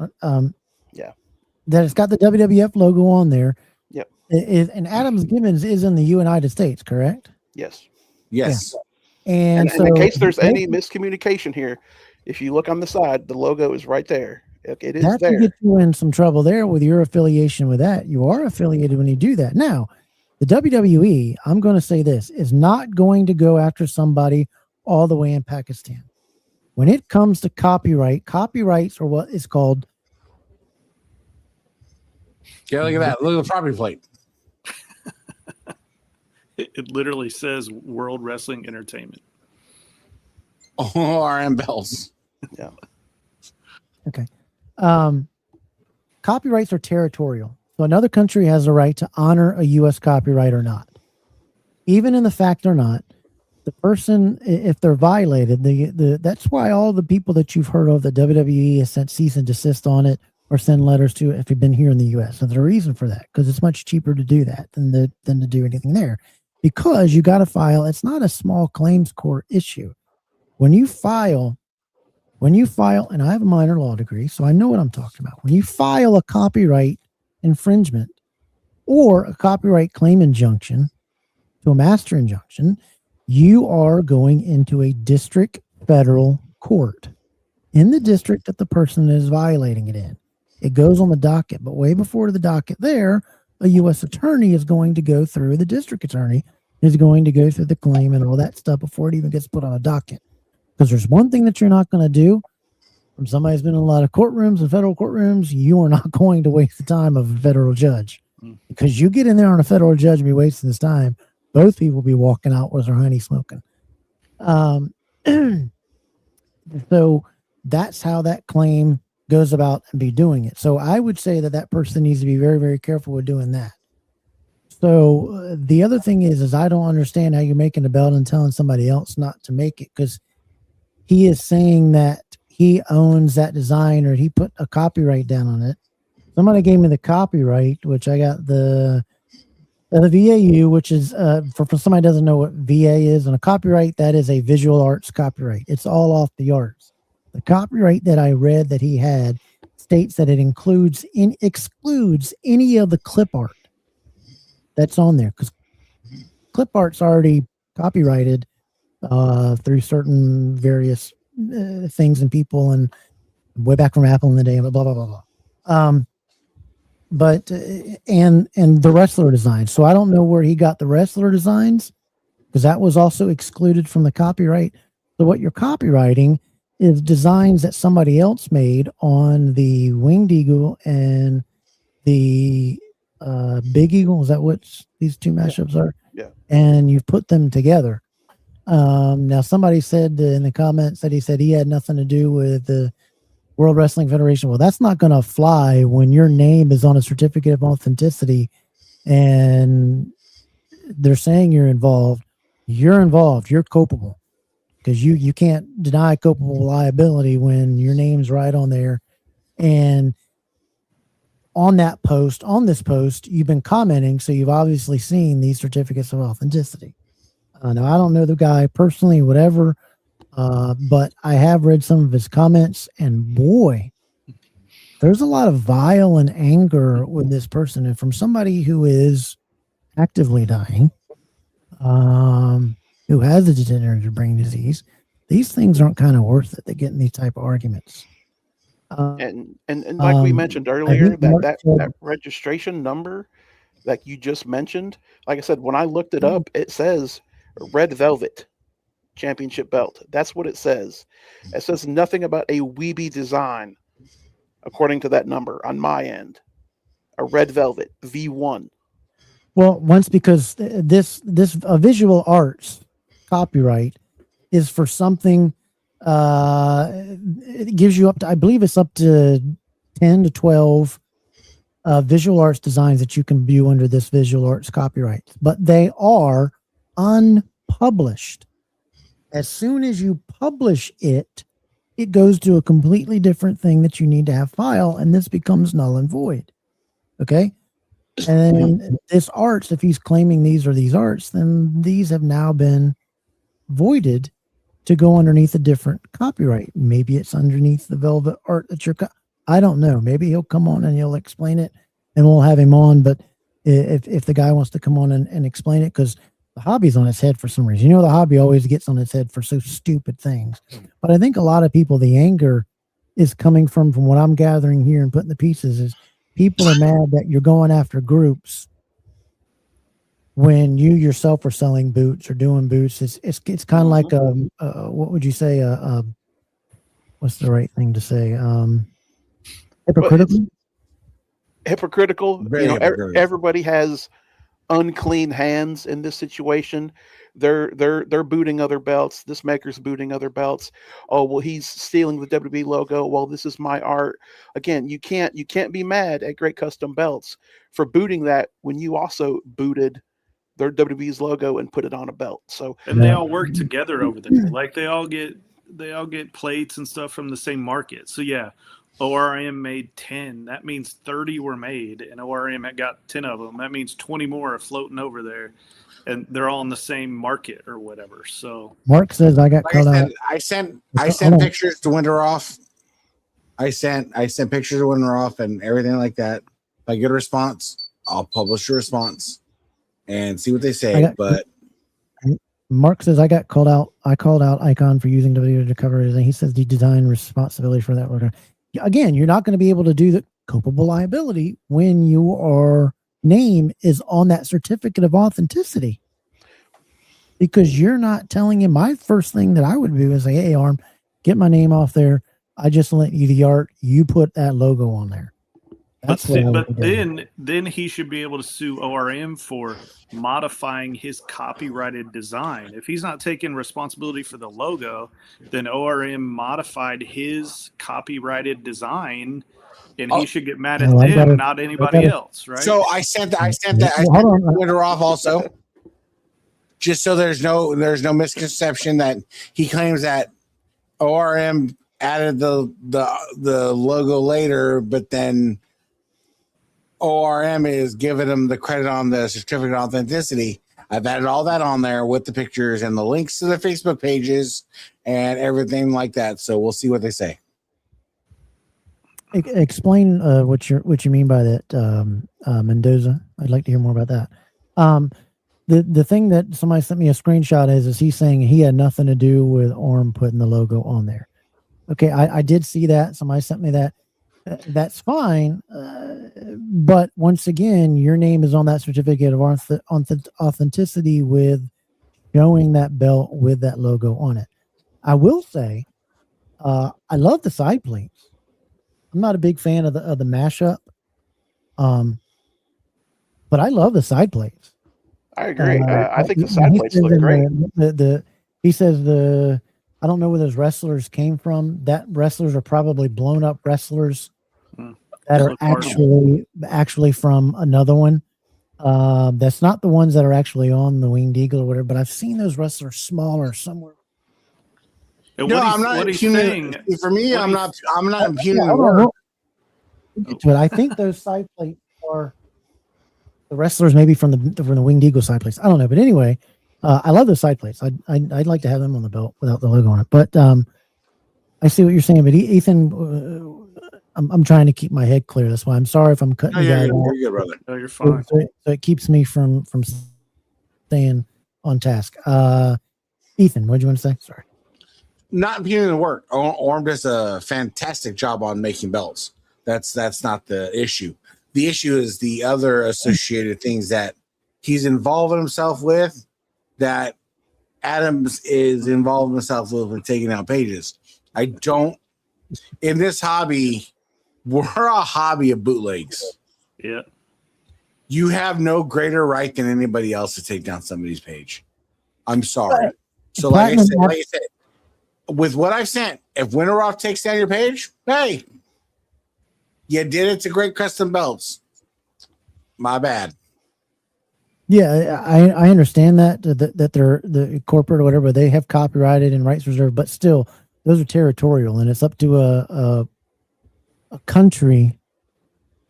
That it's got the WWF logo on there. Yep. And Adams Gibbons is in the United States, correct? Yes. Yes. Yeah. And so, in case there's any miscommunication here, if you look on the side, the logo is right there. It is that there. That can get you in some trouble there with your affiliation with that. You are affiliated when you do that. Now, the WWE, I'm going to say this, is not going to go after somebody all the way in Pakistan. When it comes to copyrights are what is called. Yeah, look at that. Look at the property plate. It literally says World Wrestling Entertainment. Oh, RM bells. Yeah. Okay. Copyrights are territorial. So another country has a right to honor a U.S. copyright or not. even in the fact or not, the person, if they're violated, that's why all the people that you've heard of, the WWE has sent cease and desist on it or send letters to if you've been here in the U.S. And there's a reason for that, because it's much cheaper to do that than to do anything there, because you got to file. It's not a small claims court issue. When you file, and I have a minor law degree, so I know what I'm talking about. When you file a copyright infringement or a copyright claim injunction to a master injunction, you are going into a district federal court in the district that the person is violating it in. It goes on the docket, but way before the docket there, a U.S. attorney is going to go through, the district attorney is going to go through the claim and all that stuff before it even gets put on a docket. Because there's one thing that you're not going to do. From somebody who's been in a lot of courtrooms and federal courtrooms, you are not going to waste the time of a federal judge. Because you get in there on a federal judge and be wasting his time, both people will be walking out with their honey smoking. So that's how that claim goes about and be doing it. So I would say that person needs to be very, very careful with doing that. So the other thing is I don't understand how you're making a belt and telling somebody else not to make it, because he is saying that he owns that design or he put a copyright down on it. Somebody gave me the copyright, which I got the VAU, which is for somebody who doesn't know what VA is, and a copyright, that is a visual arts copyright. It's all off the arts. The copyright that I read that he had states that it excludes any of the clip art that's on there, because clip art's already copyrighted through certain various things and people, and way back from Apple in the day, blah blah blah blah. But and the wrestler designs. So I don't know where he got the wrestler designs, because that was also excluded from the copyright. So what you're copywriting is designs that somebody else made on the Winged Eagle and the Big Eagle. Is that what these two mashups are? Yeah. And you've put them together. Now somebody said in the comments that he had nothing to do with the World Wrestling Federation. Well, that's not going to fly when your name is on a certificate of authenticity and they're saying you're involved. You're involved. You're culpable, because you can't deny culpable liability when your name's right on there. And on this post, you've been commenting, so you've obviously seen these certificates of authenticity. Now, I don't know the guy personally, whatever, but I have read some of his comments, and boy, there's a lot of vile and anger with this person. And from somebody who is actively dying, who has a degenerative brain disease, these things aren't kind of worth it. They get in these type of arguments. And like we mentioned earlier, that registration number that you just mentioned, like I said, when I looked it up, it says Red Velvet Championship belt. That's what it says. It says nothing about a Weeby design, according to that number on my end. A Red Velvet V1. Well, because this visual arts copyright is for something. It gives you up to, I believe it's up to 10 to 12 visual arts designs that you can view under this visual arts copyright, but they are unpublished. As soon as you publish it, it goes to a completely different thing that you need to have file, and this becomes null and void. Okay. And this arts, if he's claiming these are these arts, then these have now been voided to go underneath a different copyright. Maybe it's underneath the velvet art that you're, I don't know. Maybe he'll come on and he'll explain it and we'll have him on. But if the guy wants to come on and explain it, because the hobby's on his head for some reason. You know, the hobby always gets on its head for so stupid things. But I think a lot of people, the anger is coming from what I'm gathering here and putting the pieces, is people are mad that you're going after groups when you yourself are selling boots or doing boots. It's kind of like what would you say? What's the right thing to say? Hypocritical. Hypocritical. Very hypocritical. Everybody has unclean hands in this situation. They're booting other belts. This maker's booting other belts. Oh, well, he's stealing the WWE logo. Well, this is my art. Again, you can't be mad at Great Custom Belts for booting that when you also booted their WWE's logo and put it on a belt. So and they all work together over there. Like they all get plates and stuff from the same market. So yeah, ORM made 10. That means 30 were made, and ORM had got 10 of them. That means 20 more are floating over there, and they're all in the same market or whatever. So Mark says I got called out. I sent pictures to Winteroff. I sent pictures of Winteroff and everything like that. If I get a response, I'll publish a response and see what they say. But Mark says I got called out. I called out Icon for using WWE to cover it, and he says the design responsibility for that. Again, you're not going to be able to do the culpable liability when your name is on that certificate of authenticity, because you're not telling him. My first thing that I would do is say, hey, Arm, get my name off there. I just lent you the art. You put that logo on there. But then he should be able to sue ORM for modifying his copyrighted design. If he's not taking responsibility for the logo, then ORM modified his copyrighted design, and he should get mad at them, not anybody else, right? So I sent that. I sent Winteroff also, just so there's no misconception that he claims that ORM added the logo later, but then ORM is giving him the credit on the certificate of authenticity. I've added all that on there with the pictures and the links to the Facebook pages and everything like that. So we'll see what they say. Explain what you mean by that, Mendoza. I'd like to hear more about that. The thing that somebody sent me a screenshot is he's saying he had nothing to do with Orm putting the logo on there. Okay, I did see that. Somebody sent me that. That's fine. But once again, your name is on that certificate of authenticity with showing that belt with that logo on it. I will say, I love the side plates. I'm not a big fan of the mashup. But I love the side plates. I agree. I think the side plates look great. He says I don't know where those wrestlers came from. That wrestlers are probably blown up wrestlers that are actually from another one. That's not the ones that are actually on the Winged Eagle or whatever, but I've seen those wrestlers smaller somewhere. No, I'm not impugning. For me, I'm not impugning the work. But I think those side plates are the wrestlers, maybe from the Winged Eagle side plates. I don't know, but anyway, I love those side plates. I'd like to have them on the belt without the logo on it. But I see what you're saying. But Ethan, I'm trying to keep my head clear. That's why I'm sorry if I'm cutting you guys off. You're good, brother. No, you're fine. So it keeps me from staying on task. Ethan, what do you want to say? Sorry. Not impugning the work. Orm does a fantastic job on making belts. That's not the issue. The issue is the other associated things that he's involved himself with, that Adams is involved himself with taking out pages. I don't. In this hobby, we're a hobby of bootlegs. Yeah. You have no greater right than anybody else to take down somebody's page. I'm sorry. So like I said, with what I've sent, if Winteroff takes down your page, hey, you did it to Great Custom Belts. My bad. Yeah, I understand that they're the corporate or whatever, they have copyrighted and rights reserved, but still, those are territorial, and it's up to a country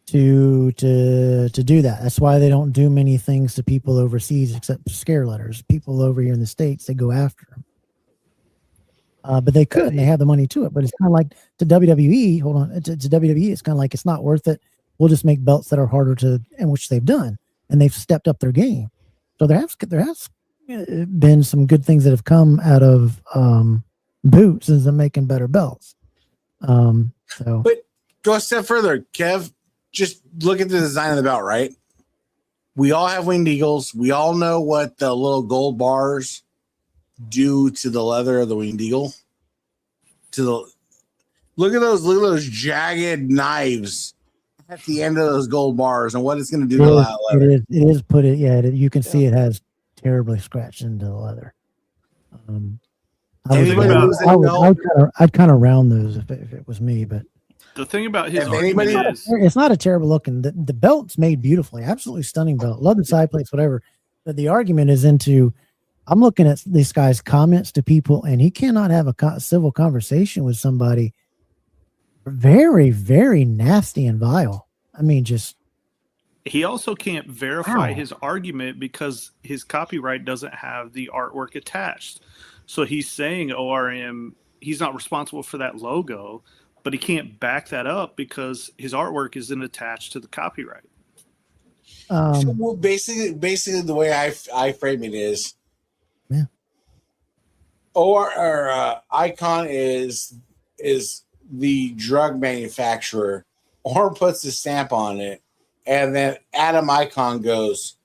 to do that. That's why they don't do many things to people overseas except scare letters. People over here in the States, they go after them. But they could, and they have the money to it. But it's kind of like to WWE. Hold on, to WWE, it's kind of like it's not worth it. We'll just make belts that are harder to, and which they've done, and they've stepped up their game. So there has been some good things that have come out of boots as them making better belts. But go a step further, Kev. Just look at the design of the belt, right? We all have Winged Eagles. We all know what the little gold bars do to the leather of the Winged Eagle. Look at those jagged knives at the end of those gold bars, and what it's going to do to that leather. It is put it. Yeah, you can see it has terribly scratched into the leather. I'd kind of round those if it was me, but the thing about his argument is it's not a terrible looking. The belt's made beautifully, absolutely stunning belt. Love the side plates, whatever. But the argument is into, I'm looking at this guy's comments to people, and he cannot have a civil conversation with somebody. Very, very nasty and vile. I mean, just. He also can't verify Wow. his argument because his copyright doesn't have the artwork attached. So he's saying ORM, he's not responsible for that logo, but he can't back that up because his artwork isn't attached to the copyright. Well, basically, the way I frame it is, Yeah. Icon is the drug manufacturer, or puts a stamp on it, and then Adam Icon goes,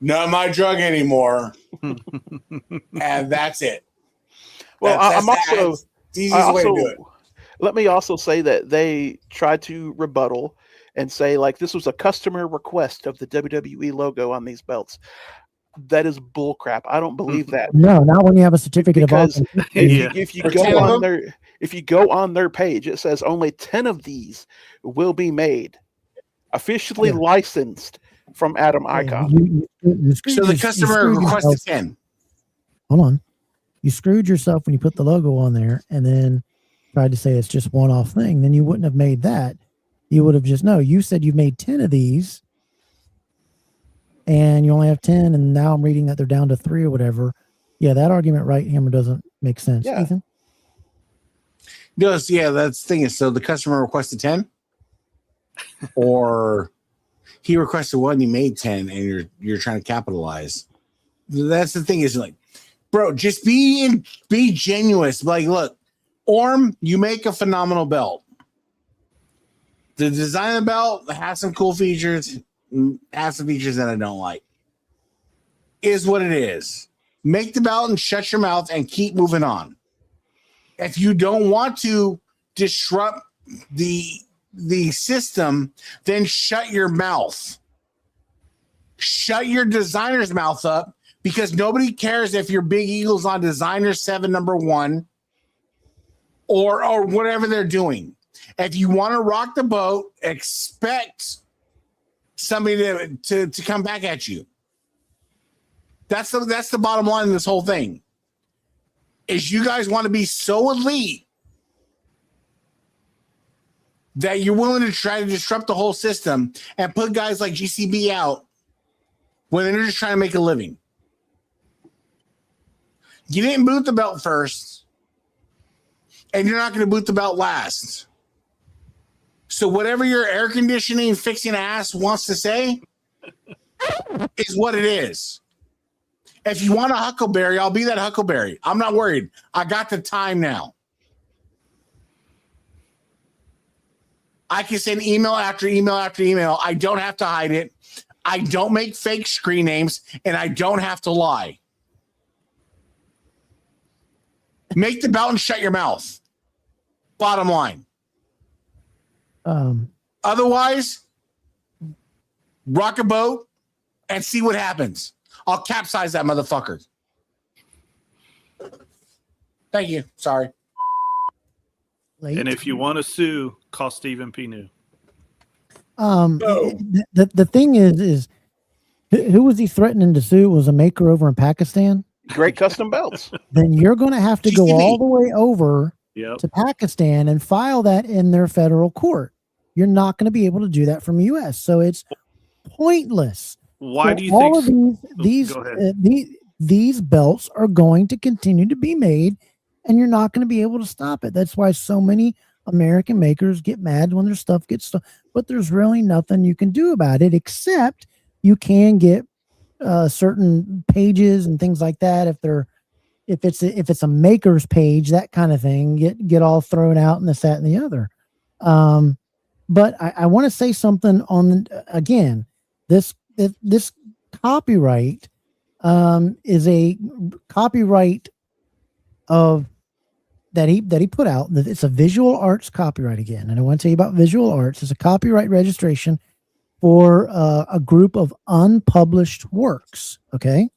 "Not my drug anymore," and that's it. Well, That's the easiest way to do it. Let me also say that they tried to rebuttal and say, like, this was a customer request of the WWE logo on these belts. That is bullcrap. I don't believe that. No, not when you have a certificate of Because authenticity. if you go on their page, it says only 10 of these will be made, officially licensed from Adam Icon. So the customer requested 10. Hold on. You screwed yourself when you put the logo on there and then tried to say it's just one-off thing. Then you wouldn't have made that. You would have just, no, you said you made 10 of these and you only have 10, and now I'm reading that they're down to 3 or whatever. Yeah, that argument, right, Hammer, doesn't make sense. Yeah. Ethan? That's the thing is, so the customer requested 10, or he requested 1, you made 10, and you're trying to capitalize. That's the thing is, like, bro, just be genuine. Like, look, Orm, you make a phenomenal belt. The design of the belt has some cool features, has some features that I don't like. Is what it is. Make the belt and shut your mouth and keep moving on. If you don't want to disrupt the system, then shut your mouth. Shut your designer's mouth up, because nobody cares if your Big Eagle's on designer 7 #1 or whatever they're doing. If you want to rock the boat, expect somebody to come back at you. That's the bottom line of this whole thing. Is you guys want to be so elite that you're willing to try to disrupt the whole system and put guys like GCB out when they're just trying to make a living. You didn't boot the belt first, and you're not going to boot the belt last. So whatever your air conditioning fixing ass wants to say is what it is. If you want a Huckleberry, I'll be that Huckleberry. I'm not worried. I got the time now. I can send email after email after email. I don't have to hide it. I don't make fake screen names, and I don't have to lie. Make the belt and shut your mouth. Bottom line. Otherwise, rock a boat and see what happens. I'll capsize that motherfucker. Thank you. Sorry. And if you want to sue, call Stephen P. New. The thing is who was he threatening to sue? Was a maker over in Pakistan? Great custom belts. Then you're going to have to go all the way over Yep. to Pakistan and file that in their federal court. You're not going to be able to do that from the U.S. So it's pointless. Why do you all think of these go ahead. these belts are going to continue to be made, and you're not going to be able to stop it? That's why so many American makers get mad when their stuff gets stolen. But there's really nothing you can do about it, except you can get certain pages and things like that. If it's a maker's page, that kind of thing, get all thrown out and this, that, and the other. But I want to say something on, again, this copyright is a copyright of that he put out. It's a visual arts copyright again. And I want to tell you about visual arts. It's a copyright registration for a group of unpublished works. Okay.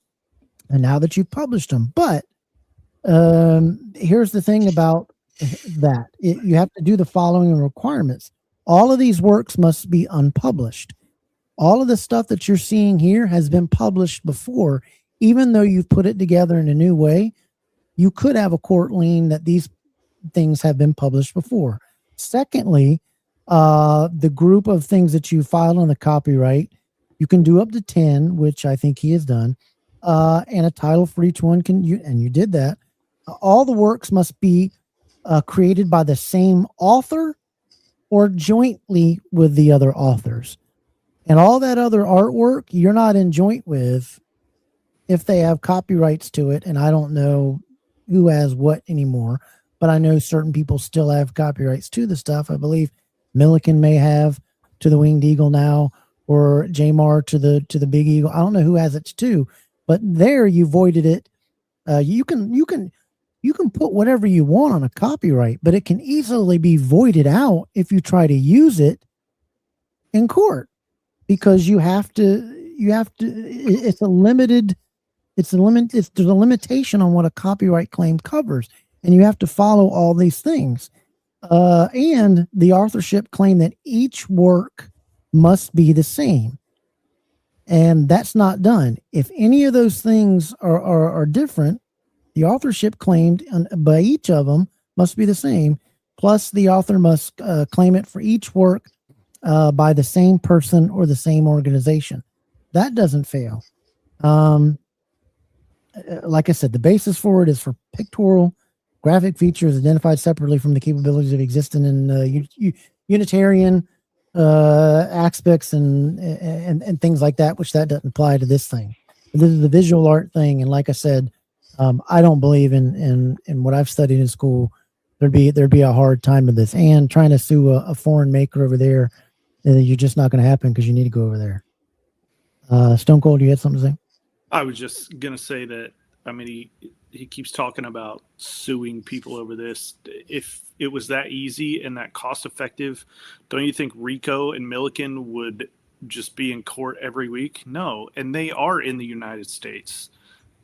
And now that you've published them, but here's the thing about that. You have to do the following requirements. All of these works must be unpublished. All of the stuff that you're seeing here has been published before. Even though you've put it together in a new way, you could have a court lien that these things have been published before. Secondly, the group of things that you filed on the copyright, you can do up to 10, which I think he has done, and a title for each one. And you did that. All the works must be created by the same author or jointly with the other authors. And all that other artwork you're not in joint with if they have copyrights to it. And I don't know who has what anymore, but I know certain people still have copyrights to the stuff. I believe Milliken may have to the Winged Eagle now, or Jamar to the Big Eagle. I don't know who has it too, but there you voided it. You can put whatever you want on a copyright, but it can easily be voided out if you try to use it in court, because it's a limitation on what a copyright claim covers, and you have to follow all these things. And the authorship claim that each work must be the same, and that's not done. If any of those things are different, the authorship claimed by each of them must be the same. Plus, the author must claim it for each work by the same person or the same organization. That doesn't fail. Like I said, the basis for it is for pictorial graphic features identified separately from the capabilities of existing in Unitarian aspects and things like that, which that doesn't apply to this thing. This is the visual art thing, and like I said, I don't believe in what I've studied in school. There'd be a hard time with this, and trying to sue a foreign maker over there, you're just not going to happen because you need to go over there. Stone Cold, you had something to say? I was just gonna say that. I mean, he keeps talking about suing people over this. If it was that easy and that cost effective, don't you think Rico and Milliken would just be in court every week? No, and they are in the United States,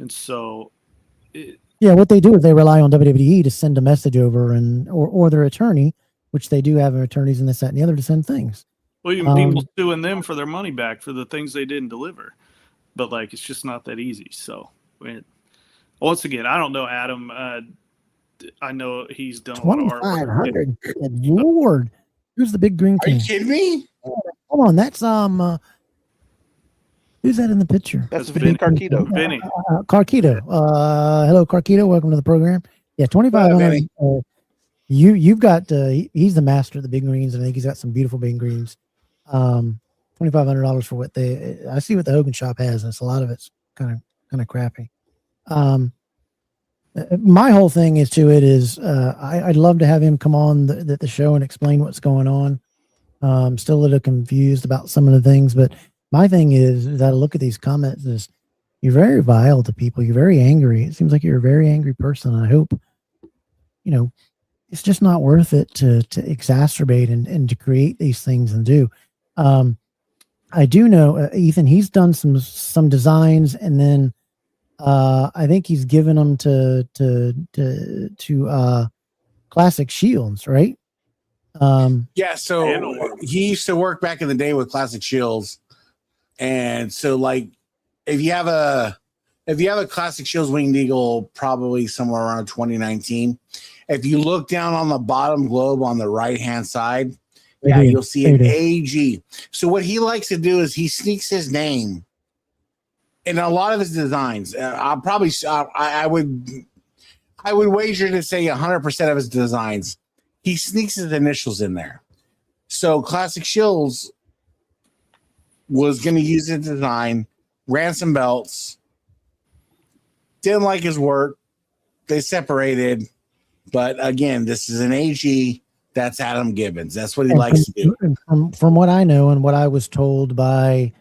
and so. Yeah, what they do is they rely on WWE to send a message over, or their attorney, which they do have attorneys in this, that, and the other, to send things. Well, even people suing them for their money back for the things they didn't deliver. But, like, it's just not that easy. So, once again, I don't know Adam. I know he's done a lot of artwork. 2,500. Good Lord. Who's the big green king? Are you kidding me? Hold on. That's, who's that in the picture? That's Vinny Carquito. Vinny. Carquito. Hello, Carquito. Welcome to the program. Yeah, 2,500. You've got, he's the master of the big greens, and I think he's got some beautiful big greens. $2,500 for what I see what the Hogan shop has, and it's a lot of it's kind of crappy. My whole thing is I'd love to have him come on the show and explain what's going on. I'm still a little confused about some of the things, but my thing is that I look at these comments is you're very vile to people. You're very angry. It seems like you're a very angry person. I hope, it's just not worth it to exacerbate and to create these things and do. I do know Ethan, he's done some designs, and then I think he's given them to Classic Shields, right? Yeah, so he used to work back in the day with Classic Shields. And so, like, if you have a Classic Shields Winged Eagle, probably somewhere around 2019, if you look down on the bottom globe on the right hand side, you'll see an AG. So what he likes to do is he sneaks his name in a lot of his designs. I would wager to say 100% of his designs, he sneaks his initials in there. So Classic Shields was going to use his design, ran some belts, didn't like his work. They separated. But again, this is an AG. That's Adam Gibbons. That's what he likes to do. From what I know and what I was told by,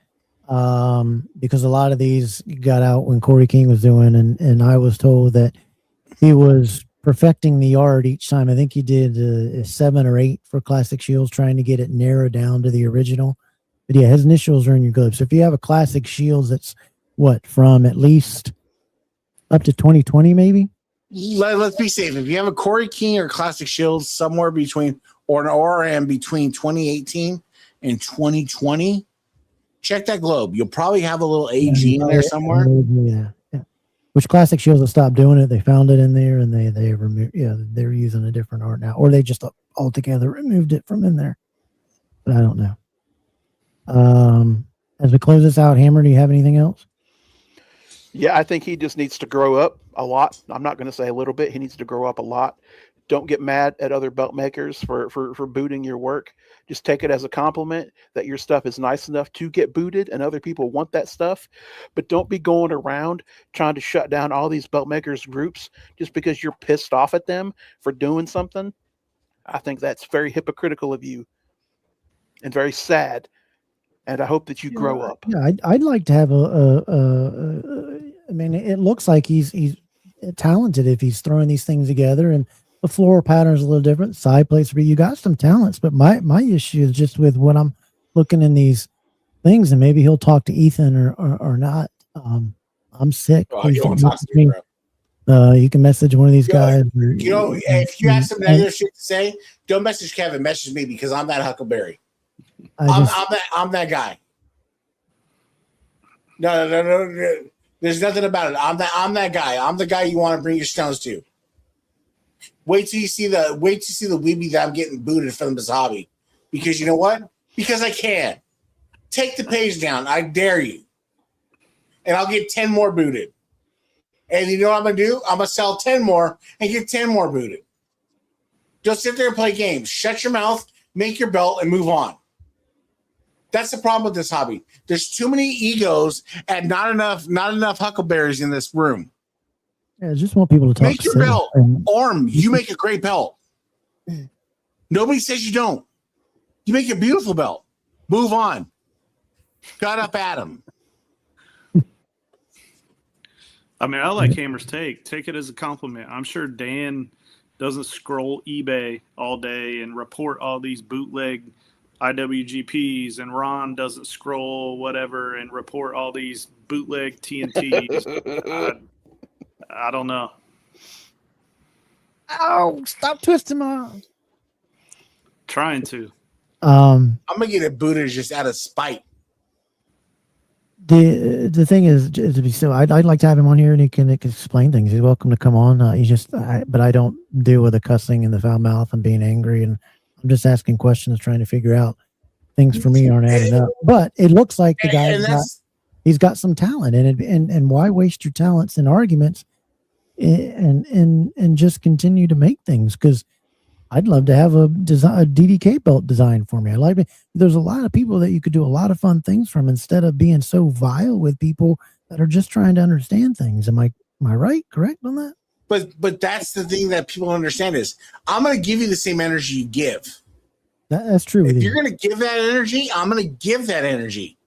because a lot of these got out when Corey King was doing, and I was told that he was perfecting the art each time. I think he did a 7 or 8 for Classic Shields, trying to get it narrowed down to the original. But yeah, his initials are in your globe. So if you have a Classic Shields that's from at least up to 2020, maybe. Let's be safe. If you have a Corey King or Classic Shields somewhere between between 2018 and 2020, check that globe. You'll probably have a little AG in there somewhere. Yeah. Which Classic Shields have stopped doing it. They found it in there, and they removed. Yeah, they're using a different art now, or they just altogether removed it from in there. But I don't know. As we close this out, Hammer, do you have anything else? Yeah, I think he just needs to grow up a lot. I'm not going to say a little bit. He needs to grow up a lot. Don't get mad at other belt makers for booting your work. Just take it as a compliment that your stuff is nice enough to get booted and other people want that stuff. But don't be going around trying to shut down all these belt makers groups just because you're pissed off at them for doing something. I think that's very hypocritical of you and very sad. And I hope that you grow up. Yeah, I'd like to have I mean, it looks like he's talented if he's throwing these things together, and the floor pattern is a little different. Side plates, but you got some talents. But my issue is just with when I'm looking in these things, and maybe he'll talk to Ethan or not. I'm sick. You don't talk to me, bro. You can message one of these guys. If you have some other shit to say, don't message Kevin. Message me because I'm that Huckleberry. I'm that guy. No. There's nothing about it. I'm that guy. I'm the guy you want to bring your stones to. Wait till you see the weebie that I'm getting booted from this hobby. Because you know what? Because I can. Take the page down. I dare you. And I'll get 10 more booted. And you know what I'm gonna do? I'm gonna sell 10 more and get 10 more booted. Just sit there and play games. Shut your mouth, make your belt, and move on. That's the problem with this hobby. There's too many egos and not enough huckleberries in this room. Yeah, I just want people to talk. Make your belt. Orm, you make a great belt. Nobody says you don't. You make a beautiful belt. Move on. Got up at him. I mean, I like Hammer's take. Take it as a compliment. I'm sure Dan doesn't scroll eBay all day and report all these bootleg IWGPs, and Ron doesn't scroll whatever and report all these bootleg TNTs. I don't know. Oh, stop twisting my arm. Trying to. I'm gonna get it booted just out of spite. The thing is, to be so, I'd like to have him on here and he can explain things. He's welcome to come on. But I don't deal with the cussing and the foul mouth and being angry, and I'm just asking questions, trying to figure out things for me aren't adding up. But it looks like the guy he's got some talent in it, and why waste your talents in arguments and just continue to make things? Because I'd love to have a DDK belt designed for me. I like it. There's a lot of people that you could do a lot of fun things from instead of being so vile with people that are just trying to understand things. Am I right? Correct on that? But that's the thing that people don't understand is I'm going to give you the same energy you give. That's true. If you're going to give that energy, I'm going to give that energy.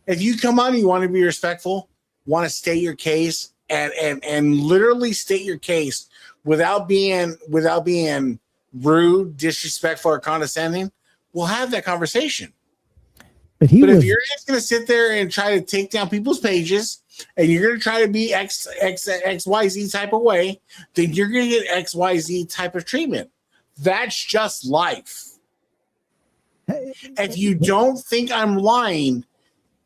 If you come on, you want to be respectful, want to state your case, and literally state your case without being rude, disrespectful, or condescending, we'll have that conversation. But if you're just going to sit there and try to take down people's pages, and you're going to try to be XYZ type of way, then you're going to get XYZ type of treatment. That's just life. If you don't think I'm lying,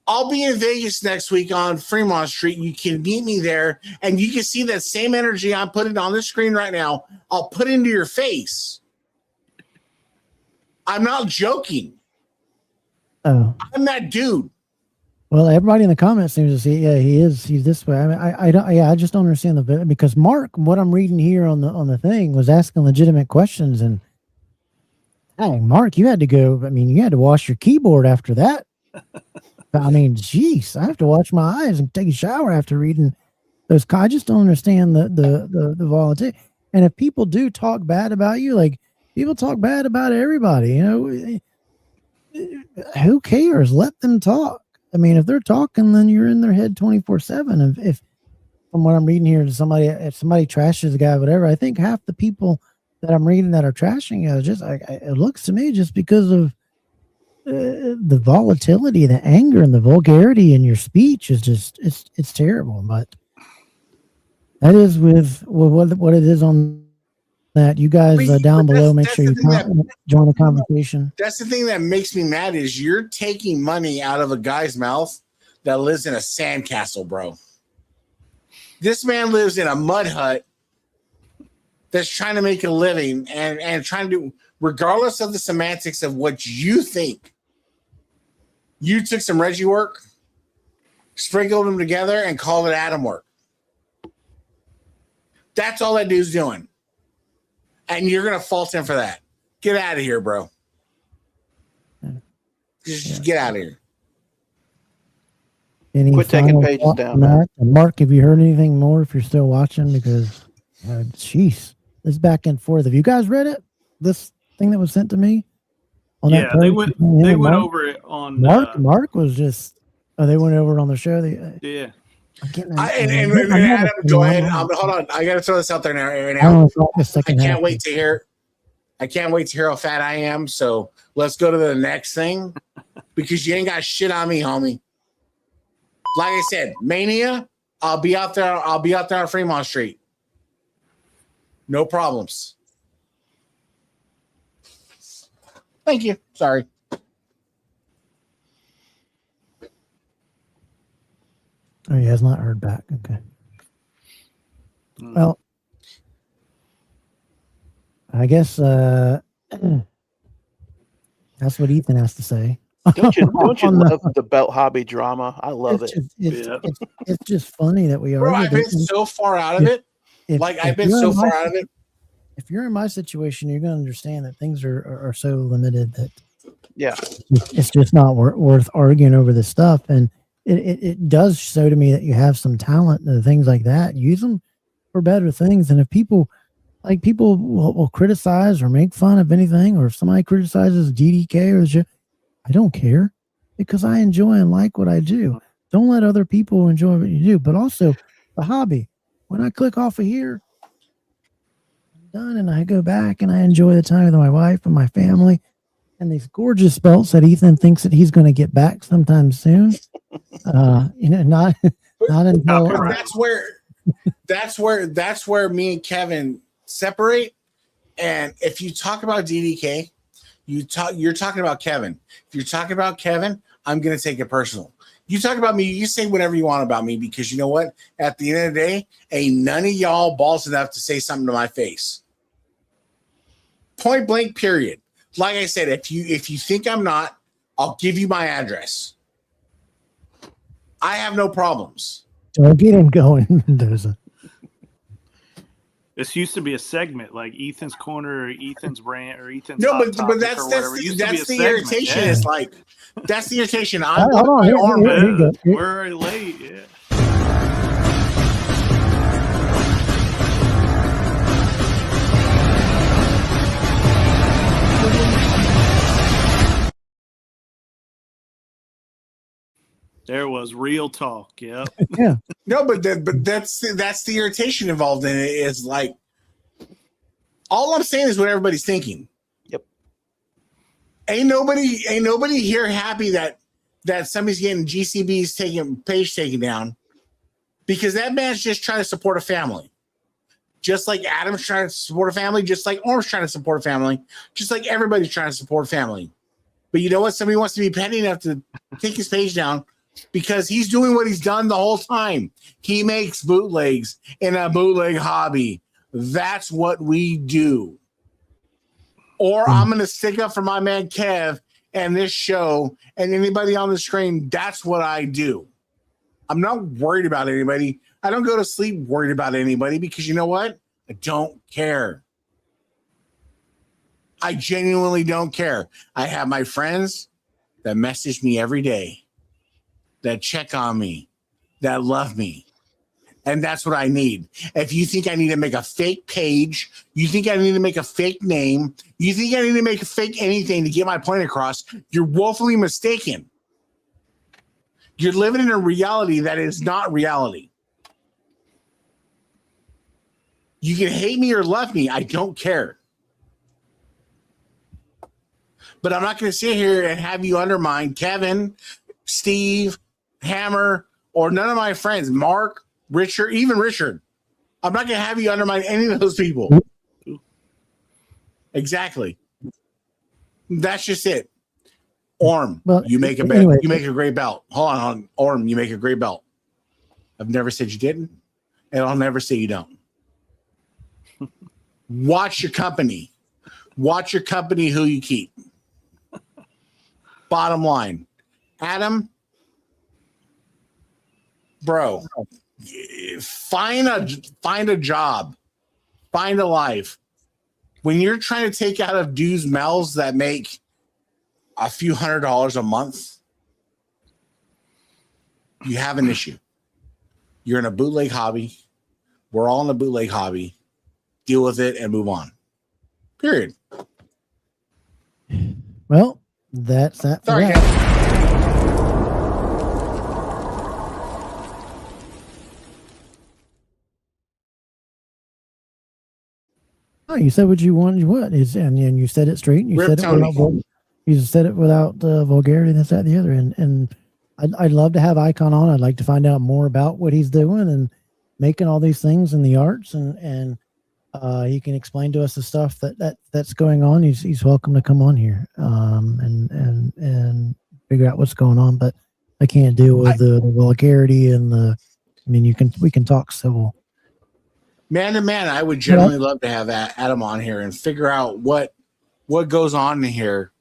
I'll be in Vegas next week on Fremont Street. You can meet me there, and you can see that same energy I'm putting on the screen right now. I'll put into your face. I'm not joking. Oh, I'm that dude. Well, everybody in the comments seems to see. Yeah, he is. He's this way. I mean, I don't. Yeah, I just don't understand the because Mark, what I'm reading here on the thing was asking legitimate questions, and hey, Mark, you had to go. I mean, you had to wash your keyboard after that. I mean, geez, I have to wash my eyes and take a shower after reading those. I just don't understand the volatility. And if people do talk bad about you, like people talk bad about everybody, you know, who cares? Let them talk. I mean, if they're talking, then you're in their head 24/7. If from what I'm reading here, if somebody trashes a guy, whatever, I think half the people that I'm reading that are trashing you, it looks to me just because of the volatility, the anger, and the vulgarity in your speech is just it's terrible. But that is with what it is on that. You guys down But below, make that's sure the you thing that- join the conversation. That's the thing that makes me mad is you're taking money out of a guy's mouth that lives in a sandcastle, bro. This man lives in a mud hut that's trying to make a living and trying to do, regardless of the semantics of what you think. You took some Reggie work, sprinkled them together, and called it Adam work. That's all that dude's doing. And you're going to fault him for that. Get out of here, bro. Just get out of here. Any Quit taking final pages thoughts down, on man. that? And Mark, have you heard anything more if you're still watching? Because, jeez, this back and forth. Have you guys read it? This thing that was sent to me? On Yeah, that they post went. between him They and went Mark? over it on. Mark was just. Oh, they went over it on the show. Yeah. I'm getting. And Adam, go ahead. Hold on. I got to throw this out there now. I can't wait to hear. I can't wait to hear how fat I am. So let's go to the next thing because you ain't got shit on me, homie. Like I said, Mania. I'll be out there. I'll be out there on Fremont Street. No problems. Thank you. Sorry. Oh, he has not heard back. Okay. Well, I guess that's what Ethan has to say. Don't you love the belt hobby drama? I love it. It's just funny that we are. Bro, I've been so far out of it. I've been so far out of it. If you're in my situation, you're going to understand that things are so limited that it's just not worth arguing over this stuff. And it does show to me that you have some talent and things like that. Use them for better things. And if people will criticize or make fun of anything, or if somebody criticizes DDK or I don't care because I enjoy and like what I do. Don't let other people enjoy what you do. But also the hobby. When I click off of here, I'm done and I go back and I enjoy the time with my wife and my family and these gorgeous belts that Ethan thinks that he's going to get back sometime soon. Not until that's where me and Kevin separate. And if you talk about DDK, you're talking about Kevin. If you're talking about Kevin, I'm going to take it personal. You talk about me, you say whatever you want about me, because you know what? At the end of the day, ain't none of y'all balls enough to say something to my face. Point blank, period. Like I said, if you think I'm not, I'll give you my address. I have no problems. Don't get him going, Mendoza. This used to be a segment like Ethan's Corner or Ethan's Rant or Ethan's but that's the irritation. Yeah. It's like that's the irritation. We're already late. Yeah. There was real talk. Yeah. Yeah. No, but that's the irritation involved in it. Is like all I'm saying is what everybody's thinking. Yep. Ain't nobody here happy that somebody's getting GCB's page taken down because that man's just trying to support a family. Just like Adam's trying to support a family, just like Orm's trying to support a family, just like everybody's trying to support a family. But you know what? Somebody wants to be petty enough to take his page down because he's doing what he's done the whole time. He makes bootlegs in a bootleg hobby. That's what we do. Or I'm going to stick up for my man Kev and this show and anybody on the screen. That's what I do. I'm not worried about anybody. I don't go to sleep worried about anybody because you know what? I don't care. I genuinely don't care. I have my friends that message me every day, that check on me, that love me. And that's what I need. If you think I need to make a fake page, you think I need to make a fake name, you think I need to make a fake anything to get my point across, you're woefully mistaken. You're living in a reality that is not reality. You can hate me or love me. I don't care. But I'm not going to sit here and have you undermine Kevin, Steve, Hammer, or none of my friends, Mark, Richard, even Richard. I'm not going to have you undermine any of those people. Exactly. That's just it. Orm, Well, you make a anyway. you make a great belt. Hold on. Orm, you make a great belt. I've never said you didn't, and I'll never say you don't. Watch your company. Watch your company who you keep. Bottom line. Adam, bro, find a job. Find a life. When you're trying to take out of dudes' mouths that make a few $100s a month, you have an issue. You're in a bootleg hobby. We're all in a bootleg hobby. Deal with it and move on. Period. Well, that's that. Sorry, that. guys. Oh, you said what you wanted. What is, and you said it straight. And you Rip said it Tony. without. You said it without vulgarity. And this, that, and the other. And I'd love to have Icon on. I'd like to find out more about what he's doing and making all these things in the arts. And he can explain to us the stuff that's going on. He's welcome to come on here. And figure out what's going on. But I can't deal with the vulgarity and the. I mean, we can talk civil. Man to man, I would generally love to have Adam on here and figure out what goes on in here.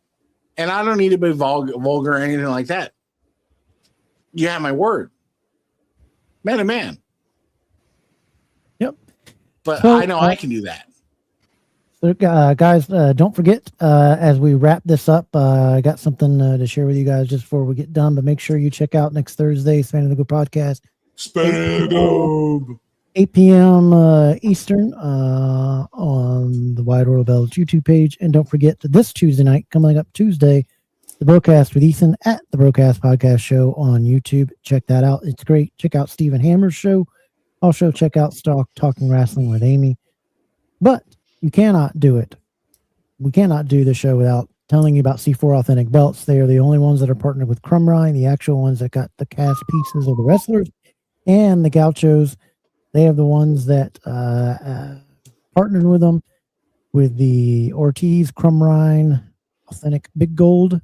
And I don't need to be vulgar or anything like that. You have my word. Man to man. Yep. But So, I know I can do that. So, guys, don't forget, as we wrap this up, I got something to share with you guys just before we get done. But make sure you check out next Thursday, Span of the Go podcast. 8 p.m. Eastern on the Wide World Bells YouTube page. And don't forget this Tuesday night, coming up Tuesday, the Broadcast with Ethan at the Broadcast Podcast Show on YouTube. Check that out. It's great. Check out Stephen Hammer's show. Also, check out Talking Wrestling with Amy. But you cannot do it. We cannot do the show without telling you about C4 Authentic Belts. They are the only ones that are partnered with Crumrine, the actual ones that got the cast pieces of the wrestlers and the gauchos. They have the ones that partnered with them, with the Ortiz, Crumrine, Authentic Big Gold,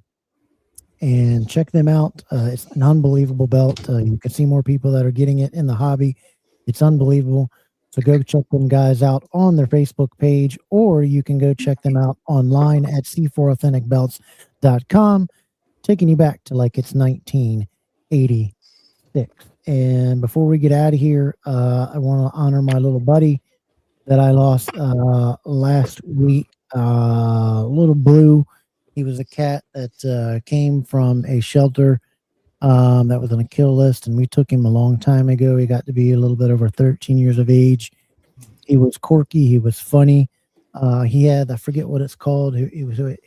and check them out. It's an unbelievable belt. You can see more people that are getting it in the hobby. It's unbelievable. So go check them guys out on their Facebook page, or you can go check them out online at c4authenticbelts.com, taking you back to like it's 1986. And before we get out of here, I want to honor my little buddy that I lost last week, Little Blue. He was a cat that came from a shelter that was on a kill list, and we took him a long time ago. He got to be a little bit over 13 years of age. He was quirky. He was funny. He had, I forget what it's called.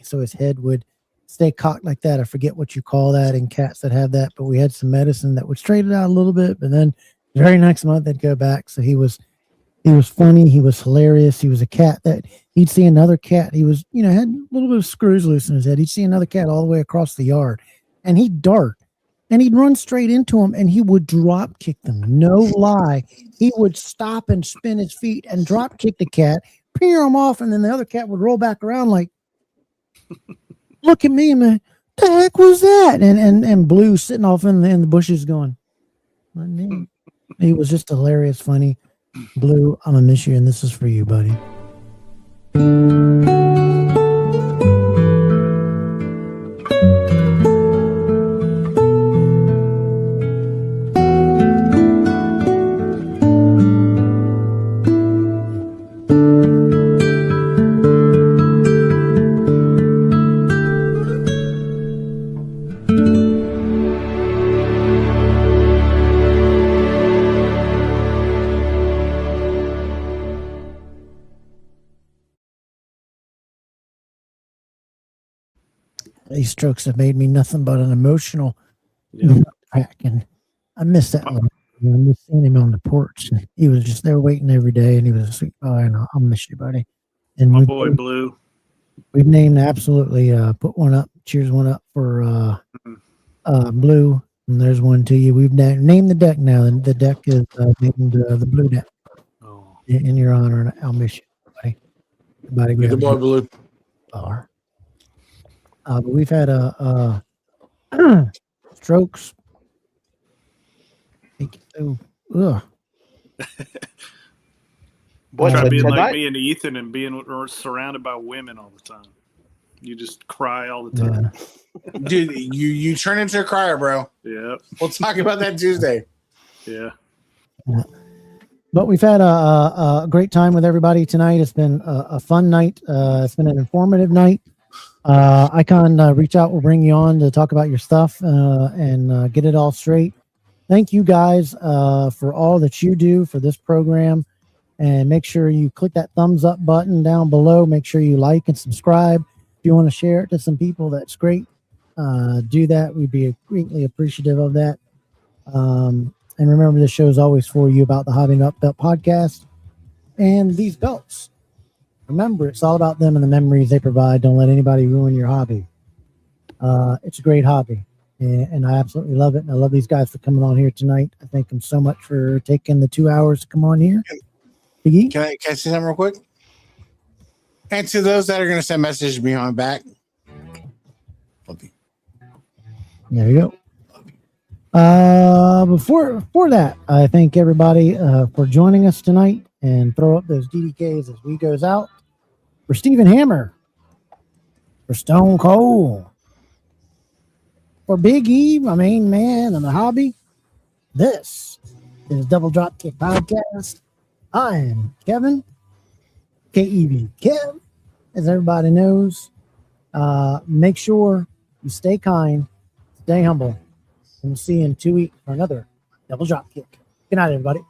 So his head would stay cocked like that. I forget what you call that in cats that have that, but we had some medicine that would straighten it out a little bit, but then the very next month they'd go back. So he was funny. He was hilarious. He was a cat that he'd see another cat. He was, had a little bit of screws loose in his head. He'd see another cat all the way across the yard, and he'd dart, and he'd run straight into him, and he would drop kick them. No lie. He would stop and spin his feet and drop kick the cat, peer him off, and then the other cat would roll back around like, look at me, man. The heck was that? And Blue sitting off in the bushes going, my name. He was just hilarious, funny. Blue, I'm gonna miss you, and this is for you, buddy. These strokes have made me nothing but an emotional crack, and I miss that one. I miss seeing him on the porch. And he was just there waiting every day, and he was a sweet boy. And I'll miss you, buddy. And My boy Blue. We've named absolutely put one up. Cheers one up for Blue, and there's one to you. We've named the deck now, and the deck is named the Blue deck in your honor. And I'll miss you, buddy. Get the boy Blue. are. But we've had strokes. Ugh. Boy, Try being like tonight, me and Ethan and being surrounded by women all the time. You just cry all the time. Yeah. Dude, you turn into a crier, bro. Yeah. We'll talk about that Tuesday. Yeah. But we've had a great time with everybody tonight. It's been a fun night. It's been an informative night. Icon, reach out. We'll bring you on to talk about your stuff and get it all straight. Thank you guys for all that you do for this program. And make sure you click that thumbs up button down below. Make sure you like and subscribe. If you want to share it to some people, that's great. Do that. We'd be greatly appreciative of that. And remember, this show is always for you about the Hobby Up Belt podcast and these belts. Remember, it's all about them and the memories they provide. Don't let anybody ruin your hobby. It's a great hobby, and I absolutely love it. And I love these guys for coming on here tonight. I thank them so much for taking the 2 hours to come on here. Biggie? Can I say something real quick? And to those that are going to send messages behind back, love you. There you go. Before that, I thank everybody for joining us tonight, and throw up those DDKs as we goes out. For Stephen Hammer, for Stone Cold, for Big E, my main man on the hobby. This is Double Dropkick Podcast. I am Kevin, KEV Kev, as everybody knows. Make sure you stay kind, stay humble, and we'll see you in 2 weeks for another Double Dropkick. Good night, everybody.